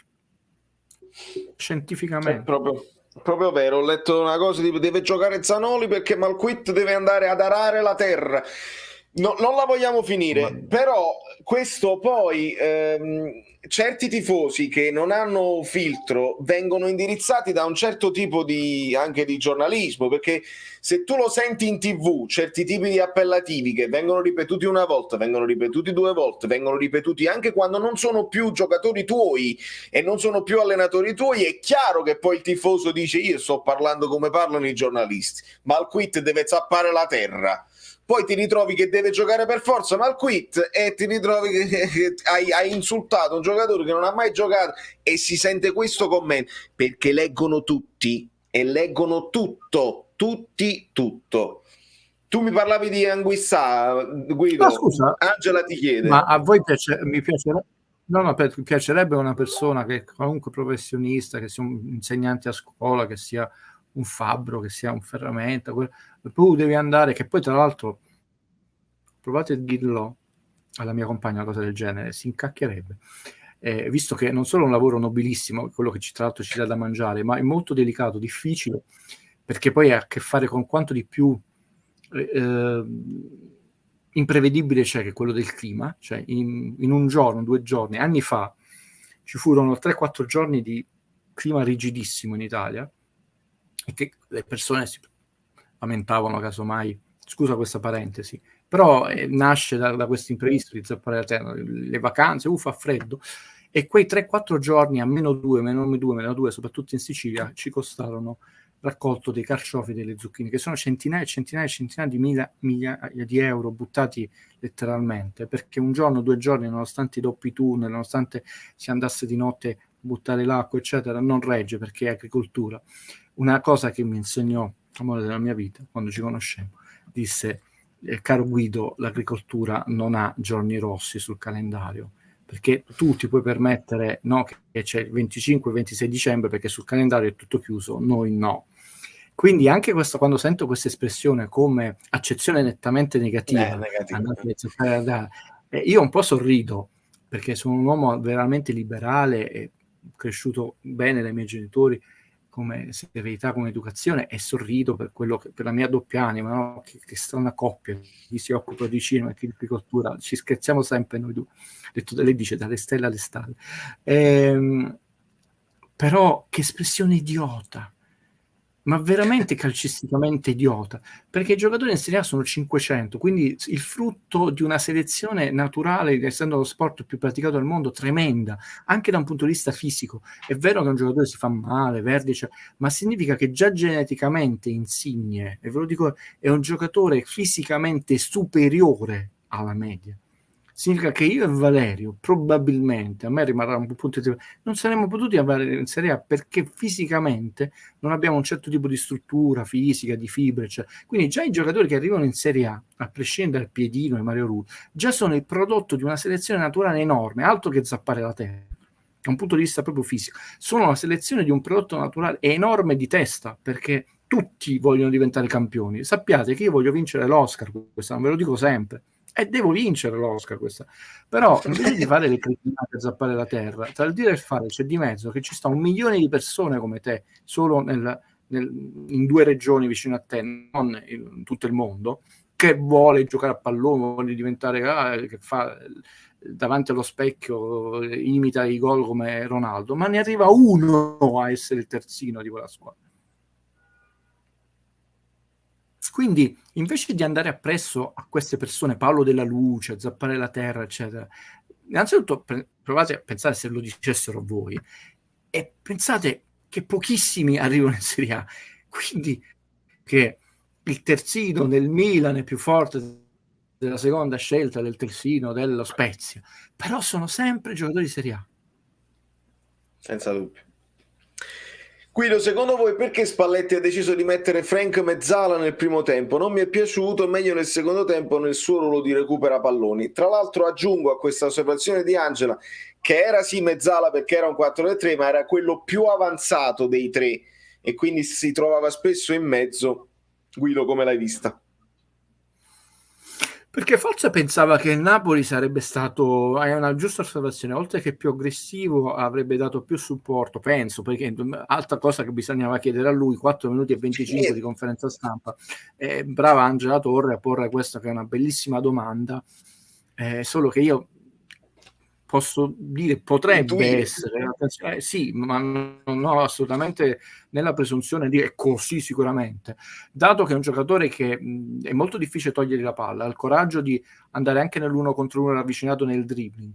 scientificamente. Proprio vero, ho letto una cosa tipo deve giocare Zanoli perché Malquit deve andare ad arare la terra. No, non la vogliamo finire, però questo poi certi tifosi che non hanno filtro vengono indirizzati da un certo tipo anche di giornalismo, perché se tu lo senti in TV, certi tipi di appellativi che vengono ripetuti una volta, vengono ripetuti 2 volte, vengono ripetuti anche quando non sono più giocatori tuoi e non sono più allenatori tuoi, è chiaro che poi il tifoso dice io sto parlando come parlano i giornalisti, Malquit deve zappare la terra. Poi ti ritrovi che deve giocare per forza Malquit e ti ritrovi che hai insultato un giocatore che non ha mai giocato, e si sente questo commento perché leggono tutti e leggono tutto, tutto. Tu mi parlavi di Anguissà, Guido. No, scusa, Angela ti chiede, ma a voi mi piacerebbe? No, mi piacerebbe una persona che comunque professionista, che sia un insegnante a scuola, che sia un fabbro, che sia un ferramenta, tu devi andare, che poi tra l'altro provate a dirlo alla mia compagna una cosa del genere, si incacchierebbe, visto che non solo è un lavoro nobilissimo, quello che tra l'altro ci dà da mangiare, ma è molto delicato, difficile, perché poi ha a che fare con quanto di più imprevedibile c'è, che quello del clima, cioè in un giorno, 2 giorni, anni fa ci furono 3-4 giorni di clima rigidissimo in Italia, e che le persone si lamentavano, casomai, scusa questa parentesi, però nasce da questo imprevisto di zappare la terra, le vacanze, fa freddo, e quei 3-4 giorni a -2, -2, soprattutto in Sicilia, ci costarono raccolto dei carciofi, delle zucchine, che sono centinaia e centinaia e centinaia di migliaia di euro buttati letteralmente, perché un giorno, 2 giorni, nonostante i doppi tunnel, nonostante si andasse di notte a buttare l'acqua, eccetera, non regge, perché è agricoltura. Una cosa che mi insegnò l'amore della mia vita, quando ci conoscemmo, disse: caro Guido, l'agricoltura non ha giorni rossi sul calendario, perché tu ti puoi permettere, no, che c'è il 25-26 dicembre perché sul calendario è tutto chiuso, noi no. Quindi anche questo, quando sento questa espressione come accezione nettamente negativa, io un po' sorrido, perché sono un uomo veramente liberale e cresciuto bene dai miei genitori, come severità, come educazione, e sorrido per quello che, per la mia doppia anima, no? che strana coppia, chi si occupa di cinema e chi di agricoltura, ci scherziamo sempre noi due. Lei dice dalle stelle alle stalle. Però che espressione idiota, ma veramente calcisticamente idiota, perché i giocatori in Serie A sono 500, quindi il frutto di una selezione naturale, essendo lo sport più praticato al mondo, tremenda, anche da un punto di vista fisico. È vero che un giocatore si fa male, verdice, ma significa che già geneticamente Insigne, e ve lo dico, è un giocatore fisicamente superiore alla media. Significa che io e Valerio probabilmente, a me rimarrà un punto di non saremmo potuti andare in Serie A perché fisicamente non abbiamo un certo tipo di struttura fisica, di fibre, eccetera. Quindi già i giocatori che arrivano in Serie A prescindere dal Piedino e Mario Rui, già sono il prodotto di una selezione naturale enorme, altro che zappare la terra, da un punto di vista proprio fisico. Sono la selezione di un prodotto naturale enorme di testa, perché tutti vogliono diventare campioni. Sappiate che io voglio vincere l'Oscar quest'anno, ve lo dico sempre, e devo vincere l'Oscar questa. Però invece di fare le cretinate a zappare la terra, tra il dire e il fare c'è di mezzo che ci sta 1 milione di persone come te solo in 2 regioni vicino a te, non in tutto il mondo, che vuole giocare a pallone, vuole diventare che fa davanti allo specchio, imita i gol come Ronaldo, ma ne arriva uno a essere il terzino di quella squadra. Quindi invece di andare appresso a queste persone, Paolo Della Luce, zappare la terra, eccetera, innanzitutto provate a pensare se lo dicessero a voi, e pensate che pochissimi arrivano in Serie A, quindi che il terzino del Milan è più forte della seconda scelta del Tessino, dello Spezia, però sono sempre giocatori di Serie A. Senza dubbio. Guido, secondo voi perché Spalletti ha deciso di mettere Frank Mezzala nel primo tempo? Non mi è piaciuto, meglio nel secondo tempo nel suo ruolo di recupera palloni. Tra l'altro aggiungo a questa osservazione di Angela che era sì Mezzala perché era un 4-3, ma era quello più avanzato dei tre e quindi si trovava spesso in mezzo. Guido, come l'hai vista? Perché forse pensava che il Napoli sarebbe stato, è una giusta osservazione, oltre che più aggressivo avrebbe dato più supporto, penso, perché altra cosa che bisognava chiedere a lui, 4 minuti e 25 di conferenza stampa, brava Angela Torre a porre questa che è una bellissima domanda, solo che io posso dire potrebbe essere, sì, ma non ho assolutamente nella presunzione di dire così sicuramente, dato che è un giocatore che è molto difficile togliergli la palla, ha il coraggio di andare anche nell'1 contro 1 ravvicinato nel dribbling,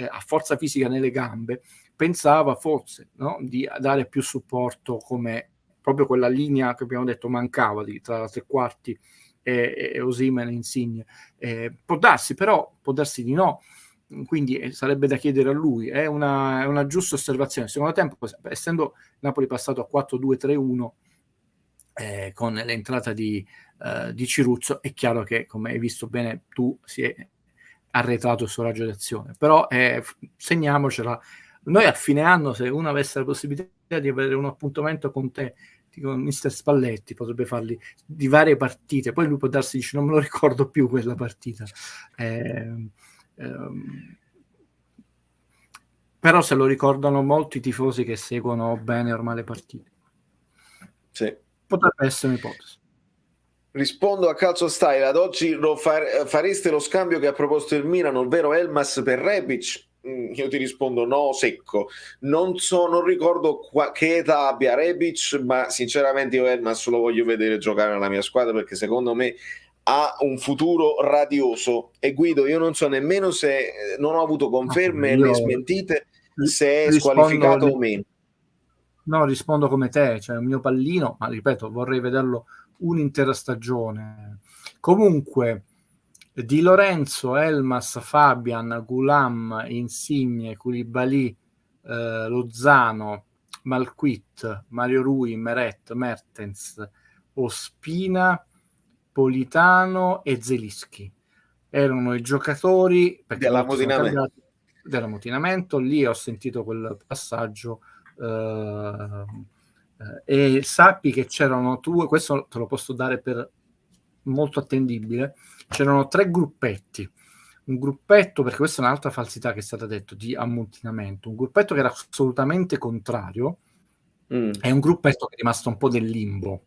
ha forza fisica nelle gambe, pensava forse, no, di dare più supporto come proprio quella linea che abbiamo detto mancava tra la tre quarti e Osimhen e Insigne. Può darsi, però può darsi di no, quindi sarebbe da chiedere a lui. È una giusta osservazione. Secondo tempo, essendo Napoli passato a 4-2-3-1 con l'entrata di Ciruzzo, è chiaro che, come hai visto bene tu, si è arretrato il suo raggio d'azione, però segniamocela. Noi a fine anno, se uno avesse la possibilità di avere un appuntamento con te, con Mister Spalletti, potrebbe farli di varie partite, poi lui può darsi, dice, non me lo ricordo più quella partita, però se lo ricordano molti tifosi che seguono bene ormai le partite. Sì. Potrebbe essere un'ipotesi. Rispondo a Calcio Style. Ad oggi fareste lo scambio che ha proposto il Milan, ovvero Elmas per Rebic? Io ti rispondo no, secco. Non ricordo che età abbia Rebic, ma sinceramente io Elmas lo voglio vedere giocare nella mia squadra perché secondo me ha un futuro radioso. E Guido, io non so nemmeno se non ho avuto conferme né smentite se è squalificato o meno. No, rispondo come te, cioè il mio pallino, ma ripeto, vorrei vederlo un'intera stagione. Comunque, Di Lorenzo, Elmas, Fabian, Gulam, Insigne, Koulibaly, Lozano, Malquit, Mario Rui, Meret, Mertens, Ospina, Politano e Zelischi. Erano i giocatori dell'ammutinamento. Lì ho sentito quel passaggio e sappi che c'erano questo te lo posso dare per molto attendibile, c'erano 3 gruppetti, un gruppetto, perché questa è un'altra falsità che è stata detta di ammutinamento, un gruppetto che era assolutamente contrario e un gruppetto che è rimasto un po' nel limbo.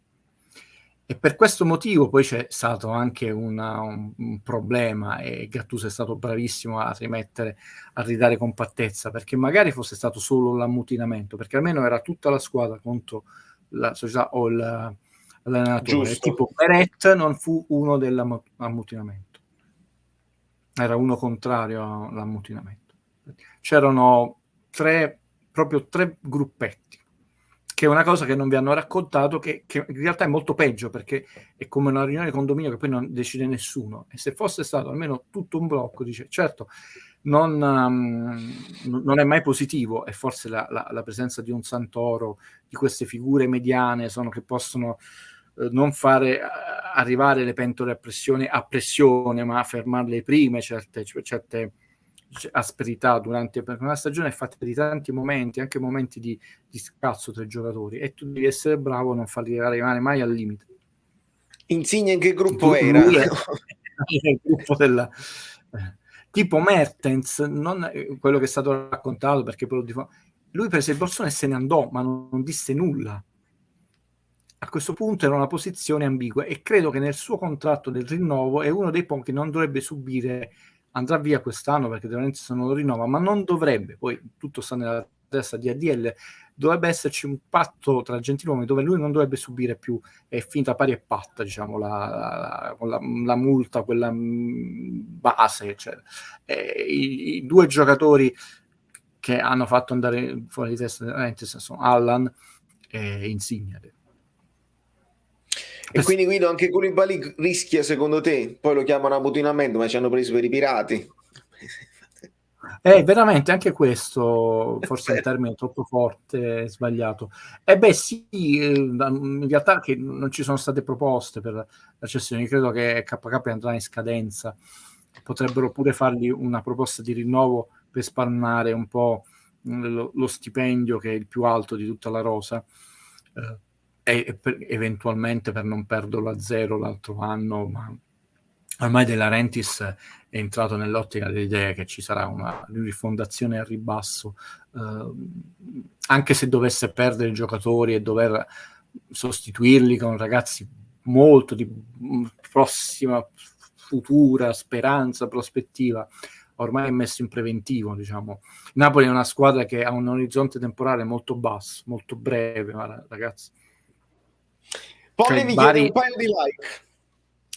E per questo motivo poi c'è stato anche un problema e Gattuso è stato bravissimo a ridare compattezza, perché magari fosse stato solo l'ammutinamento, perché almeno era tutta la squadra contro la società o l'allenatore. Giusto. Tipo Meret non fu uno dell'ammutinamento, era uno contrario all'ammutinamento. C'erano proprio tre gruppetti, che è una cosa che non vi hanno raccontato, che in realtà è molto peggio, perché è come una riunione di condominio che poi non decide nessuno, e se fosse stato almeno tutto un blocco, dice, certo, non è mai positivo, e forse la presenza di un Santoro, di queste figure mediane, che possono non fare arrivare le pentole a pressione, ma a fermarle prime certe asperità durante una stagione è fatta di tanti momenti, anche momenti di scazzo tra i giocatori, e tu devi essere bravo a non farli arrivare mai al limite. Insigne in che gruppo era? Il gruppo della tipo Mertens, non quello che è stato raccontato, perché lui prese il borsone e se ne andò, ma non disse nulla. A questo punto era una posizione ambigua, e credo che nel suo contratto del rinnovo è uno dei pochi che non dovrebbe subire, andrà via quest'anno perché veramente se non lo rinnova, ma non dovrebbe, poi tutto sta nella testa di ADL, dovrebbe esserci un patto tra gentiluomini dove lui non dovrebbe subire più, è finta pari e patta, diciamo, la multa, quella base, cioè, i due giocatori che hanno fatto andare fuori di testa sono Allan e Insigne. E quindi Guido, anche Koulibaly rischia secondo te? Poi lo chiamano a mutinamento, ma ci hanno preso per i pirati. Veramente anche questo forse è un termine troppo forte, sbagliato. Beh sì, in realtà che non ci sono state proposte per la cessione, io credo che KK andrà in scadenza, potrebbero pure fargli una proposta di rinnovo per spalmare un po' lo stipendio che è il più alto di tutta la rosa, eventualmente per non perderlo a zero l'altro anno, ma ormai De Laurentiis è entrato nell'ottica dell'idea che ci sarà una rifondazione al ribasso, anche se dovesse perdere i giocatori e dover sostituirli con ragazzi molto di prossima futura speranza, prospettiva, ormai è messo in preventivo, diciamo. Napoli è una squadra che ha un orizzonte temporale molto basso, molto breve, ragazzi. Poi mi chiede un paio di like.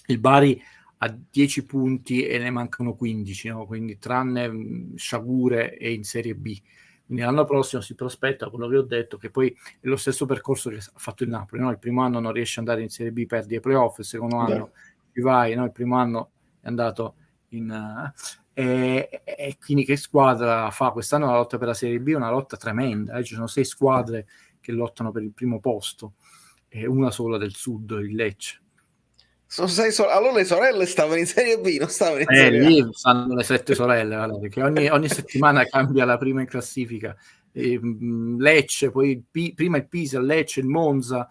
Il Bari ha 10 punti e ne mancano 15, no? Quindi tranne Sciagure e in Serie B. Quindi l'anno prossimo si prospetta, quello che ho detto, che poi è lo stesso percorso che ha fatto il Napoli, no? Il primo anno non riesce ad andare in Serie B, perdi ai playoff, il secondo anno ci vai, no? Il primo anno è andato in... e quindi che squadra fa? Quest'anno la lotta per la Serie B è una lotta tremenda, ci sono 6 squadre che lottano per il primo posto, e una sola del sud, il Lecce. Sono 6 allora le sorelle stavano in Serie B, non stavano in Serie A. Lì stanno le 7 sorelle, Valerio, che ogni settimana cambia la prima in classifica. Lecce, poi prima il Pisa, Lecce, il Monza.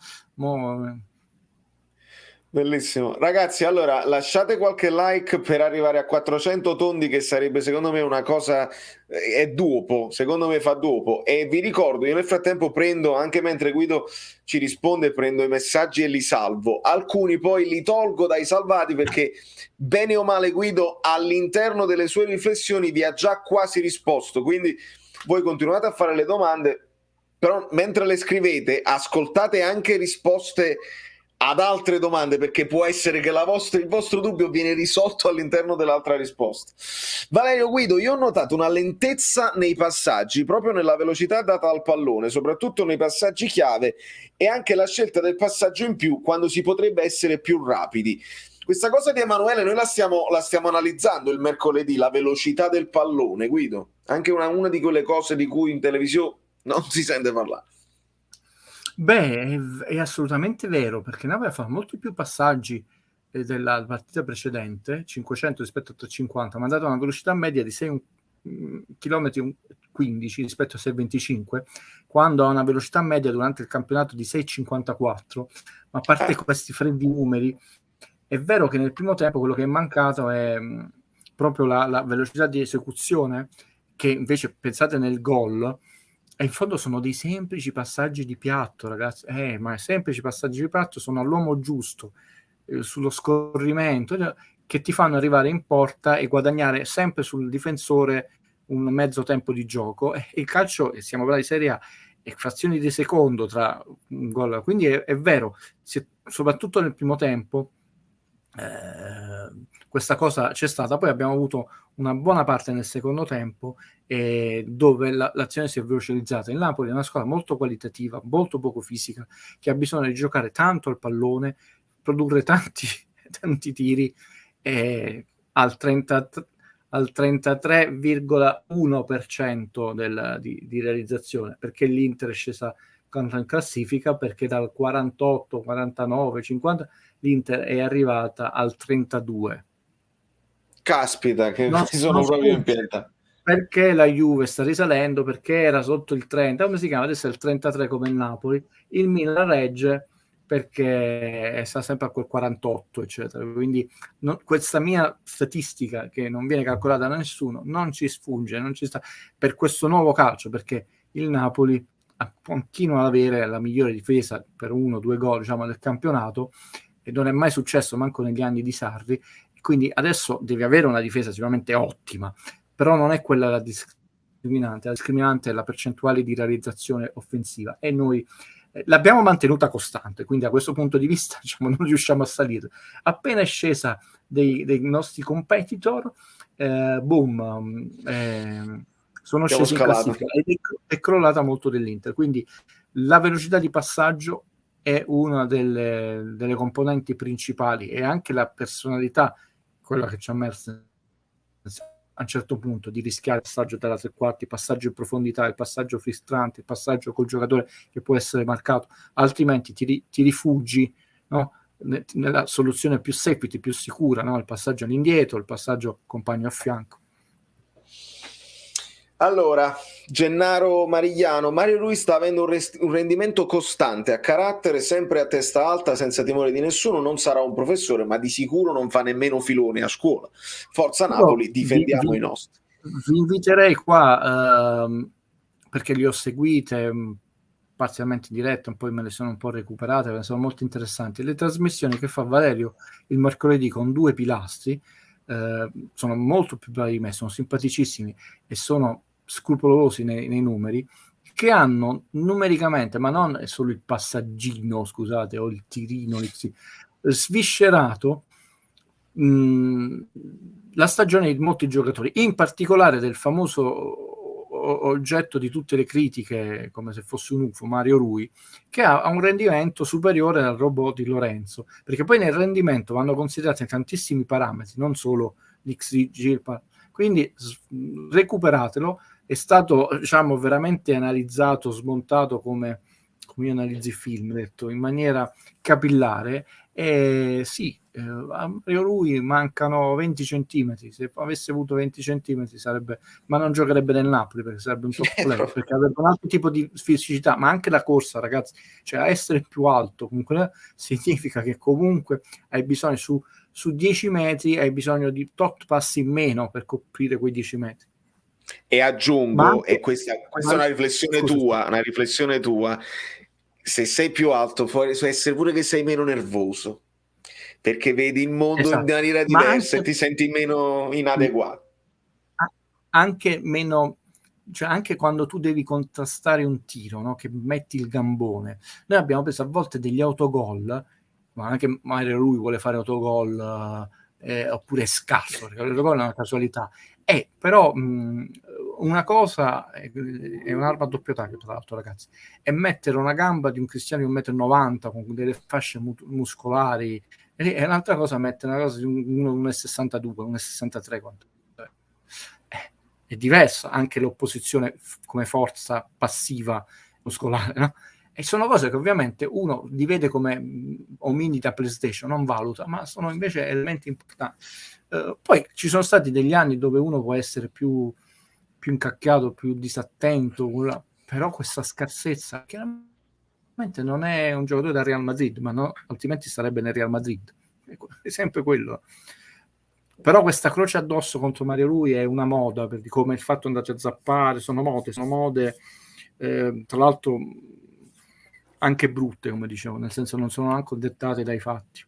Bellissimo. Ragazzi, allora lasciate qualche like per arrivare a 400 tondi, che sarebbe secondo me una cosa, è dopo, secondo me fa dopo. E vi ricordo, io nel frattempo prendo, anche mentre Guido ci risponde, prendo i messaggi e li salvo. Alcuni poi li tolgo dai salvati perché bene o male Guido all'interno delle sue riflessioni vi ha già quasi risposto, quindi voi continuate a fare le domande, però mentre le scrivete ascoltate anche risposte ad altre domande, perché può essere che il vostro dubbio viene risolto all'interno dell'altra risposta. Valerio, Guido, io ho notato una lentezza nei passaggi, proprio nella velocità data al pallone, soprattutto nei passaggi chiave, e anche la scelta del passaggio in più quando si potrebbe essere più rapidi. Questa cosa di Emanuele noi la stiamo analizzando il mercoledì, la velocità del pallone, Guido. Anche una di quelle cose di cui in televisione non si sente parlare. Beh, è assolutamente vero, perché Napoli ha fatto molti più passaggi della partita precedente, 500 rispetto a 350, ma ha dato una velocità media di 6 km 15 rispetto a 6,25, quando ha una velocità media durante il campionato di 6,54. Ma a parte questi freddi numeri, è vero che nel primo tempo quello che è mancato è proprio la velocità di esecuzione, che invece, pensate nel gol, e in fondo sono dei semplici passaggi di piatto, ragazzi. Ma semplici passaggi di piatto sono all'uomo giusto, sullo scorrimento, che ti fanno arrivare in porta e guadagnare sempre sul difensore un mezzo tempo di gioco. E il calcio, siamo parlati di Serie A, è frazioni di secondo tra un gol. Quindi è vero, soprattutto nel primo tempo, questa cosa c'è stata. Poi abbiamo avuto una buona parte nel secondo tempo dove l'azione si è velocizzata. Il Napoli è una squadra molto qualitativa, molto poco fisica, che ha bisogno di giocare tanto al pallone, produrre tanti tiri al 33,1% di realizzazione, perché l'Inter è scesa in classifica, perché dal 48, 49, 50 l'Inter è arrivata al 32. Caspita, che mi sono proprio impiantato. Perché la Juve sta risalendo, perché era sotto il 30, come si chiama? Adesso è il 33 come il Napoli, il Milan regge perché sta sempre a quel 48, eccetera. Quindi questa mia statistica, che non viene calcolata da nessuno, non ci sfugge, non ci sta per questo nuovo calcio, perché il Napoli continua ad avere la migliore difesa per 1-2 gol, diciamo, del campionato, e non è mai successo manco negli anni di Sarri. Quindi adesso devi avere una difesa sicuramente ottima, però non è quella la discriminante è la percentuale di realizzazione offensiva, e noi l'abbiamo mantenuta costante, quindi da questo punto di vista, diciamo, non riusciamo a salire. Appena è scesa dei nostri competitor, sono scesi in classifica, ed è crollata molto dell'Inter. Quindi la velocità di passaggio è una delle componenti principali, e anche la personalità, quella che ci ha messo a un certo punto di rischiare il passaggio dalla tre quarti, il passaggio in profondità, il passaggio filtrante, il passaggio col giocatore che può essere marcato, altrimenti ti rifugi, no? Nella soluzione più safety, più sicura, no? Il passaggio all'indietro, il passaggio compagno a fianco. Allora, Gennaro Marigliano, Mario Rui sta avendo un rendimento costante, a carattere, sempre a testa alta, senza timore di nessuno, non sarà un professore, ma di sicuro non fa nemmeno filone a scuola. Forza Napoli, difendiamo i nostri. Vi inviterei qua, perché li ho seguite parzialmente in diretta, poi me le sono un po' recuperate, sono molto interessanti. Le trasmissioni che fa Valerio il mercoledì con due pilastri, sono molto più bravi di me, sono simpaticissimi e sono scrupolosi nei numeri, che hanno numericamente, ma non solo il passaggino, scusate, o il tirino, sviscerato la stagione di molti giocatori, in particolare del famoso oggetto di tutte le critiche, come se fosse un UFO, Mario Rui, che ha un rendimento superiore al robot di Lorenzo, perché poi nel rendimento vanno considerati tantissimi parametri, non solo l'XG, quindi recuperatelo. È stato, diciamo, veramente analizzato, smontato come io analizzi film, detto in maniera capillare. Sì, a Mario Rui mancano 20 centimetri. Se avesse avuto 20 centimetri sarebbe, ma non giocherebbe nel Napoli, perché sarebbe un top player, perché avrebbe un altro tipo di fisicità. Ma anche la corsa, ragazzi, cioè essere più alto comunque significa che comunque hai bisogno su 10 metri, hai bisogno di tot passi in meno per coprire quei 10 metri. E aggiungo, e questa è una riflessione tua, se sei più alto può essere pure che sei meno nervoso, perché vedi il mondo in maniera diversa e ti senti meno inadeguato. Anche meno, cioè anche quando tu devi contrastare un tiro, no? Che metti il gambone. Noi abbiamo preso a volte degli autogol, ma anche Mario Rui vuole fare autogol, oppure è scarso, perché l'autogol è una casualità. Però una cosa è un'arma a doppio taglio, tra l'altro, ragazzi, è mettere una gamba di un cristiano di 1,90 m con delle fasce muscolari, e è un'altra cosa mettere una cosa di 1,62 m, 1,63 m. È diversa anche l'opposizione come forza passiva muscolare, no? E sono cose che ovviamente uno li vede come omini da PlayStation, non valuta, ma sono invece elementi importanti. Poi ci sono stati degli anni dove uno può essere più incacchiato, più disattento, però questa scarsezza chiaramente non è un giocatore da Real Madrid, ma no, altrimenti sarebbe nel Real Madrid. È sempre quello. Però questa croce addosso contro Mario Rui è una moda, perché come il fatto andate a zappare, sono mode, tra l'altro anche brutte, come dicevo, nel senso non sono anche dettate dai fatti.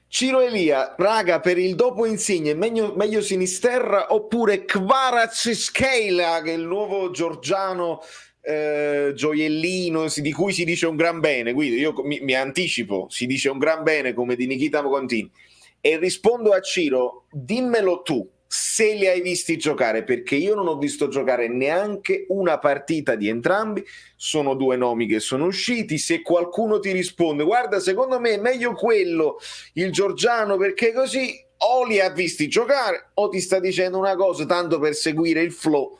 Ciro Elia, raga, per il dopo Insigne meglio Sinisterra oppure Kvaratskhelia, che è il nuovo Giorgiano gioiellino di cui si dice un gran bene, quindi io mi anticipo, si dice un gran bene come di Nikita Contini, e rispondo a Ciro, dimmelo tu se li hai visti giocare, perché io non ho visto giocare neanche una partita di entrambi. Sono due nomi che sono usciti. Se qualcuno ti risponde guarda, secondo me è meglio quello, il Giorgiano, perché così, o li ha visti giocare o ti sta dicendo una cosa tanto per seguire il flow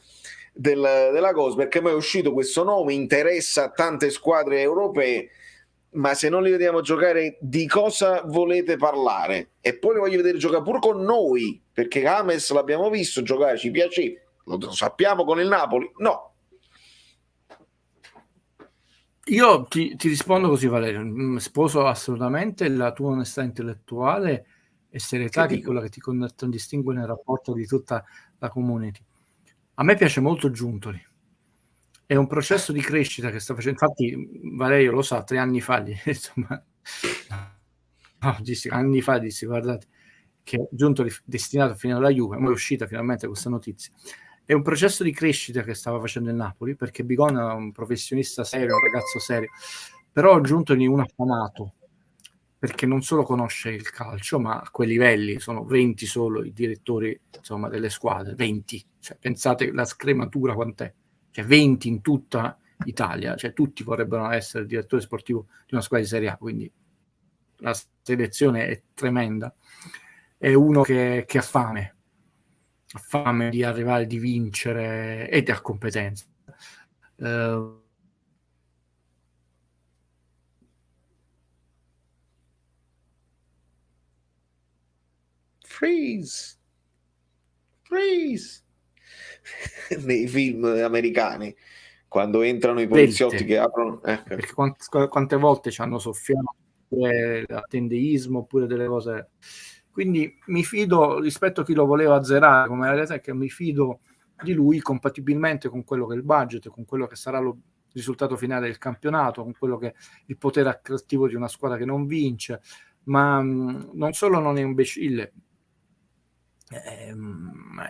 della cosa, perché poi è uscito questo nome, interessa a tante squadre europee, ma se non li vediamo giocare, di cosa volete parlare? E poi li voglio vedere giocare pure con noi, perché James l'abbiamo visto giocare, ci piace, lo sappiamo con il Napoli, no. Io ti rispondo così, Valerio, sposo assolutamente la tua onestà intellettuale e serietà, che è quella che ti contraddistingue nel rapporto di tutta la community. A me piace molto Giuntoli, è un processo di crescita che sta facendo, infatti Valerio lo sa, 3 anni fa insomma, anni fa dissi guardate che Giuntoli destinato a finire la Juve, ma è uscita finalmente questa notizia. È un processo di crescita che stava facendo il Napoli, perché Bigone è un professionista serio, un ragazzo serio, però Giuntoli un affamato, perché non solo conosce il calcio, ma a quei livelli sono 20 solo i direttori, insomma, delle squadre, 20, cioè, pensate la scrematura quant'è, cioè 20 in tutta Italia, cioè tutti vorrebbero essere il direttore sportivo di una squadra di Serie A, quindi la selezione è tremenda. È uno che ha fame di arrivare, di vincere ed ha competenza. Freeze nei film americani, quando entrano i poliziotti che aprono, perché quante volte ci hanno soffiato l'attendeismo oppure delle cose. Quindi mi fido, rispetto a chi lo voleva azzerare come realtà, che mi fido di lui compatibilmente con quello che è il budget, con quello che sarà lo risultato finale del campionato, con quello che è il potere accrettivo di una squadra che non vince, ma non solo non è imbecille, è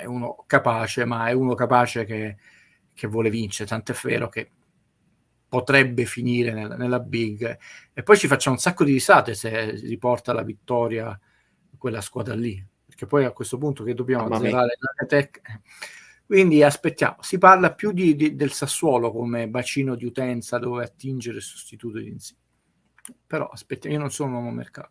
uno capace, ma è uno capace che vuole vincere, tant'è vero che potrebbe finire nella big, e poi ci facciamo un sacco di risate se riporta la vittoria quella squadra lì, perché poi a questo punto che dobbiamo azzerare la tech. Quindi aspettiamo, si parla più del Sassuolo come bacino di utenza dove attingere il sostituto di Insigne, però aspettiamo, io non sono un uomo mercato.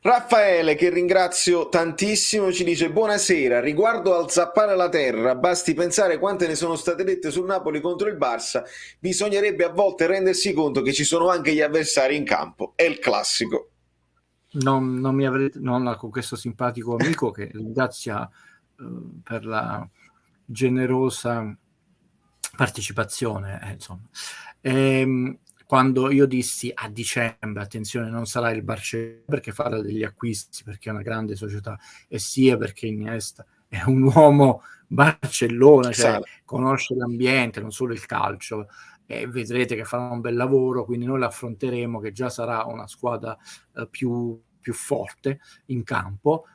Raffaele, che ringrazio tantissimo, ci dice: buonasera, riguardo al zappare la terra, basti pensare quante ne sono state dette sul Napoli contro il Barça, bisognerebbe a volte rendersi conto che ci sono anche gli avversari in campo, è il classico. Non mi avrete, non con questo simpatico amico che ringrazia per la generosa partecipazione, insomma. Quando io dissi a dicembre, attenzione, non sarà il Barcellona perché farà degli acquisti, perché è una grande società, e sia perché Iniesta è un uomo Barcellona, cioè conosce l'ambiente, non solo il calcio, e vedrete che farà un bel lavoro, quindi noi l'affronteremo, che già sarà una squadra più più forte in campo.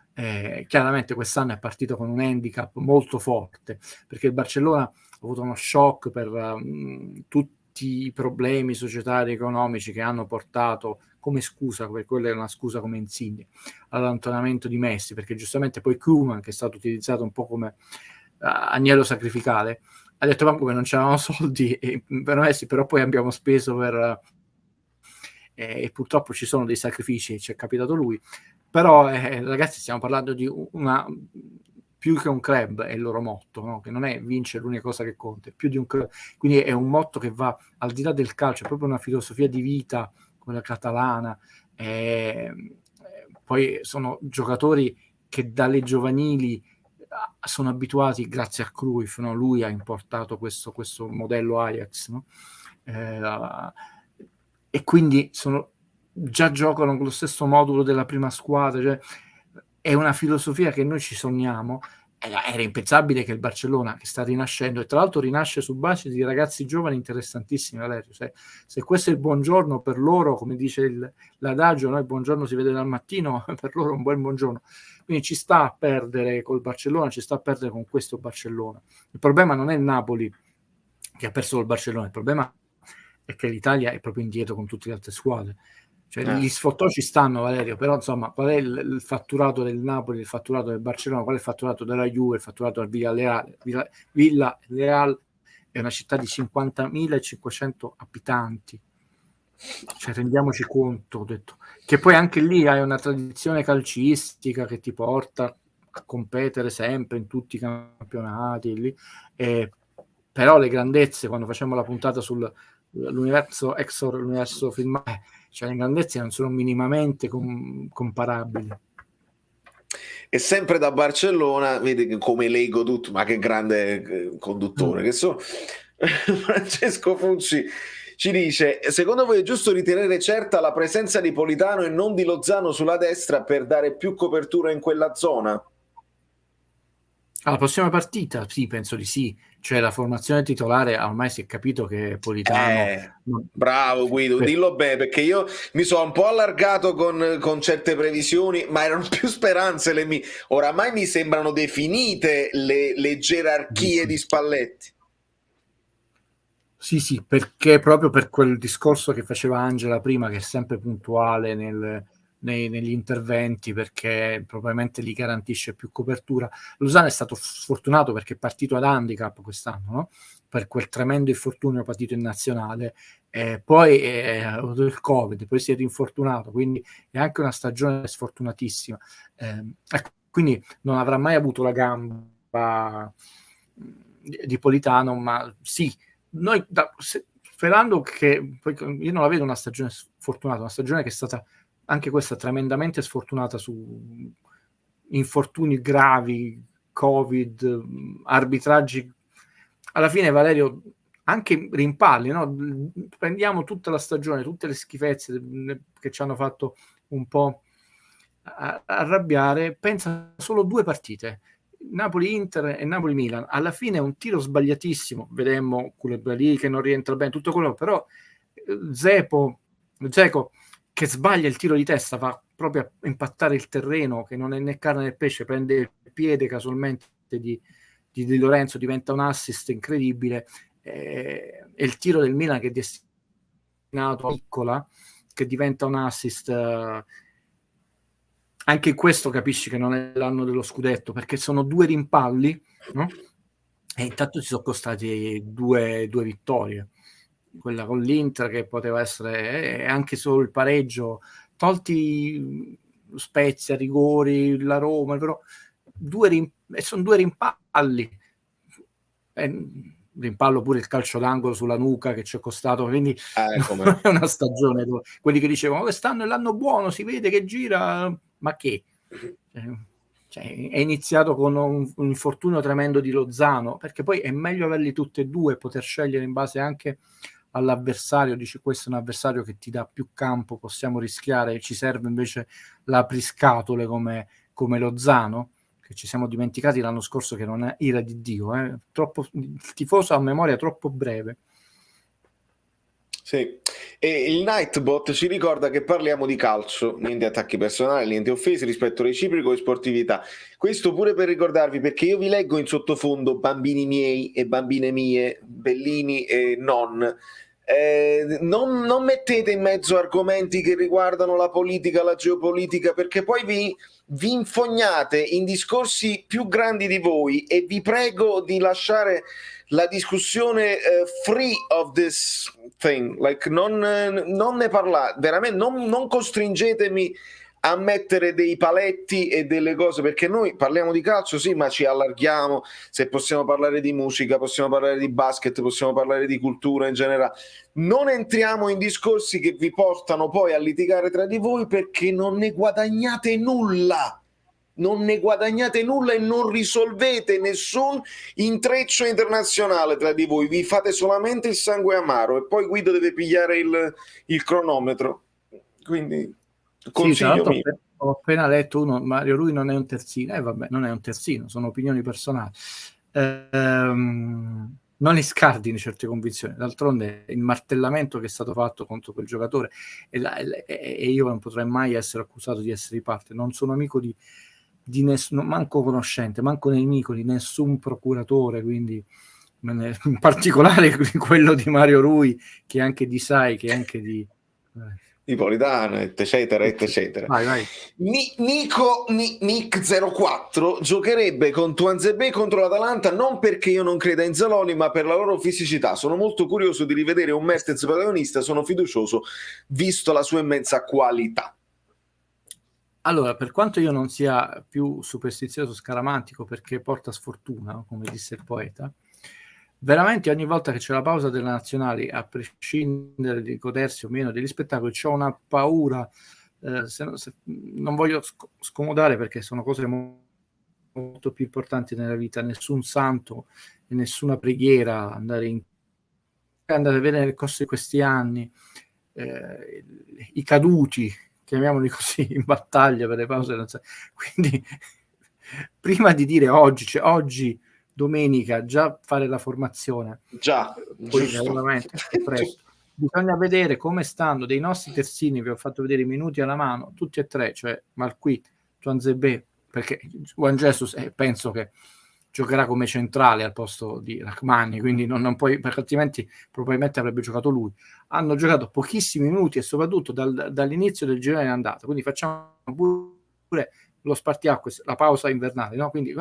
Chiaramente quest'anno è partito con un handicap molto forte, perché il Barcellona ha avuto uno shock per tutti i problemi societari economici che hanno portato come scusa, perché quella è una scusa come Insigne, all'allontanamento di Messi, perché giustamente poi Koeman, che è stato utilizzato un po' come agnello sacrificale, ha detto: ma come non c'erano soldi per Messi, però poi abbiamo speso per e purtroppo ci sono dei sacrifici, ci è capitato lui, però ragazzi, stiamo parlando di una più che un club, è il loro motto, no? Che non è vincere l'unica cosa che conta, è più di un club, quindi è un motto che va al di là del calcio, è proprio una filosofia di vita, quella catalana. Poi sono giocatori che dalle giovanili sono abituati, grazie a Cruyff, no? Lui ha importato questo modello Ajax, no? E quindi già giocano con lo stesso modulo della prima squadra, cioè è una filosofia che noi ci sogniamo. Era impensabile che il Barcellona, che sta rinascendo, e tra l'altro rinasce su base di ragazzi giovani interessantissimi, Valerio, se questo è il buongiorno per loro, come dice l'adagio, no? Il buongiorno si vede dal mattino, per loro è un buon buongiorno. Quindi ci sta a perdere col Barcellona, ci sta a perdere con questo Barcellona. Il problema non è il Napoli che ha perso col Barcellona, il problema è che l'Italia è proprio indietro con tutte le altre squadre. Cioè, gli sfottò ci stanno, Valerio, però insomma, qual è il fatturato del Napoli, il fatturato del Barcellona, qual è il fatturato della Juve, il fatturato del Villarreal? Villarreal è una città di 50.500 abitanti. Cioè, rendiamoci conto, ho detto, che poi anche lì hai una tradizione calcistica che ti porta a competere sempre in tutti i campionati, lì. Però le grandezze, quando facciamo la puntata sull'universo Exor, l'universo filmato, cioè le grandezze non sono minimamente comparabili. E sempre da Barcellona, vedi come leggo tutto, ma che grande conduttore che so. Francesco Fucci ci dice: secondo voi è giusto ritenere certa la presenza di Politano e non di Lozano sulla destra per dare più copertura in quella zona? Alla prossima partita sì, penso di sì, cioè la formazione titolare ormai si è capito che Politano bravo Guido, dillo bene, perché io mi sono un po' allargato con certe previsioni, ma erano più speranze le mie. Oramai mi sembrano definite le gerarchie di Spalletti. Sì, perché proprio per quel discorso che faceva Angela prima, che è sempre puntuale negli interventi, perché probabilmente gli garantisce più copertura. Lozano è stato sfortunato perché è partito ad handicap quest'anno, no? per quel tremendo infortunio patito in nazionale, poi ha avuto il Covid, poi si è rinfortunato, quindi è anche una stagione sfortunatissima. Quindi non avrà mai avuto la gamba di Politano, ma sì, noi sperando che, poi io non la vedo una stagione sfortunata, una stagione che è stata anche questa tremendamente sfortunata su infortuni gravi, Covid, arbitraggi. Alla fine, Valerio, anche rimpalli, no? Prendiamo tutta la stagione, tutte le schifezze che ci hanno fatto un po' arrabbiare, pensa solo 2 partite, Napoli-Inter e Napoli-Milan. Alla fine è un tiro sbagliatissimo, vedemmo Koulibaly che non rientra bene, tutto quello, però Dzeko che sbaglia il tiro di testa, va proprio a impattare il terreno, che non è né carne né pesce, prende il piede casualmente di Lorenzo, diventa un assist incredibile, e il tiro del Milan che è destinato a piccola, che diventa un assist. Anche questo capisci che non è l'anno dello scudetto, perché sono 2 rimpalli, no? E intanto ci sono costati due vittorie, quella con l'Inter che poteva essere anche solo il pareggio, tolti Spezia, rigori, la Roma, però sono 2 rimpalli, rimpallo pure il calcio d'angolo sulla nuca che ci è costato, quindi non è una stagione dove quelli che dicevano quest'anno è l'anno buono, si vede che gira, ma che? Cioè, è iniziato con un infortunio tremendo di Lozano, perché poi è meglio averli tutti e due, poter scegliere in base anche all'avversario. Dici questo è un avversario che ti dà più campo, possiamo rischiare, ci serve invece l'apriscatole come Lozano, che ci siamo dimenticati l'anno scorso, che non è ira di Dio, troppo, il tifoso ha memoria troppo breve. Sì, e il Nightbot ci ricorda che parliamo di calcio, niente attacchi personali, niente offese, rispetto reciproco e sportività. Questo pure per ricordarvi, perché io vi leggo in sottofondo bambini miei e bambine mie, bellini e non. Non mettete in mezzo argomenti che riguardano la politica, la geopolitica, perché poi vi infognate in discorsi più grandi di voi, e vi prego di lasciare la discussione free of this thing, like non ne parlate, veramente non costringetemi a mettere dei paletti e delle cose, perché noi parliamo di calcio sì, ma ci allarghiamo, se possiamo parlare di musica, possiamo parlare di basket, possiamo parlare di cultura in generale. Non entriamo in discorsi che vi portano poi a litigare tra di voi, perché non ne guadagnate nulla. Non ne guadagnate nulla e non risolvete nessun intreccio internazionale tra di voi, vi fate solamente il sangue amaro, e poi Guido deve pigliare il cronometro. Quindi consiglio mio. Ho appena letto uno, Mario Rui non è un terzino, vabbè, non è un terzino, sono opinioni personali. Non scardini certe convinzioni, d'altronde il martellamento che è stato fatto contro quel giocatore, e io non potrei mai essere accusato di essere di parte, non sono amico di nessuno, manco conoscente, manco nemico di nessun procuratore, quindi in particolare quello di Mario Rui, che è anche di Sai, che è anche di Politano, eccetera, eccetera. Vai. Nick04 giocherebbe con Tuanzebe contro l'Atalanta, non perché io non creda in Zaloni, ma per la loro fisicità. Sono molto curioso di rivedere un Mertens protagonista, sono fiducioso visto la sua immensa qualità. Allora, per quanto io non sia più superstizioso scaramantico, perché porta sfortuna, come disse il poeta, veramente ogni volta che c'è la pausa delle nazionali, a prescindere di godersi o meno degli spettacoli, c'ho una paura, non voglio scomodare, perché sono cose molto più importanti nella vita, nessun santo e nessuna preghiera, andare a vedere nel corso di questi anni i caduti, chiamiamoli così, in battaglia per le pause, quindi prima di dire oggi domenica già fare la formazione, già presto. Bisogna vedere come stanno dei nostri terzini, vi ho fatto vedere i minuti alla mano, tutti e tre, cioè Malqui, Tuanzebe, perché Juan Jesus penso che giocherà come centrale al posto di Rachmani, quindi non puoi, perché altrimenti probabilmente avrebbe giocato lui. Hanno giocato pochissimi minuti e soprattutto dall'inizio del girone in andata, quindi facciamo pure lo spartiacque, la pausa invernale, no? Quindi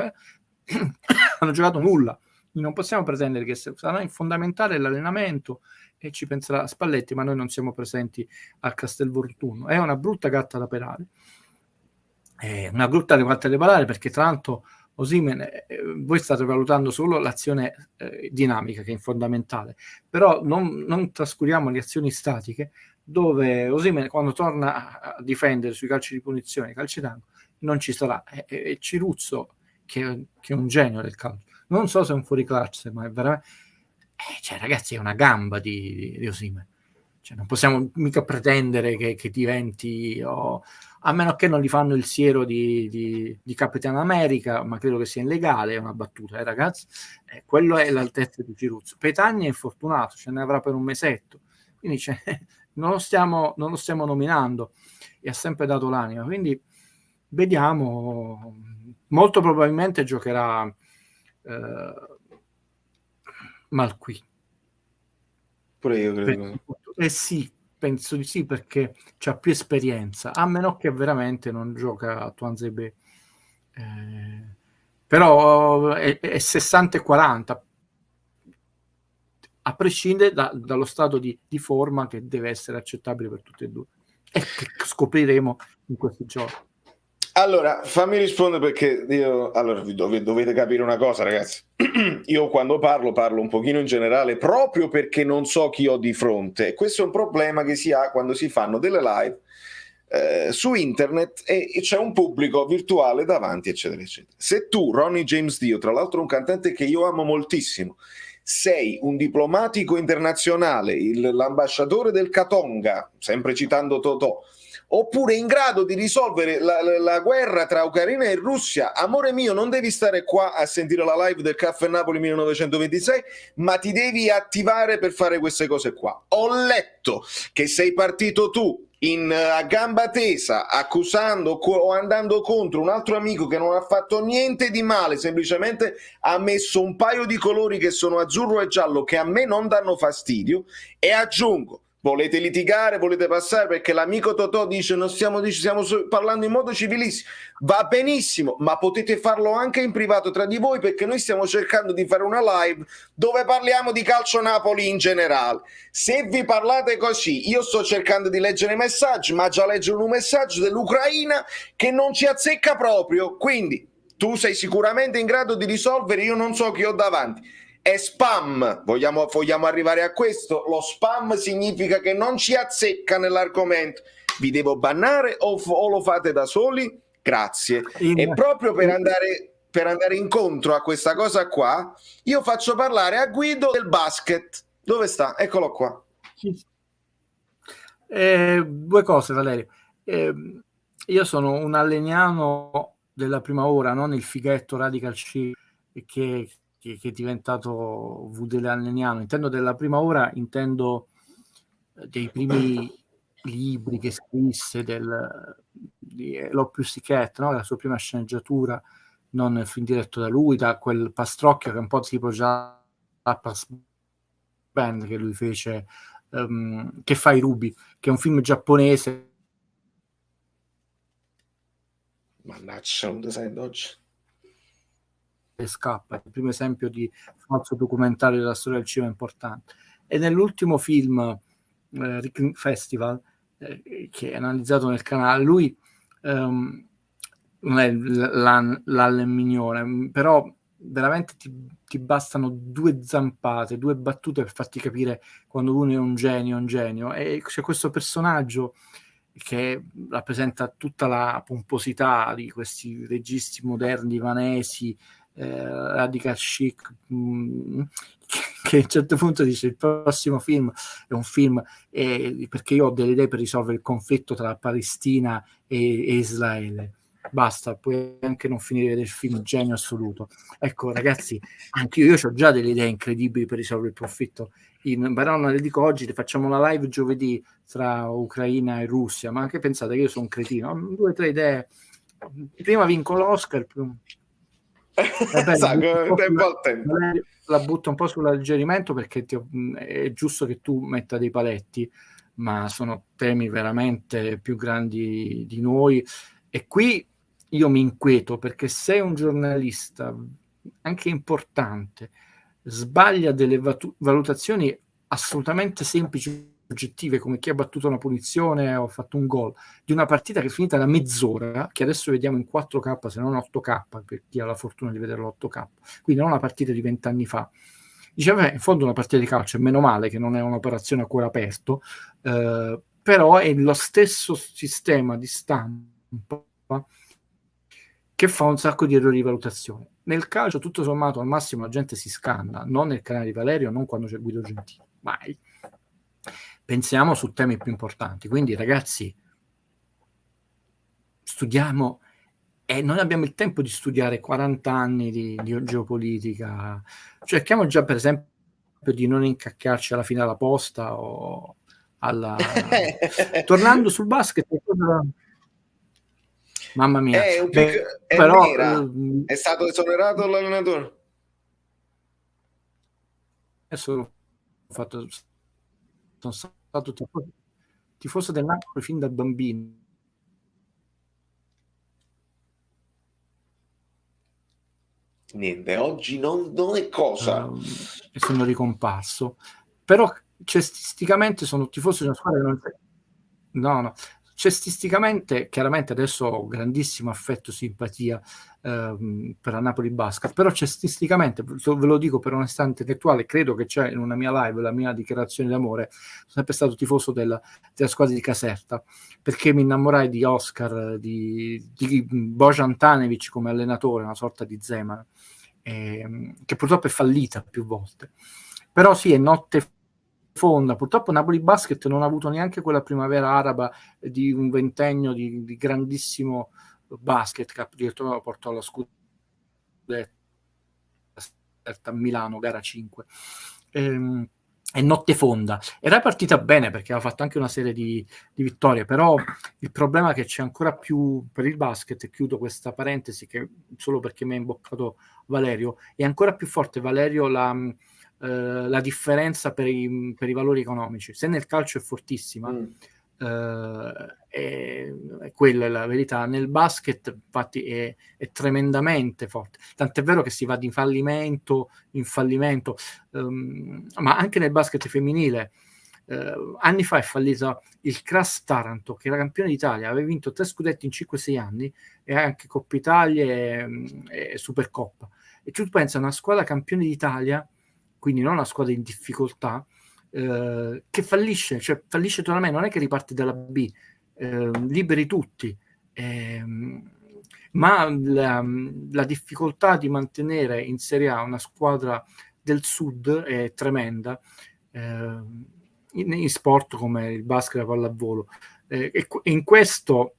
hanno giocato nulla Non possiamo pretendere che sarà fondamentale l'allenamento e ci penserà Spalletti, ma noi non siamo presenti a Castelvolturno. È una brutta gatta da pelare. È una brutta gatta da pelare perché tra l'altro Osimhen, voi state valutando solo l'azione dinamica, che è fondamentale, però non trascuriamo le azioni statiche, dove Osimhen, quando torna a difendere sui calci di punizione, calci d'angolo, non ci sarà. E Ciruzzo, che è un genio del calcio, non so se è un fuoriclasse, ma è veramente... cioè, ragazzi, è una gamba di Osimhen. Cioè, non possiamo mica pretendere che diventi... a meno che non gli fanno il siero di Capitano America, ma credo che sia illegale, è una battuta, ragazzi. Quello è l'altezza di Ciruzzo. Petagna è infortunato, ce ne avrà per un mesetto, quindi non lo stiamo nominando, e ha sempre dato l'anima, quindi vediamo. Molto probabilmente giocherà Malqui. Pure io credo. Sì, penso di sì, perché c'ha più esperienza, a meno che veramente non gioca a Tuanzebe. Però è 60 e 40, a prescindere dallo stato di forma che deve essere accettabile per tutti e due, e che scopriremo in questi giorni. Allora, fammi rispondere, perché allora, dovete capire una cosa, ragazzi. Io quando parlo un pochino in generale, proprio perché non so chi ho di fronte. E questo è un problema che si ha quando si fanno delle live su internet e c'è un pubblico virtuale davanti, eccetera, eccetera. Se tu, Ronnie James Dio, tra l'altro un cantante che io amo moltissimo, sei un diplomatico internazionale, l'ambasciatore del Katonga, sempre citando Totò, oppure in grado di risolvere la guerra tra Ucraina e Russia, amore mio, non devi stare qua a sentire la live del Caffè Napoli 1926, ma ti devi attivare per fare queste cose qua. Ho letto che sei partito tu a gamba tesa, accusando o andando contro un altro amico che non ha fatto niente di male, semplicemente ha messo un paio di colori che sono azzurro e giallo che a me non danno fastidio, e aggiungo: volete litigare, volete passare, perché l'amico Totò dice stiamo parlando in modo civilissimo, va benissimo, ma potete farlo anche in privato tra di voi, perché noi stiamo cercando di fare una live dove parliamo di calcio Napoli in generale. Se vi parlate così, io sto cercando di leggere i messaggi, ma già leggo un messaggio dell'Ucraina che non ci azzecca proprio, quindi tu sei sicuramente in grado di risolvere, io non so chi ho davanti. È spam, vogliamo arrivare a questo? Lo spam significa che non ci azzecca nell'argomento. Vi devo bannare o lo fate da soli? Grazie. E proprio per andare incontro a questa cosa qua, io faccio parlare a Guido del basket. Dove sta? Eccolo qua. Due cose, Valerio. Io sono un alleniano della prima ora, non il fighetto radical chic che è diventato Vudele alleniano. Intendo della prima ora, intendo dei primi libri che scrisse di L'Oppius Siquet, no? La sua prima sceneggiatura, non il film diretto da lui, da quel pastrocchio che è un po' tipo già Band che lui fece, che fa i Rubi, che è un film giapponese. Mannaggia, non sai oggi. Scappa, il primo esempio di falso documentario della storia del cinema importante. E nell'ultimo film Rick Festival, che è analizzato nel canale, lui non è l'Allen migliore, però veramente ti bastano due zampate, due battute per farti capire quando uno è un genio. E c'è questo personaggio che rappresenta tutta la pomposità di questi registi moderni vanesi, radical chic, che a un certo punto dice: il prossimo film è un film perché io ho delle idee per risolvere il conflitto tra Palestina e Israele. Basta, puoi anche non finire di vedere il film, genio assoluto. Ecco, ragazzi, anche io ho già delle idee incredibili per risolvere il conflitto. Però non le dico oggi, le facciamo una live giovedì tra Ucraina e Russia, ma anche pensate che io sono un cretino, ho 2 o 3 idee. Prima vinco l'Oscar, la butto un po' sull'alleggerimento, perché è giusto che tu metta dei paletti, ma sono temi veramente più grandi di noi, e qui io mi inquieto, perché sei un giornalista anche importante, sbaglia delle valutazioni assolutamente semplici, oggettive, come chi ha battuto una punizione o fatto un gol, di una partita che è finita da mezz'ora, che adesso vediamo in 4K se non 8K, per chi ha la fortuna di vederlo 8K, quindi non una partita di 20 anni fa. Diceva, in fondo una partita di calcio, è meno male che non è un'operazione a cuore aperto, però è lo stesso sistema di stampa che fa un sacco di errori di valutazione. Nel calcio, tutto sommato, al massimo la gente si scanna, non nel canale di Valerio, non quando c'è Guido Gentile, mai. Pensiamo su temi più importanti. Quindi, ragazzi, studiamo, e non abbiamo il tempo di studiare 40 anni di geopolitica. Cerchiamo già, per esempio, di non incacchiarci alla fine alla posta o alla... Tornando sul basket, mamma mia, però è stato esonerato l'allenatore. Adesso sono stato tifoso del Napoli fin da bambino. Niente, oggi non è cosa. E sono ricomparso. Però cestisticamente sono tifoso di una squadra che non... No. Cestisticamente, chiaramente adesso ho grandissimo affetto e simpatia per la Napoli Basket, però cestisticamente, ve lo dico per onestà intellettuale, credo che c'è in una mia live, la mia dichiarazione d'amore, sono sempre stato tifoso della squadra di Caserta, perché mi innamorai di Oscar, di Bojan Tanevic come allenatore, una sorta di Zeman, che purtroppo è fallita più volte. Però sì, è notte fonda. Purtroppo Napoli Basket non ha avuto neanche quella primavera araba di un ventennio di grandissimo basket che addirittura portò alla scudetto a Milano, gara 5. È notte fonda. Era partita bene perché aveva fatto anche una serie di vittorie, però il problema è che c'è ancora più per il basket, e chiudo questa parentesi che solo perché mi ha imboccato Valerio, è ancora più forte Valerio la differenza per i valori economici. Se nel calcio è fortissima, è quella è la verità. Nel basket infatti è tremendamente forte, tant'è vero che si va di fallimento in fallimento, ma anche nel basket femminile. Anni fa è fallito il Cras Taranto, che era campione d'Italia, aveva vinto 3 scudetti in 5-6 anni, e anche Coppa Italia e Supercoppa. E tu pensi a una squadra campione d'Italia, quindi non una squadra in difficoltà, che fallisce totalmente, non è che riparte dalla B, liberi tutti, ma la difficoltà di mantenere in Serie A una squadra del sud è tremenda, in sport come il basket e la pallavolo, e in questo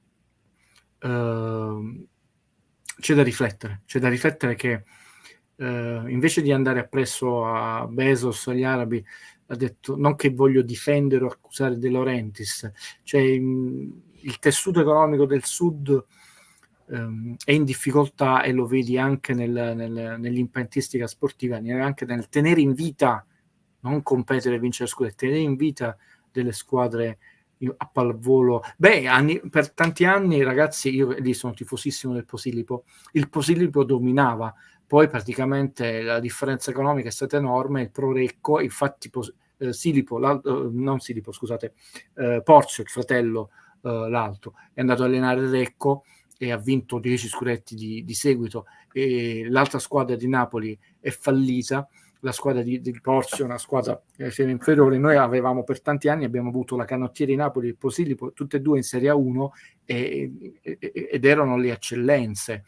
c'è da riflettere che invece di andare appresso a Bezos, agli arabi, ha detto non che voglio difendere o accusare De Laurentiis, cioè il tessuto economico del sud è in difficoltà, e lo vedi anche nell'impiantistica sportiva, anche nel tenere in vita, non competere e vincere scudetti, tenere in vita delle squadre a pallavolo. Per tanti anni, ragazzi, io lì sono tifosissimo del Posillipo, il Posillipo dominava, poi praticamente la differenza economica è stata enorme, il Prorecco, infatti Porzio, il fratello, l'altro, è andato a allenare Recco e ha vinto 10 scudetti di seguito, e l'altra squadra di Napoli è fallita, la squadra di Porzio, una squadra inferiore. Noi avevamo per tanti anni, abbiamo avuto la Canottieri Napoli e il Posillipo, tutte e due in Serie A1, ed erano le eccellenze,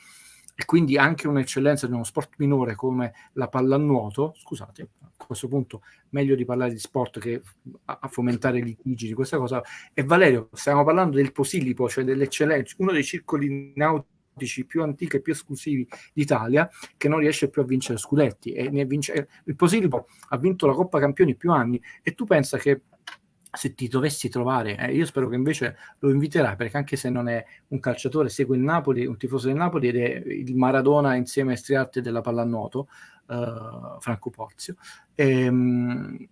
e quindi anche un'eccellenza di uno sport minore come la pallanuoto. Scusate, a questo punto meglio di parlare di sport che a fomentare litigi di questa cosa. E Valerio, stiamo parlando del Posillipo, cioè dell'eccellenza, uno dei circoli nautici più antichi e più esclusivi d'Italia, che non riesce più a vincere scudetti, e il Posillipo ha vinto la Coppa Campioni più anni, e tu pensa che se ti dovessi trovare, io spero che invece lo inviterai, perché anche se non è un calciatore, segue il Napoli, un tifoso del Napoli, ed è il Maradona insieme a Striarte della pallanuoto, Franco Porzio, il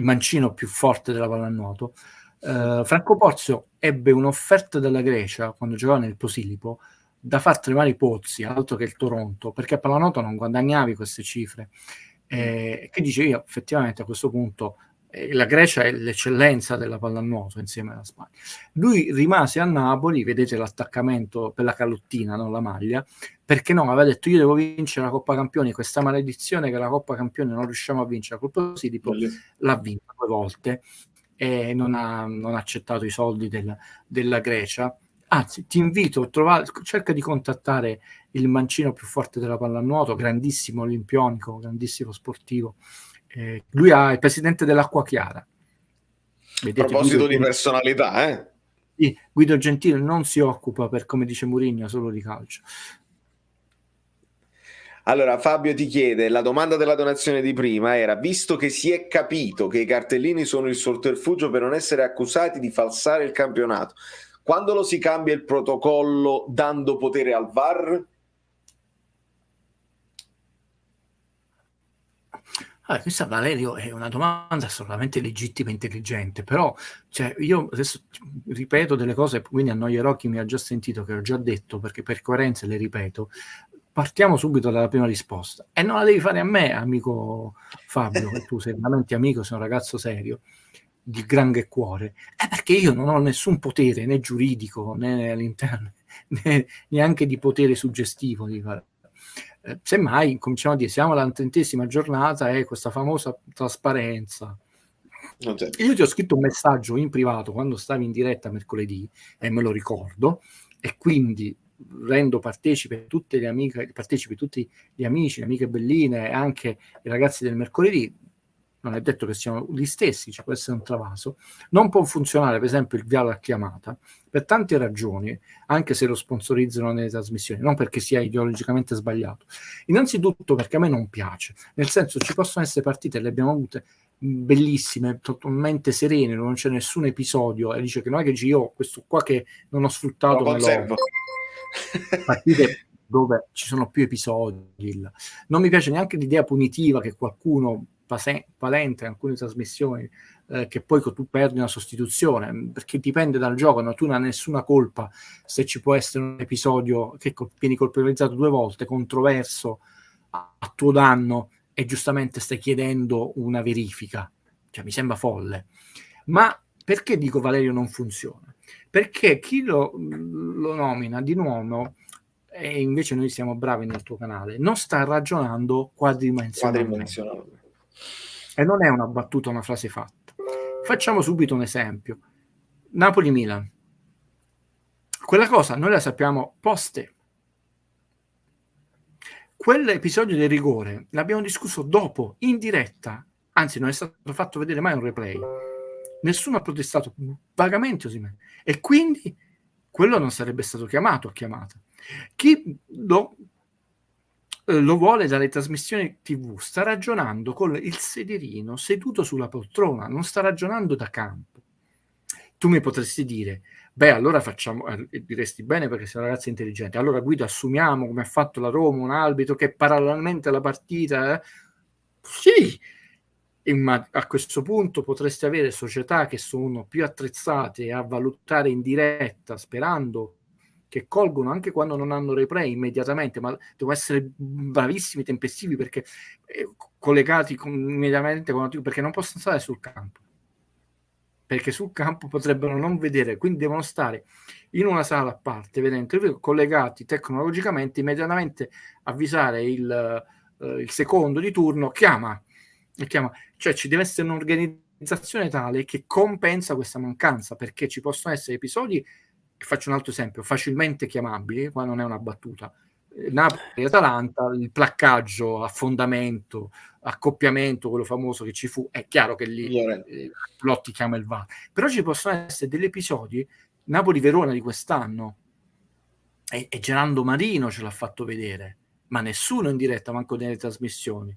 mancino più forte della pallanuoto. Franco Porzio ebbe un'offerta dalla Grecia quando giocava nel Posillipo da far tremare i pozzi, altro che il Toronto, perché a pallanuoto non guadagnavi queste cifre. Che dice io effettivamente a questo punto la Grecia è l'eccellenza della pallanuoto insieme alla Spagna. Lui rimase a Napoli, vedete l'attaccamento per la calottina, non la maglia, perché no, aveva detto io devo vincere la Coppa Campioni, questa maledizione che la Coppa Campioni non riusciamo a vincere, col Positivo l'ha vinta 2 volte e non ha accettato i soldi della Grecia. Anzi, ti invito a trovare, cerca di contattare il mancino più forte della pallanuoto, grandissimo olimpionico, grandissimo sportivo. Lui è il presidente dell'Acqua Chiara. Vedete, a proposito di personalità, Guido Gentile non si occupa, per come dice Mourinho, solo di calcio. Allora Fabio ti chiede, la domanda della donazione di prima era, visto che si è capito che i cartellini sono il sotterfugio per non essere accusati di falsare il campionato, quando lo si cambia il protocollo dando potere al VAR? Questa, Valerio, è una domanda assolutamente legittima e intelligente, però cioè, io adesso ripeto delle cose, quindi annoierò chi mi ha già sentito, che ho già detto, perché per coerenza le ripeto. Partiamo subito dalla prima risposta. E non la devi fare a me, amico Fabio, che tu sei veramente amico, sei un ragazzo serio, di grande cuore. È perché io non ho nessun potere, né giuridico, né all'interno, né neanche di potere suggestivo di fare. Semmai cominciamo a dire siamo alla 30ª giornata e questa famosa trasparenza. Io ti ho scritto un messaggio in privato quando stavi in diretta mercoledì e me lo ricordo, e quindi rendo partecipi tutte le amiche, tutti gli amici, le amiche belline e anche i ragazzi del mercoledì. Non è detto che siano gli stessi, ci può essere un travaso. Non può funzionare, per esempio, il dialogo a chiamata per tante ragioni, anche se lo sponsorizzano nelle trasmissioni, non perché sia ideologicamente sbagliato. Innanzitutto perché a me non piace, nel senso ci possono essere partite, le abbiamo avute bellissime, totalmente serene, non c'è nessun episodio, e dice che non è che io questo qua che non ho sfruttato me lo... partite dove ci sono più episodi. Non mi piace neanche l'idea punitiva che qualcuno palenta in alcune trasmissioni, che poi tu perdi una sostituzione, perché dipende dal gioco, no? Tu non hai nessuna colpa se ci può essere un episodio che vieni colpevolizzato 2 volte, controverso a tuo danno, e giustamente stai chiedendo una verifica. Cioè, mi sembra folle. Ma perché dico Valerio non funziona? Perché chi lo nomina di nuovo, e invece noi siamo bravi nel tuo canale, non sta ragionando quadridimensionalmente. E non è una battuta, una frase fatta. Facciamo subito un esempio. Napoli-Milan. Quella cosa noi la sappiamo post. Quell'episodio del rigore l'abbiamo discusso dopo, in diretta. Anzi, non è stato fatto vedere mai un replay. Nessuno ha protestato, vagamente Osimhen. E quindi quello non sarebbe stato chiamato a chiamata. Chi lo vuole dalle trasmissioni TV sta ragionando con il sederino seduto sulla poltrona, non sta ragionando da campo. Tu mi potresti dire, beh, allora facciamo, diresti bene perché sei un ragazzo intelligente, allora Guido, assumiamo, come ha fatto la Roma, un arbitro che parallelamente alla partita, sì, ma a questo punto potresti avere società che sono più attrezzate a valutare in diretta, sperando che colgono anche quando non hanno replay immediatamente, ma devono essere bravissimi, tempestivi, perché collegati immediatamente perché non possono stare sul campo, perché sul campo potrebbero non vedere, quindi devono stare in una sala a parte, vedendo, collegati tecnologicamente, immediatamente avvisare il secondo di turno, chiama, cioè ci deve essere un'organizzazione tale che compensa questa mancanza, perché ci possono essere episodi, faccio un altro esempio, facilmente chiamabili, qua non è una battuta, Napoli-Atalanta, il placcaggio, affondamento, accoppiamento, quello famoso che ci fu, è chiaro che lì Lotti chiama il VAR, però ci possono essere degli episodi, Napoli-Verona di quest'anno, e Gerando Marino ce l'ha fatto vedere, ma nessuno in diretta, manco nelle trasmissioni.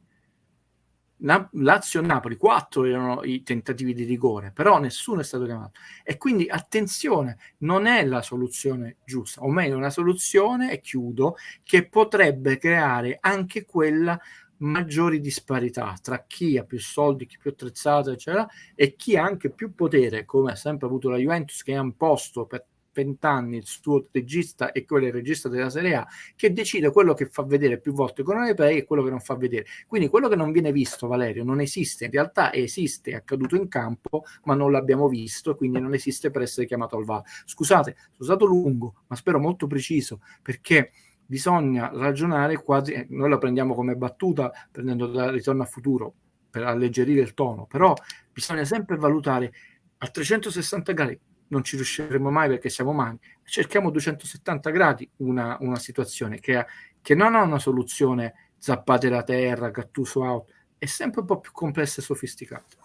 Lazio-Napoli, 4 erano i tentativi di rigore, però nessuno è stato chiamato. E quindi attenzione, non è la soluzione giusta, o meglio, una soluzione, e chiudo, che potrebbe creare anche quella maggiori disparità tra chi ha più soldi, chi più attrezzato, eccetera, e chi ha anche più potere, come ha sempre avuto la Juventus, che ha un posto per 20 anni il suo regista e quello è il regista della Serie A, che decide quello che fa vedere più volte con Repay e quello che non fa vedere. Quindi quello che non viene visto, Valerio, non esiste, in realtà esiste, è accaduto in campo, ma non l'abbiamo visto, quindi non esiste per essere chiamato al VAR. Scusate, sono stato lungo, ma spero molto preciso, perché bisogna ragionare quasi, noi la prendiamo come battuta prendendo da Ritorno a Futuro per alleggerire il tono, però bisogna sempre valutare a 360 gradi, non ci riusciremo mai perché siamo umani, cerchiamo 270 gradi una situazione che non ha una soluzione zappate da terra, Gattuso out, è sempre un po' più complessa e sofisticata.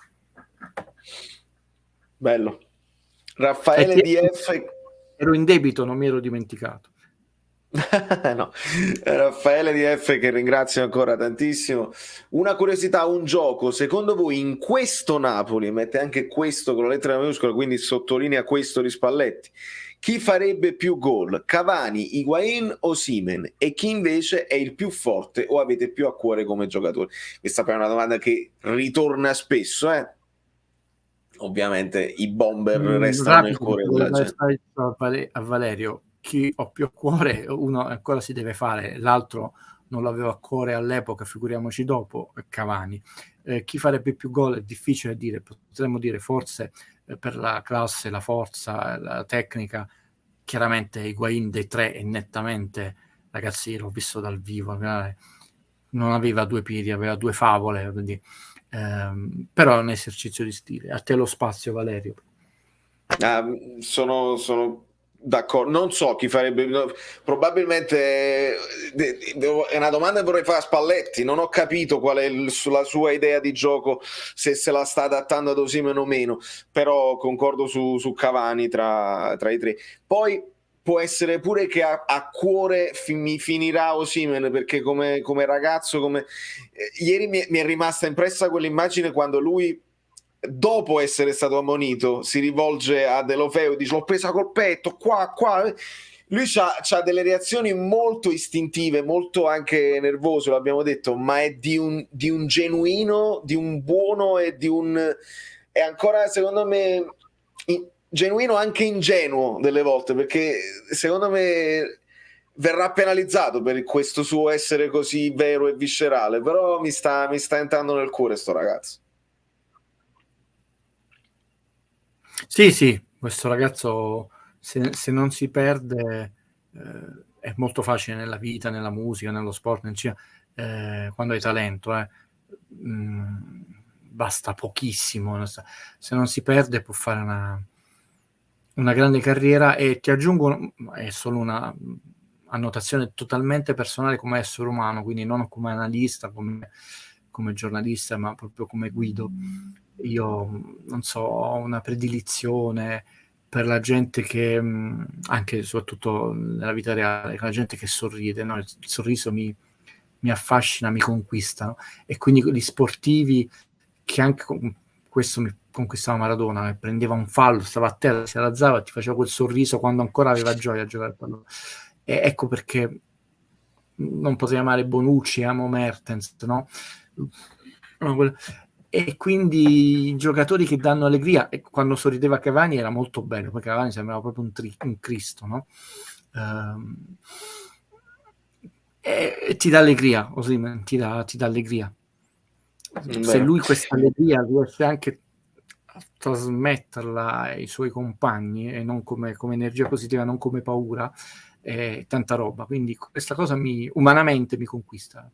Bello. Raffaele DF. Ero in debito, non mi ero dimenticato. No. Raffaele DF, che ringrazio ancora tantissimo. Una curiosità, un gioco, secondo voi in questo Napoli, mette anche questo con la lettera maiuscola, quindi sottolinea questo di Spalletti, chi farebbe più gol? Cavani, Higuain o Osimhen? E chi invece è il più forte o avete più a cuore come giocatore? Questa è una domanda che ritorna spesso, Ovviamente i bomber restano nel cuore della gente. A Valerio, chi ho più a cuore, uno ancora si deve fare, l'altro non l'avevo a cuore all'epoca, figuriamoci dopo, Cavani. Chi farebbe più gol è difficile dire, potremmo dire forse per la classe, la forza, la tecnica, chiaramente Higuain dei tre è nettamente, ragazzi, l'ho visto dal vivo, non aveva due piedi, aveva due favole, quindi però è un esercizio di stile. A te lo spazio, Valerio. Sono d'accordo, non so chi farebbe, probabilmente è una domanda che vorrei fare a Spalletti, non ho capito qual è la sua idea di gioco, se se la sta adattando ad Osimhen o meno, però concordo su Cavani tra i tre. Poi può essere pure che a cuore mi finirà Osimhen, perché come ragazzo, ieri mi è rimasta impressa quell'immagine quando lui, dopo essere stato ammonito, si rivolge a De Lofeu e dice: l'ho presa col petto, qua. Lui c'ha delle reazioni molto istintive, molto anche nervose, l'abbiamo detto, ma è di un genuino, di un buono e è ancora, secondo me, genuino, anche ingenuo delle volte, perché secondo me verrà penalizzato per questo suo essere così vero e viscerale, però mi sta entrando nel cuore sto ragazzo. Sì, questo ragazzo se non si perde è molto facile nella vita, nella musica, nello sport, nel cinema, quando hai talento basta pochissimo, se non si perde può fare una grande carriera. E ti aggiungo, è solo una annotazione totalmente personale come essere umano, quindi non come analista, come giornalista, ma proprio come Guido. Io non so, ho una predilizione per la gente che anche soprattutto nella vita reale, la gente che sorride, no? Il sorriso mi affascina, mi conquista, no? E quindi gli sportivi che anche questo mi conquistava Maradona, prendeva un fallo, stava a terra, si alzava, ti faceva quel sorriso quando ancora aveva gioia a giocare al pallone. E ecco perché non potrei amare Bonucci, amo Mertens, no? E quindi i giocatori che danno allegria, e quando sorrideva Cavani era molto bello, perché Cavani sembrava proprio un Cristo, no? E ti dà allegria, Osimhen, ti dà allegria. Se lui questa allegria riesce anche a trasmetterla ai suoi compagni e non come energia positiva, non come paura, è tanta roba. Quindi questa cosa umanamente mi conquista,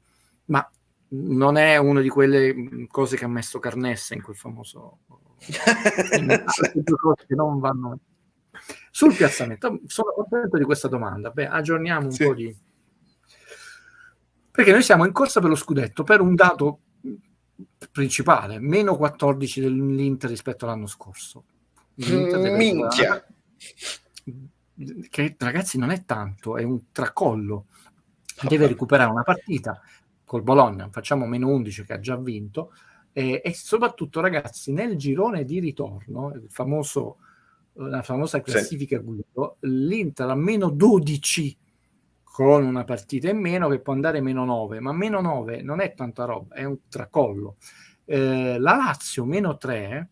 ma non è una di quelle cose che ha messo Carnessa in quel famoso cose che non vanno sul piazzamento. Sono contento di questa domanda. Aggiorniamo un po' di, perché noi siamo in corsa per lo scudetto per un dato principale, meno 14 dell'Inter rispetto all'anno scorso. Minchia, che ragazzi non è tanto, è un tracollo. Deve recuperare una partita col Bologna, facciamo meno 11 che ha già vinto, e soprattutto ragazzi nel girone di ritorno, la famosa classifica Guido, l'Inter ha meno 12 con una partita in meno che può andare meno 9, ma meno 9 non è tanta roba, è un tracollo. La Lazio meno 3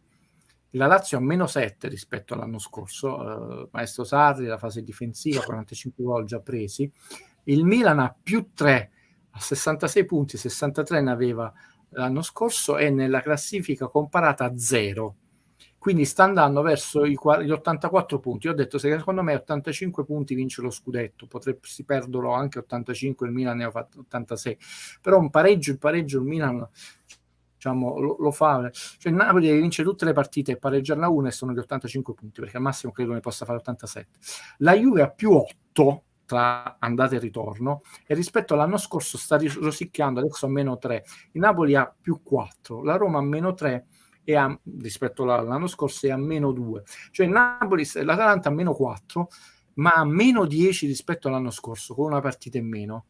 La Lazio ha meno 7 rispetto all'anno scorso, Maestro Sarri, la fase difensiva, 45 gol già presi. Il Milan ha più 3 a 66 punti, 63 ne aveva l'anno scorso, e nella classifica comparata a 0. Quindi sta andando verso gli 84 punti. Io ho detto, secondo me 85 punti vince lo scudetto, potresti perderlo anche 85, il Milan ne ha fatto 86, però il pareggio il Milan, diciamo, lo fa, cioè il Napoli deve vincere tutte le partite e pareggiarla una e sono gli 85 punti, perché al massimo credo ne possa fare 87. La Juve ha più 8 tra andata e ritorno, e rispetto all'anno scorso sta rosicchiando, adesso a meno 3. Il Napoli ha più 4, la Roma ha meno 3 e rispetto all'anno scorso è a meno 2, cioè il Napoli, l'Atalanta ha meno 4 ma a meno 10 rispetto all'anno scorso, con una partita in meno,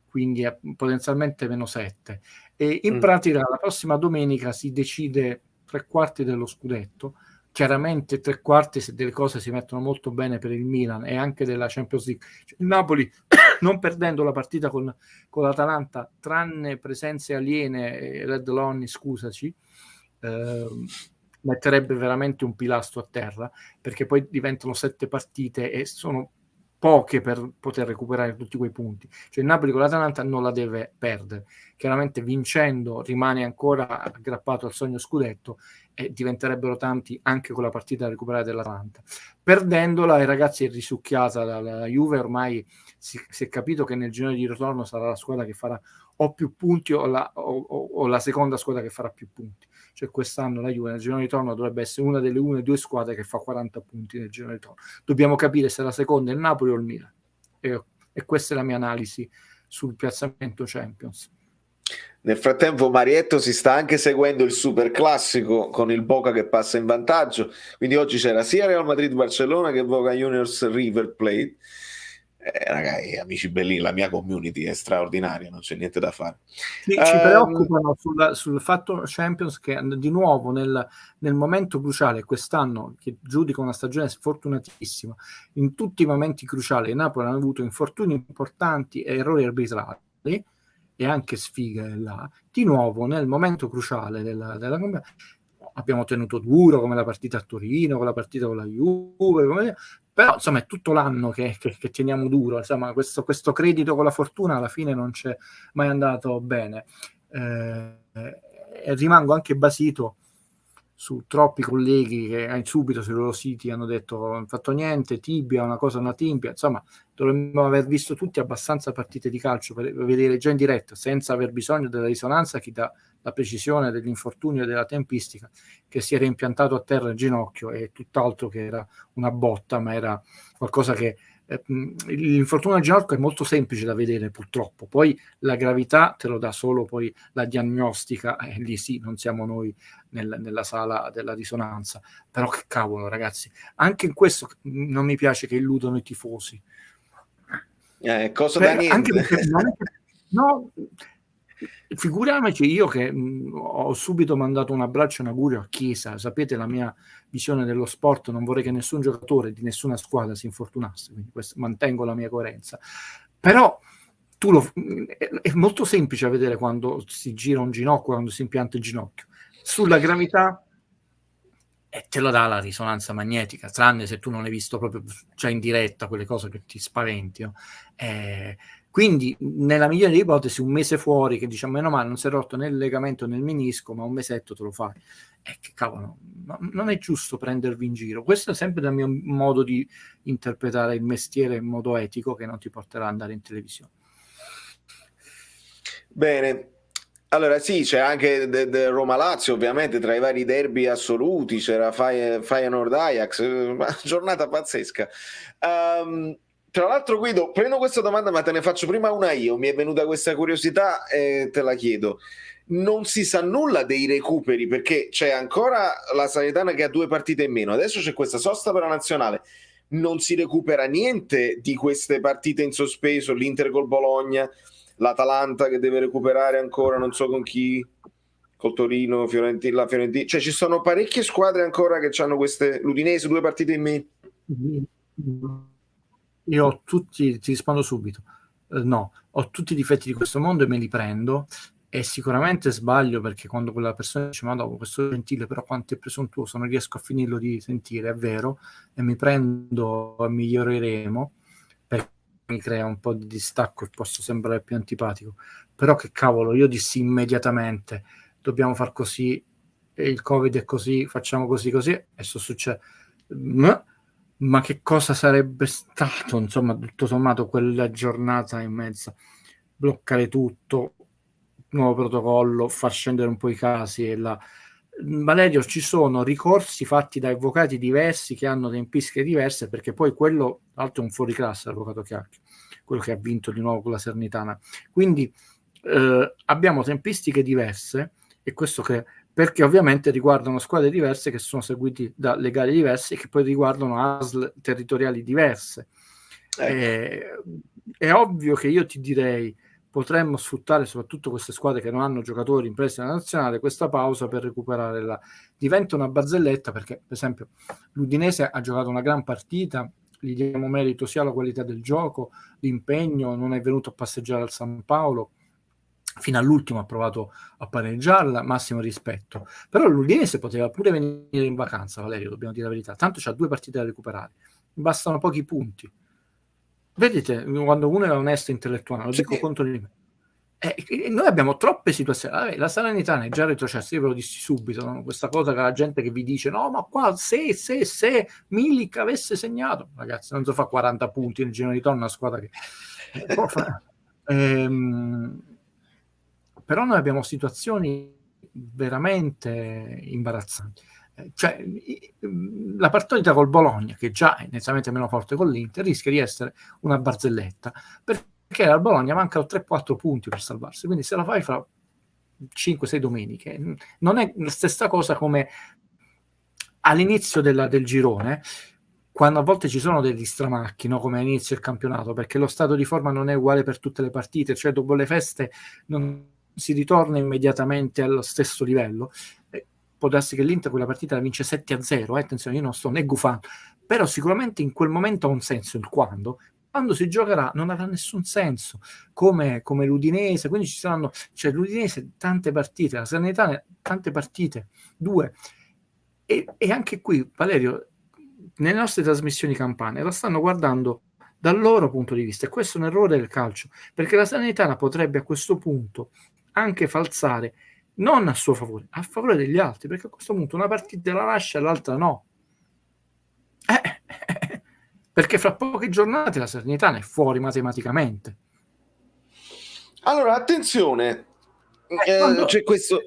quindi è potenzialmente meno 7. E in pratica la prossima domenica si decide 3/4 dello scudetto. Chiaramente 3/4 se delle cose si mettono molto bene per il Milan, e anche della Champions League. Cioè, il Napoli non perdendo la partita con l'Atalanta, tranne presenze aliene, Red Lonnie, scusaci, metterebbe veramente un pilastro a terra, perché poi diventano 7 partite e sono poche per poter recuperare tutti quei punti. Cioè il Napoli con l'Atalanta non la deve perdere, chiaramente vincendo rimane ancora aggrappato al sogno scudetto, e diventerebbero tanti anche con la partita da recuperare dell'Atalanta. Perdendola, ragazzi, è risucchiata la Juve, ormai si è capito che nel girone di ritorno sarà la squadra che farà o più punti o la seconda squadra che farà più punti. Cioè quest'anno la Juve nel girone di ritorno dovrebbe essere una delle 1-2 squadre che fa 40 punti nel girone di ritorno. Dobbiamo capire se la seconda è il Napoli o il Milan, e questa è la mia analisi sul piazzamento Champions. Nel frattempo Marietto si sta anche seguendo il super classico con il Boca che passa in vantaggio, quindi oggi c'era sia Real Madrid-Barcellona che Boca Juniors-River Plate. Ragazzi, amici belli, la mia community è straordinaria, non c'è niente da fare. Ci preoccupano sul fatto Champions, che di nuovo nel momento cruciale quest'anno, che giudica una stagione sfortunatissima, in tutti i momenti cruciali Napoli ha avuto infortuni importanti e errori arbitrali e anche sfighe là. Di nuovo nel momento cruciale della abbiamo tenuto duro, come la partita a Torino, con la partita con la Juve, però insomma è tutto l'anno che teniamo duro, insomma questo credito con la fortuna alla fine non c'è mai andato bene, e rimango anche basito su troppi colleghi che subito sui loro siti hanno detto non ho fatto niente, tibia, una tibia, insomma dovremmo aver visto tutti abbastanza partite di calcio per vedere già in diretta, senza aver bisogno della risonanza, chi dà la precisione dell'infortunio e della tempistica, che si era impiantato a terra il ginocchio, e tutt'altro che era una botta, ma era qualcosa che l'infortunio al ginocchio è molto semplice da vedere, purtroppo, poi la gravità te lo dà solo poi la diagnostica, lì sì, non siamo noi nella sala della risonanza, però che cavolo ragazzi, anche in questo non mi piace che illudono i tifosi, cosa da niente, anche perché no, figuriamoci io che ho subito mandato un abbraccio e un augurio a Chiesa. Sapete la mia visione dello sport, non vorrei che nessun giocatore di nessuna squadra si infortunasse, quindi mantengo la mia coerenza, però è molto semplice vedere quando si gira un ginocchio, quando si impianta il ginocchio. Sulla gravità te lo dà la risonanza magnetica, tranne se tu non hai visto proprio già in diretta quelle cose che ti spaventi, no? Quindi nella migliore delle ipotesi un mese fuori, che diciamo meno male non si è rotto né il legamento né il menisco, ma un mesetto te lo fai. Che cavolo, non è giusto prendervi in giro. Questo è sempre dal mio modo di interpretare il mestiere in modo etico, che non ti porterà ad andare in televisione. Bene, allora sì, c'è anche Roma-Lazio, ovviamente tra i vari derby assoluti, c'era Feyenoord-Ajax, giornata pazzesca. Tra l'altro Guido, prendo questa domanda ma te ne faccio prima una io, mi è venuta questa curiosità e te la chiedo. Non si sa nulla dei recuperi, perché c'è ancora la Salernitana che ha 2 partite in meno, adesso c'è questa sosta per la nazionale, non si recupera niente di queste partite in sospeso, l'Inter col Bologna, l'Atalanta che deve recuperare ancora non so con chi, col Torino, la Fiorentina, cioè ci sono parecchie squadre ancora che hanno queste, l'Udinese 2 partite in meno. Io ho tutti, ti rispondo subito, no, ho tutti i difetti di questo mondo e me li prendo, E sicuramente sbaglio, perché quando quella persona dice: ma dopo questo gentile però quanto è presuntuoso, non riesco a finirlo di sentire, è vero, e mi prendo e miglioreremo, perché mi crea un po' di distacco e posso sembrare più antipatico. Però che cavolo, io dissi immediatamente: dobbiamo far così, e il Covid è così, facciamo così così, e sto succede. Ma che cosa sarebbe stato, insomma, tutto sommato, quella giornata e mezza? Bloccare tutto, nuovo protocollo, far scendere un po' i casi. Valerio, ci sono ricorsi fatti da avvocati diversi che hanno tempistiche diverse, perché poi quello, tra l'altro, è un fuoriclasse, l'avvocato Chiacchio, quello che ha vinto di nuovo con la Salernitana. Quindi abbiamo tempistiche diverse, e questo perché ovviamente riguardano squadre diverse che sono seguiti da legali diversi e che poi riguardano ASL territoriali diverse. È ovvio che io ti direi: potremmo sfruttare soprattutto queste squadre che non hanno giocatori in presa nazionale, questa pausa per recuperare diventa una barzelletta, perché per esempio l'Udinese ha giocato una gran partita, gli diamo merito sia alla qualità del gioco, l'impegno, non è venuto a passeggiare al San Paolo, fino all'ultimo ha provato a pareggiarla, massimo rispetto. Però l'Udinese poteva pure venire in vacanza, Valerio, dobbiamo dire la verità, tanto c'ha 2 partite da recuperare, bastano pochi punti. Vedete, quando uno è onesto e intellettuale, lo dico contro di me. Noi abbiamo troppe situazioni. La Salernitana è già retrocessa, io ve lo dissi subito, no? Questa cosa che la gente che vi dice: no, ma qua se Milik avesse segnato, ragazzi, non so, fa 40 punti nel giro di ritorno, una squadra che però noi abbiamo situazioni veramente imbarazzanti. Cioè, la partita col Bologna, che già è nettamente meno forte con l'Inter, rischia di essere una barzelletta, perché al Bologna mancano 3-4 punti per salvarsi, quindi se la fai fra 5-6 domeniche non è la stessa cosa come all'inizio del girone, quando a volte ci sono degli stramacchi, no? Come all'inizio del campionato, perché lo stato di forma non è uguale per tutte le partite, cioè dopo le feste non si ritorna immediatamente allo stesso livello. Può darsi che l'Inter quella partita la vince 7-0, attenzione, io non sto né gufando, però sicuramente in quel momento ha un senso il quando si giocherà non avrà nessun senso, come l'Udinese, quindi ci saranno, cioè l'Udinese tante partite, la Salernitana tante partite, 2, e anche qui, Valerio, nelle nostre trasmissioni campane la stanno guardando dal loro punto di vista, e questo è un errore del calcio, perché la Salernitana potrebbe a questo punto anche falsare non a suo favore, a favore degli altri, perché a questo punto una partita la lascia e l'altra no. Perché fra poche giornate la Salernitana è fuori matematicamente. Allora, attenzione, c'è questo...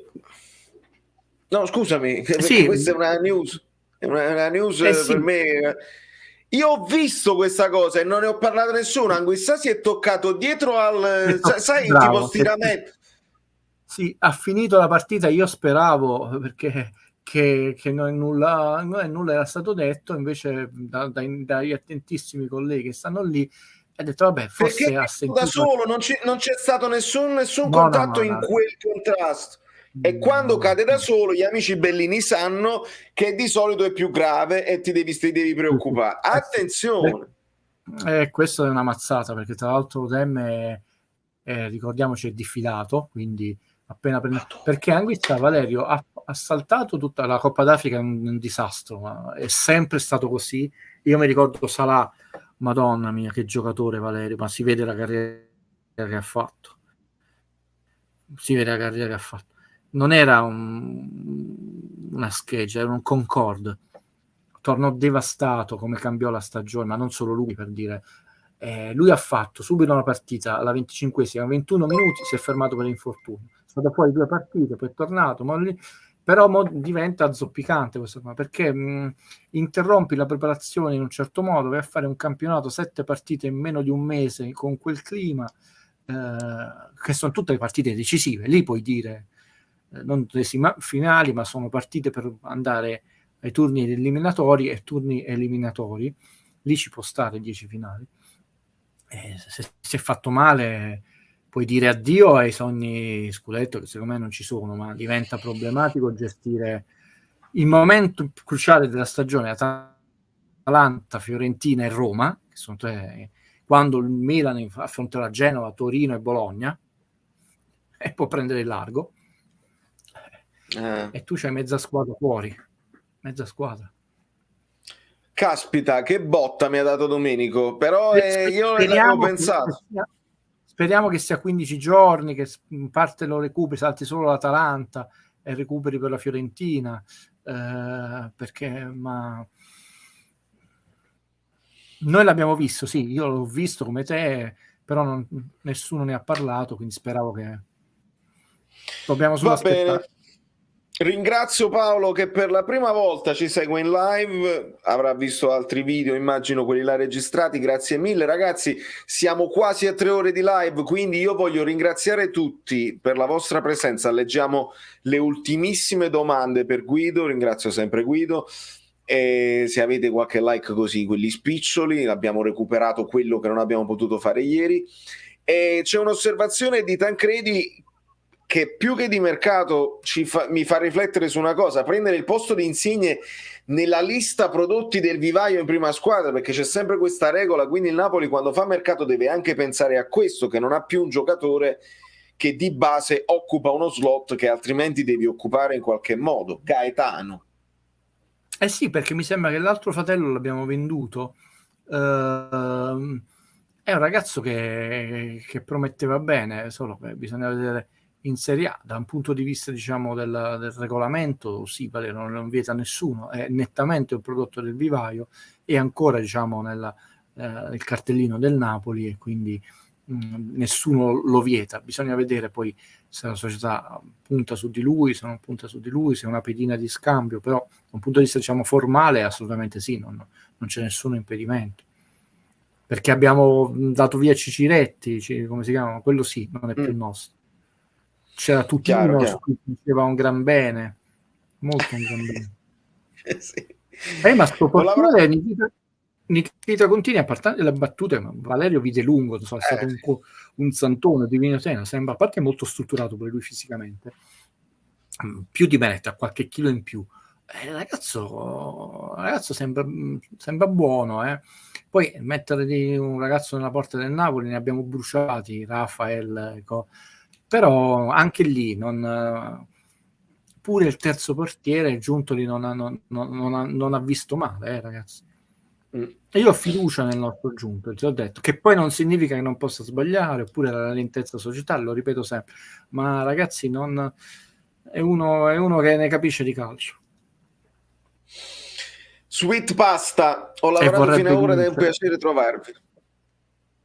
No, scusami, perché questa è una news, è una news per me. Io ho visto questa cosa e non ne ho parlato a nessuno. Anguissa si è toccato dietro al... sai, bravo, tipo stiramento. Sì, ha finito la partita, io speravo, perché che non è nulla era stato detto, invece dagli attentissimi colleghi che stanno lì, ha detto vabbè, forse perché ha sentito... da solo, non c'è stato nessun contatto in quel contrasto. E quando cade da solo, gli amici bellini sanno che di solito è più grave e ti devi preoccupare. Attenzione! Questa è una mazzata, perché tra l'altro Udemme, ricordiamoci, è diffidato, quindi appena perché Anguissa, Valerio, ha saltato tutta la Coppa d'Africa, è un disastro, ma è sempre stato così. Io mi ricordo Salah, Madonna mia, che giocatore, Valerio, ma si vede la carriera che ha fatto. Si vede la carriera che ha fatto. Non era una scheggia, era un Concorde. Tornò devastato come cambiò la stagione, ma non solo lui, per dire. Lui ha fatto subito una partita alla 25esima, 21 minuti, si è fermato per infortunio. È stato fuori 2 partite, poi è tornato, però diventa zoppicante questa cosa, perché interrompi la preparazione in un certo modo, vai a fare un campionato, 7 partite in meno di un mese con quel clima, che sono tutte le partite decisive. Lì puoi dire non finali, ma sono partite per andare ai turni eliminatori e turni eliminatori. Lì ci può stare 10 finali. Se si è fatto male, puoi dire addio ai sogni scudetto, che secondo me non ci sono, ma diventa problematico gestire il momento cruciale della stagione. Atalanta, Fiorentina e Roma, che sono 3, quando il Milan affronterà Genova, Torino e Bologna, e può prendere il largo, e tu c'hai mezza squadra fuori, mezza squadra. Caspita, che botta mi ha dato Domenico, però io l'avevo pensato. Speriamo che sia 15 giorni, che in parte lo recuperi, salti solo l'Atalanta e recuperi per la Fiorentina, perché noi l'abbiamo visto, sì, io l'ho visto come te, però nessuno ne ha parlato, quindi speravo che dobbiamo solo aspettare. Va bene. Ringrazio Paolo che per la prima volta ci segue in live, avrà visto altri video, immagino quelli là registrati. Grazie mille ragazzi, siamo quasi a 3 ore di live, quindi io voglio ringraziare tutti per la vostra presenza. Leggiamo le ultimissime domande per Guido, ringrazio sempre Guido, e se avete qualche like così, quelli spiccioli, abbiamo recuperato quello che non abbiamo potuto fare ieri. E c'è un'osservazione di Tancredi che più che di mercato mi fa riflettere su una cosa: prendere il posto di Insigne nella lista prodotti del vivaio in prima squadra, perché c'è sempre questa regola, quindi il Napoli quando fa mercato deve anche pensare a questo, che non ha più un giocatore che di base occupa uno slot che altrimenti devi occupare in qualche modo. Gaetano. Eh sì, perché mi sembra che l'altro fratello l'abbiamo venduto, è un ragazzo che prometteva bene, solo che bisogna vedere in Serie A, da un punto di vista diciamo del regolamento, sì, vale, non vieta nessuno, è nettamente un prodotto del vivaio, e ancora diciamo nel cartellino del Napoli, e quindi nessuno lo vieta. Bisogna vedere poi se la società punta su di lui, se non punta su di lui, se è una pedina di scambio, però da un punto di vista diciamo formale assolutamente sì, non c'è nessun impedimento, perché abbiamo dato via Ciciretti, come si chiama? Quello sì, non è più nostro. C'era Tutino, su cui diceva un gran bene, molto un gran bene. Sì. Ma sto portiere Nikita Contini, a parte le battute, ma Valerio Videlungo, è stato un santone di Vinotena, sembra, a parte molto strutturato pure lui fisicamente, più di Benetta, qualche chilo in più. Il ragazzo sembra buono, Poi mettere un ragazzo nella porta del Napoli, ne abbiamo bruciati, Rafael, però anche lì pure il terzo portiere Giuntoli non ha visto male, ragazzi. E io ho fiducia nel nostro Giuntoli, ti ho detto, che poi non significa che non possa sbagliare, oppure la lentezza societaria, lo ripeto sempre, ma ragazzi è uno che ne capisce di calcio. Sweet Pasta, ho lavorato fino ad ora ed è un piacere trovarvi.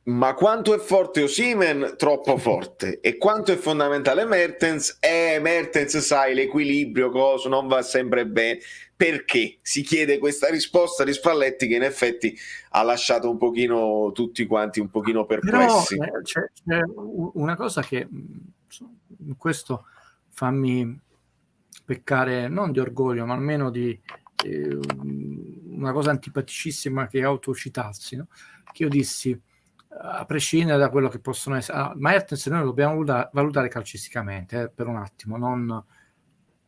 Ma quanto è forte Osimhen? Troppo forte. E quanto è fondamentale Mertens? Mertens, sai, l'equilibrio, cosa non va sempre bene. Perché? Si chiede questa risposta di Spalletti, che in effetti ha lasciato un pochino tutti quanti un pochino perplessi. Però c'è una cosa che in questo fammi peccare non di orgoglio, ma almeno di una cosa antipaticissima, che è autocitarsi, no? Che io dissi, a prescindere da quello che possono essere, Mertens noi lo dobbiamo valutare calcisticamente, per un attimo, non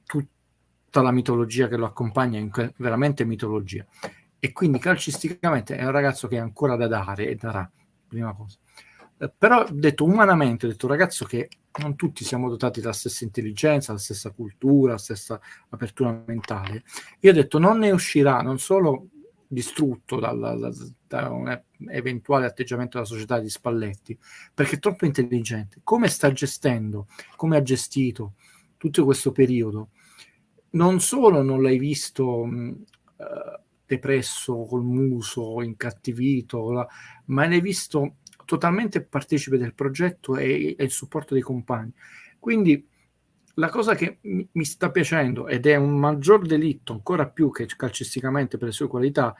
tutta la mitologia che lo accompagna, veramente mitologia, e quindi calcisticamente è un ragazzo che ha ancora da dare e darà, prima cosa. Però detto umanamente, un ragazzo che non tutti siamo dotati della stessa intelligenza, la stessa cultura, la stessa apertura mentale. Io ho detto non ne uscirà non solo distrutto da un eventuale atteggiamento della società di Spalletti, perché è troppo intelligente. Come sta gestendo, come ha gestito tutto questo periodo, non solo non l'hai visto depresso, col muso, incattivito, ma l'hai visto totalmente partecipe del progetto e il supporto dei compagni. Quindi la cosa che mi sta piacendo, ed è un maggior delitto ancora più che calcisticamente per le sue qualità,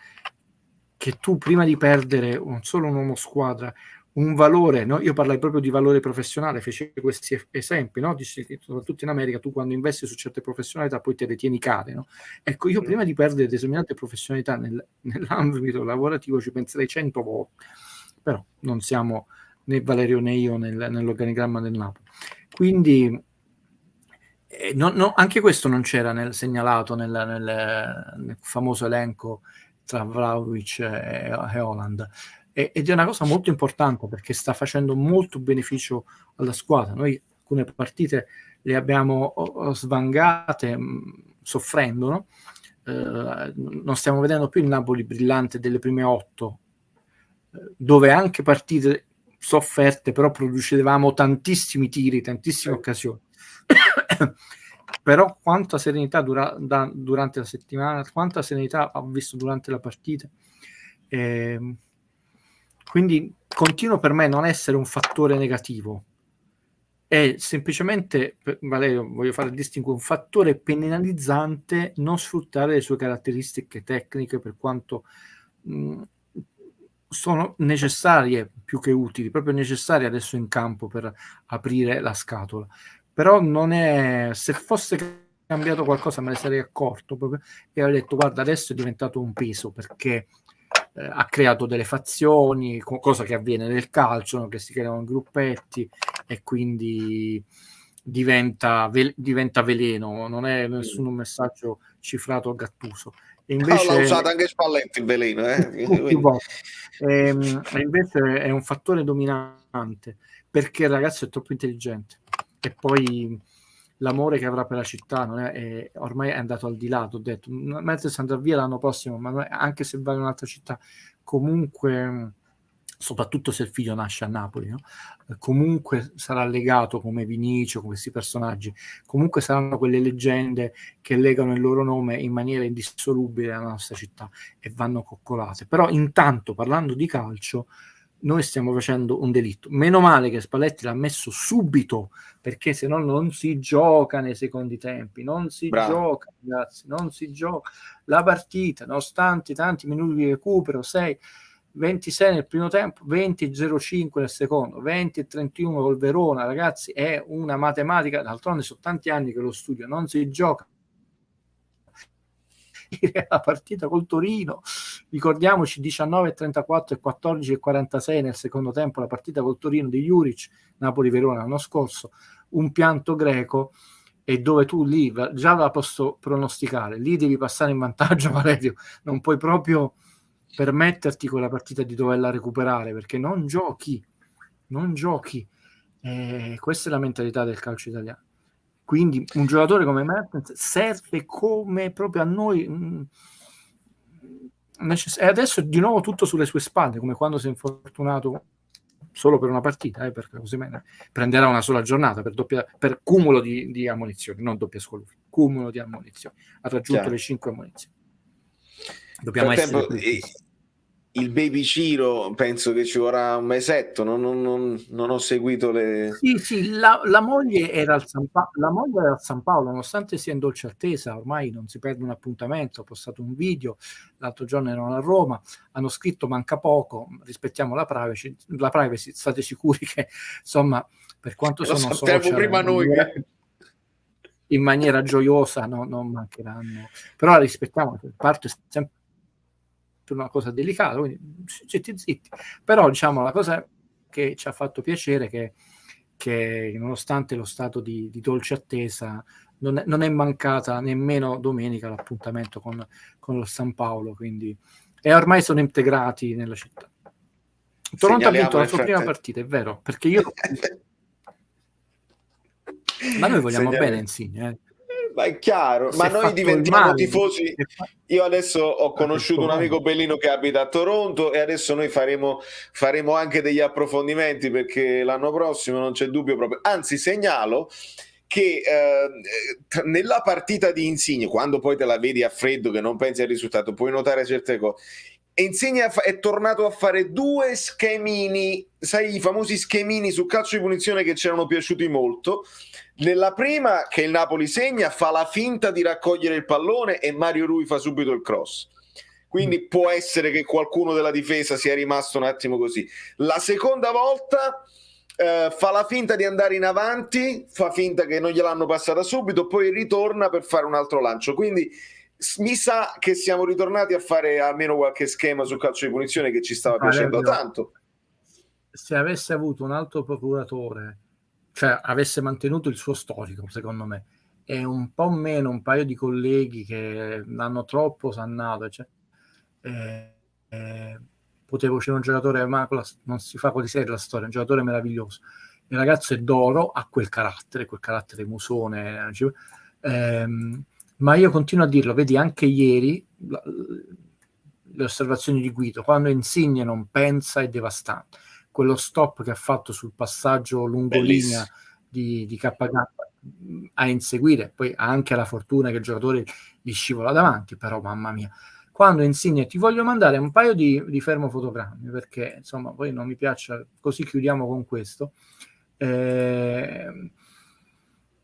che tu prima di perdere non solo un uomo squadra, un valore, no? Io parlai proprio di valore professionale, feci questi esempi, no? Soprattutto in America tu quando investi su certe professionalità poi te le tieni care, no? Ecco, io prima di perdere determinate professionalità nell'ambito lavorativo ci penserei 100 volte, però non siamo né Valerio né io nell'organigramma del Napoli, quindi anche questo non c'era segnalato nel famoso elenco tra Vlahovic e Haaland, ed è una cosa molto importante, perché sta facendo molto beneficio alla squadra. Noi alcune partite le abbiamo svangate, soffrendo, no? Non stiamo vedendo più il Napoli brillante delle prime 8, dove anche partite sofferte però producevamo tantissimi tiri, tantissime occasioni. Però quanta serenità durante la settimana, quanta serenità ho visto durante la partita. Quindi continua per me non essere un fattore negativo, è semplicemente, Valerio, voglio fare il distinguo, un fattore penalizzante non sfruttare le sue caratteristiche tecniche, per quanto sono necessarie più che utili, proprio necessarie adesso in campo per aprire la scatola. Però non è, se fosse cambiato qualcosa me ne sarei accorto proprio, e avrei detto guarda, adesso è diventato un peso, perché ha creato delle fazioni, cosa che avviene nel calcio, no? Che si creano gruppetti e quindi diventa veleno, non è nessun messaggio cifrato a Gattuso. E invece l'ha usato anche Spalletti il veleno, e invece è un fattore dominante, perché il ragazzo è troppo intelligente, e poi l'amore che avrà per la città non è ormai è andato al di là. Ho detto, mentre se andrà via l'anno prossimo, ma anche se va in un'altra città, comunque, soprattutto se il figlio nasce a Napoli, no? Comunque sarà legato, come Vinicio, come questi personaggi, comunque saranno quelle leggende che legano il loro nome in maniera indissolubile alla nostra città e vanno coccolate. Però intanto, parlando di calcio, noi stiamo facendo un delitto. Meno male che Spalletti l'ha messo subito, perché se no non si gioca nei secondi tempi, non si gioca, ragazzi, non si gioca la partita, nonostante tanti minuti di recupero, 26 nel primo tempo, 20-05 nel secondo, 20-31 col Verona, ragazzi, è una matematica, d'altronde sono tanti anni che lo studio, non si gioca. La partita col Torino, ricordiamoci, 19-34 e 14-46 nel secondo tempo, la partita col Torino di Juric, Napoli-Verona l'anno scorso, un pianto greco, e dove tu lì già la posso pronosticare, lì devi passare in vantaggio, Valerio, non puoi proprio permetterti quella partita di doverla recuperare, perché non giochi. Questa è la mentalità del calcio italiano. Quindi un giocatore come Mertens serve come proprio a noi, e adesso è di nuovo tutto sulle sue spalle, come quando si è infortunato solo per una partita, perché Osimhen prenderà una sola giornata per cumulo di ammonizioni, non doppia squalifica, cumulo di ammonizioni, ha raggiunto le 5 ammonizioni. Dobbiamo essere precisi. Il Baby Ciro penso che ci vorrà un mesetto, non ho seguito le... Sì, la moglie era al San Paolo, nonostante sia in dolce attesa, ormai non si perde un appuntamento. Ho postato un video, l'altro giorno erano a Roma, hanno scritto manca poco, rispettiamo la privacy, state sicuri che, insomma, per quanto sono social, prima noi in maniera gioiosa non mancheranno, però rispettiamo, parte sempre una cosa delicata, quindi zitti. Però diciamo la cosa che ci ha fatto piacere che nonostante lo stato di dolce attesa non è mancata nemmeno domenica l'appuntamento con lo San Paolo, quindi, e ormai sono integrati nella città. Toronto ha vinto la sua prima partita, è vero, perché io ma noi vogliamo bene Insigne, ma è chiaro, ma noi diventiamo tifosi. Io adesso ho conosciuto un amico bellino che abita a Toronto, e adesso noi faremo anche degli approfondimenti, perché l'anno prossimo non c'è dubbio proprio. Anzi, segnalo che nella partita di Insigne, quando poi te la vedi a freddo che non pensi al risultato, puoi notare certe cose. Insigne è tornato a fare 2 schemini, sai, i famosi schemini sul calcio di punizione che ci erano piaciuti molto. Nella prima, che il Napoli segna, fa la finta di raccogliere il pallone e Mario Rui fa subito il cross. Quindi può essere che qualcuno della difesa sia rimasto un attimo così. La seconda volta fa la finta di andare in avanti, fa finta che non gliel'hanno passata subito, poi ritorna per fare un altro lancio. Quindi mi sa che siamo ritornati a fare almeno qualche schema sul calcio di punizione che ci stava piacendo tanto. Se avesse avuto un altro procuratore, cioè avesse mantenuto il suo storico, secondo me, e un po' meno un paio di colleghi che l'hanno troppo sannato, cioè, poteva uscire un giocatore, ma non si fa così seria la storia, un giocatore meraviglioso, il ragazzo è d'oro, ha quel carattere musone, ma io continuo a dirlo, vedi anche ieri le osservazioni di Guido, quando Insigne non pensa è devastante, quello stop che ha fatto sul passaggio lungolinea di KK a inseguire, poi ha anche la fortuna che il giocatore gli scivola davanti, però mamma mia, quando Insigne ti voglio mandare un paio di fermofotogrammi, perché insomma poi non mi piace, così chiudiamo con questo. È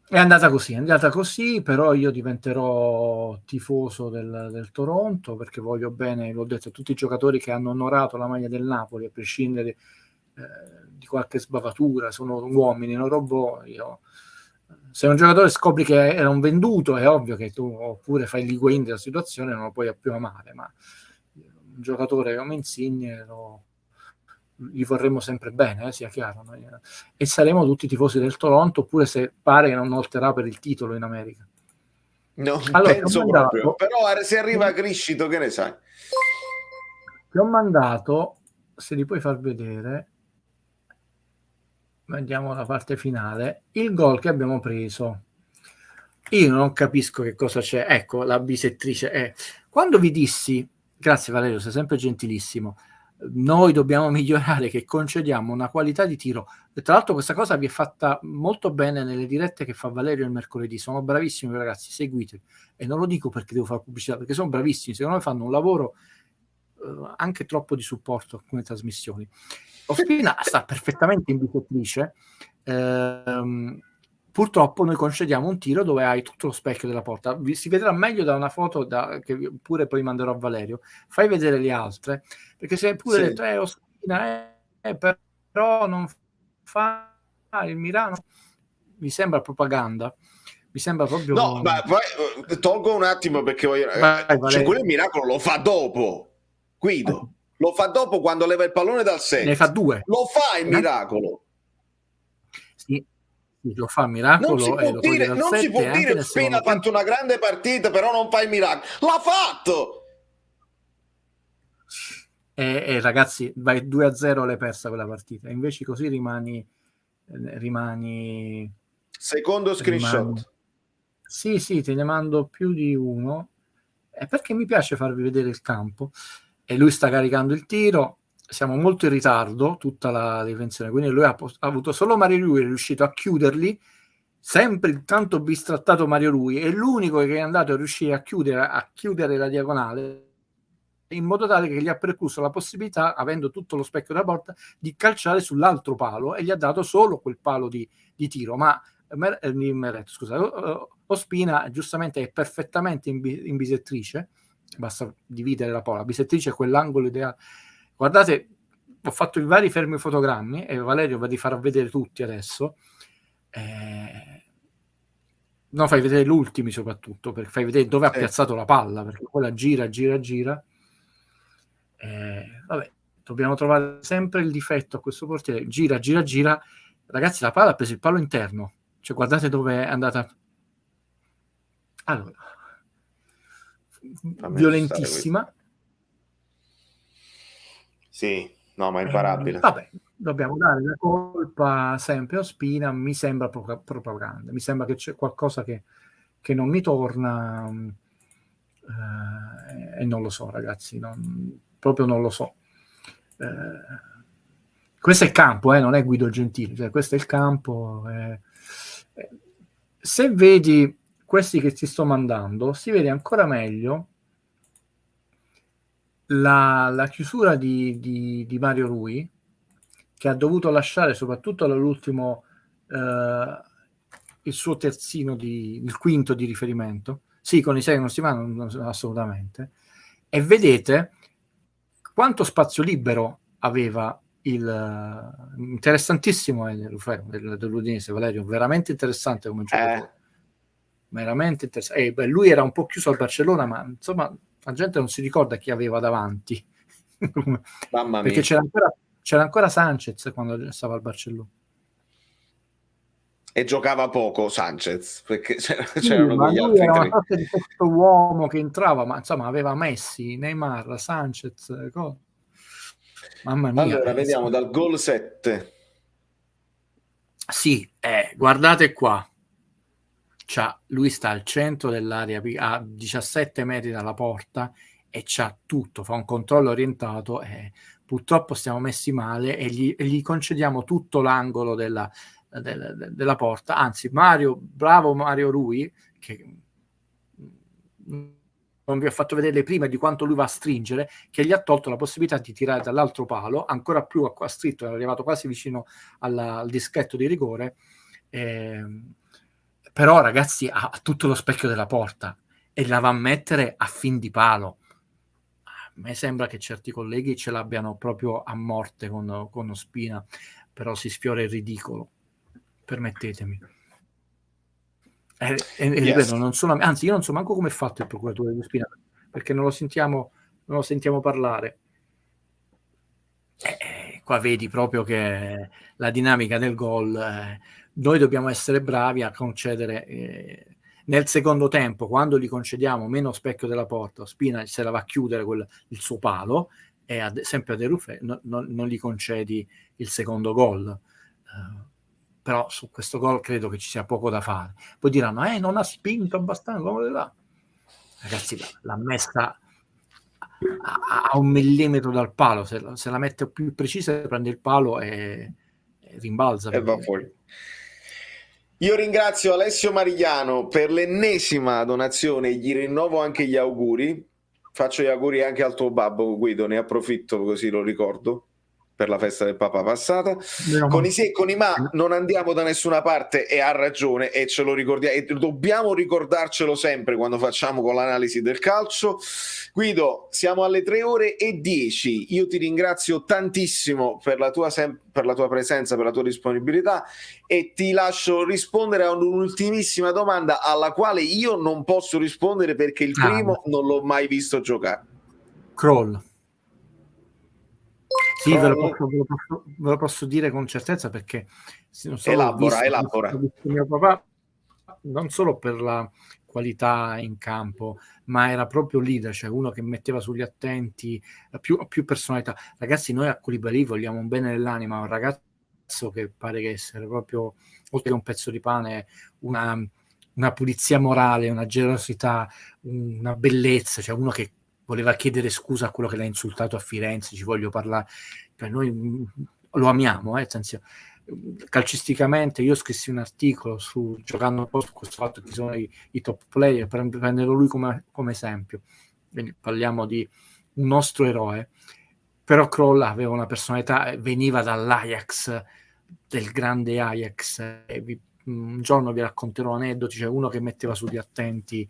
andata così, però io diventerò tifoso del Toronto, perché voglio bene, l'ho detto, a tutti i giocatori che hanno onorato la maglia del Napoli, a prescindere di qualche sbavatura, sono uomini, non robot. Se un giocatore scopri che era un venduto, è ovvio che tu oppure fai l'Higuaín della situazione, non lo puoi più amare, ma un giocatore come Insigne gli vorremmo sempre bene, sia chiaro, noi, e saremo tutti tifosi del Toronto, oppure se pare che non olterà per il titolo in America. Non allora, penso proprio, però se arriva Criscito, che ne sai? Ti ho mandato, se li puoi far vedere, andiamo alla parte finale, il gol che abbiamo preso. Io non capisco che cosa c'è. Ecco, la bisettrice è. Quando vi dissi, grazie Valerio, sei sempre gentilissimo, noi dobbiamo migliorare, che concediamo una qualità di tiro. E tra l'altro questa cosa vi è fatta molto bene nelle dirette che fa Valerio il mercoledì. Sono bravissimi ragazzi, seguiteli. E non lo dico perché devo fare pubblicità, perché sono bravissimi. Secondo me fanno un lavoro anche troppo di supporto a alcune trasmissioni. Ospina sta perfettamente in bisettrice. Purtroppo noi concediamo un tiro dove hai tutto lo specchio della porta. Si vedrà meglio da una foto che pure poi manderò a Valerio. Fai vedere le altre, perché se hai pure detto Ospina, però non fa il Milano, mi sembra propaganda. Mi sembra proprio. No, ma poi tolgo un attimo perché voglio. Cioè, quello il miracolo lo fa dopo. Guido lo fa dopo, quando leva il pallone dal set. Ne fa due. Lo fa il miracolo. Sì, lo fa il miracolo. Non si può dire Ospina ha fatto una grande partita, però non fa il miracolo. L'ha fatto! E ragazzi, vai 2-0, l'hai persa quella partita. Invece così rimani secondo screenshot. Sì, te ne mando più di uno. Perché mi piace farvi vedere il campo. E lui sta caricando il tiro. Siamo molto in ritardo, tutta la difensione. Quindi lui ha avuto solo Mario Rui, è riuscito a chiuderli. Sempre il tanto bistrattato Mario Rui è l'unico che è andato a riuscire a chiudere la diagonale, in modo tale che gli ha precluso la possibilità, avendo tutto lo specchio della porta, di calciare sull'altro palo, e gli ha dato solo quel palo di tiro. Ma Ospina giustamente è perfettamente in bisettrice, basta dividere la palla. La bisettrice è quell'angolo ideale. Guardate, ho fatto i vari fermi fotogrammi e Valerio va di far vedere tutti adesso. No, fai vedere gli ultimi soprattutto, perché fai vedere dove ha piazzato la palla, perché poi la gira. Vabbè, dobbiamo trovare sempre il difetto a questo portiere. Gira. Ragazzi, la palla ha preso il palo interno. Cioè, guardate dove è andata. Allora, violentissima. Sì, no, ma è imparabile. Vabbè, dobbiamo dare la colpa sempre a Ospina. Mi sembra propaganda. Mi sembra che c'è qualcosa che non mi torna, e non lo so, ragazzi, proprio non lo so. Questo è il campo, non è Guido Gentili, cioè questo è il campo. Se vedi questi che ti sto mandando, si vede ancora meglio la chiusura di Mario Rui, che ha dovuto lasciare soprattutto all'ultimo il suo terzino, il quinto di riferimento. Sì, con i 6 non si vanno assolutamente. E vedete quanto spazio libero aveva interessantissimo dell'Udinese, Valerio, veramente interessante come giocatore. Veramente interessante. Lui era un po' chiuso al Barcellona, ma insomma la gente non si ricorda chi aveva davanti. Mamma mia. Perché c'era ancora Sanchez quando stava al Barcellona. E giocava poco Sanchez, perché c'erano quegli altri. Era una sorta di questo uomo che entrava, ma insomma aveva Messi, Neymar, Sanchez. Mamma mia. Allora, vediamo dal gol 7. Sì, guardate qua. Lui sta al centro dell'area, a 17 metri dalla porta, e c'ha tutto, fa un controllo orientato. Purtroppo stiamo messi male e gli concediamo tutto l'angolo della porta. Anzi, bravo Mario Rui, che non vi ho fatto vedere le prime di quanto lui va a stringere, che gli ha tolto la possibilità di tirare dall'altro palo, ancora più a stritto, è arrivato quasi vicino al dischetto di rigore. Però ragazzi, ha tutto lo specchio della porta e la va a mettere a fin di palo. A me sembra che certi colleghi ce l'abbiano proprio a morte con Ospina, però si sfiora il ridicolo, permettetemi. Ripeto, non sono, anzi, io non so manco come è fatto il procuratore di Ospina, perché non lo sentiamo parlare. Qua vedi proprio che la dinamica del gol, noi dobbiamo essere bravi a concedere nel secondo tempo, quando gli concediamo meno specchio della porta, Ospina se la va a chiudere il suo palo, e sempre a De Ruffè non gli concedi il secondo gol. Però su questo gol credo che ci sia poco da fare. Poi diranno, non ha spinto abbastanza. Ragazzi, l'ha messa a 1 millimetro dal palo. Se la mette più precisa, prende il palo e rimbalza. E va fuori. Io ringrazio Alessio Marigliano per l'ennesima donazione, gli rinnovo anche gli auguri. Faccio gli auguri anche al tuo babbo, Guido, ne approfitto così lo ricordo, per la festa del papà passata. Con i se e con i ma non andiamo da nessuna parte, e ha ragione, e ce lo ricordiamo, e dobbiamo ricordarcelo sempre quando facciamo con l'analisi del calcio. Guido, siamo alle 3:10. Io ti ringrazio tantissimo per la tua presenza, per la tua disponibilità, e ti lascio rispondere a un'ultimissima domanda alla quale io non posso rispondere perché il primo non l'ho mai visto giocare. Kroll. Sì, ve lo posso dire con certezza, perché non solo elabora. Ho visto mio papà, non solo per la qualità in campo, ma era proprio leader, cioè uno che metteva sugli attenti, più personalità. Ragazzi, noi a Koulibaly vogliamo un bene nell'anima, un ragazzo che pare che essere proprio, oltre che un pezzo di pane, una pulizia morale, una generosità, una bellezza, cioè uno che voleva chiedere scusa a quello che l'ha insultato a Firenze, ci voglio parlare. Per noi lo amiamo, attenzione. Calcisticamente io scrissi un articolo giocando un po' su questo fatto che sono i top player, per prenderlo lui come esempio. Quindi parliamo di un nostro eroe. Però Kroll aveva una personalità, veniva dall'Ajax, del grande Ajax, un giorno vi racconterò aneddoti. C'è uno che metteva sugli attenti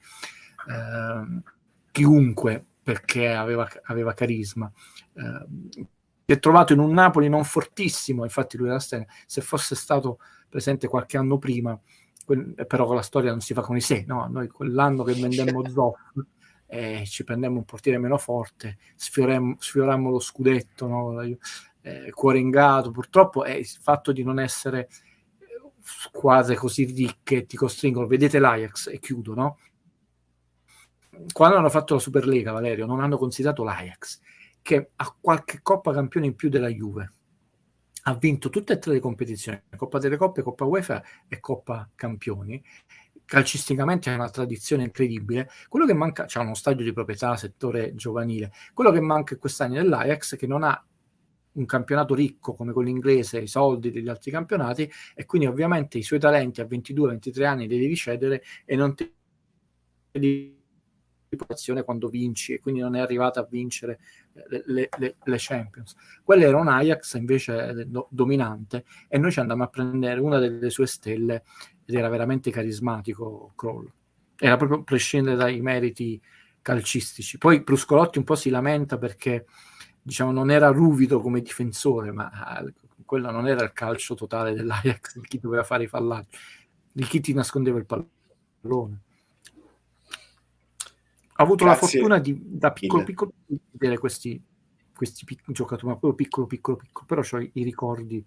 chiunque, perché aveva carisma. Si è trovato in un Napoli non fortissimo, infatti lui era Stene. Se fosse stato presente qualche anno prima, però con la storia non si fa con i sé, no? Noi quell'anno che vendemmo Zoff, ci prendemmo un portiere meno forte, sfiorammo lo scudetto, no? Cuore ingrato. Purtroppo è il fatto di non essere squadre così ricche ti costringono. Vedete l'Ajax, e chiudo, no? Quando hanno fatto la Superlega, Valerio, non hanno considerato l'Ajax, che ha qualche Coppa Campione in più della Juve. Ha vinto tutte e 3 le competizioni, Coppa delle Coppe, Coppa UEFA e Coppa Campioni. Calcisticamente è una tradizione incredibile. Quello che manca, c'è uno stadio di proprietà, settore giovanile. Quello che manca quest'anno dell'Ajax è che non ha un campionato ricco come quello inglese, i soldi degli altri campionati, e quindi ovviamente i suoi talenti a 22-23 anni li devi cedere, e non ti quando vinci, e quindi non è arrivata a vincere le Champions. Quello era un Ajax invece dominante, e noi ci andammo a prendere una delle sue stelle, ed era veramente carismatico Kroll. Era proprio prescindere dai meriti calcistici. Poi Bruscolotti un po' si lamenta perché, diciamo, non era ruvido come difensore, ma quello non era il calcio totale dell'Ajax, chi doveva fare i fallati, di chi ti nascondeva il pallone. Ho avuto la fortuna da piccolo vedere questi giocatori, ma proprio piccolo, però ho i ricordi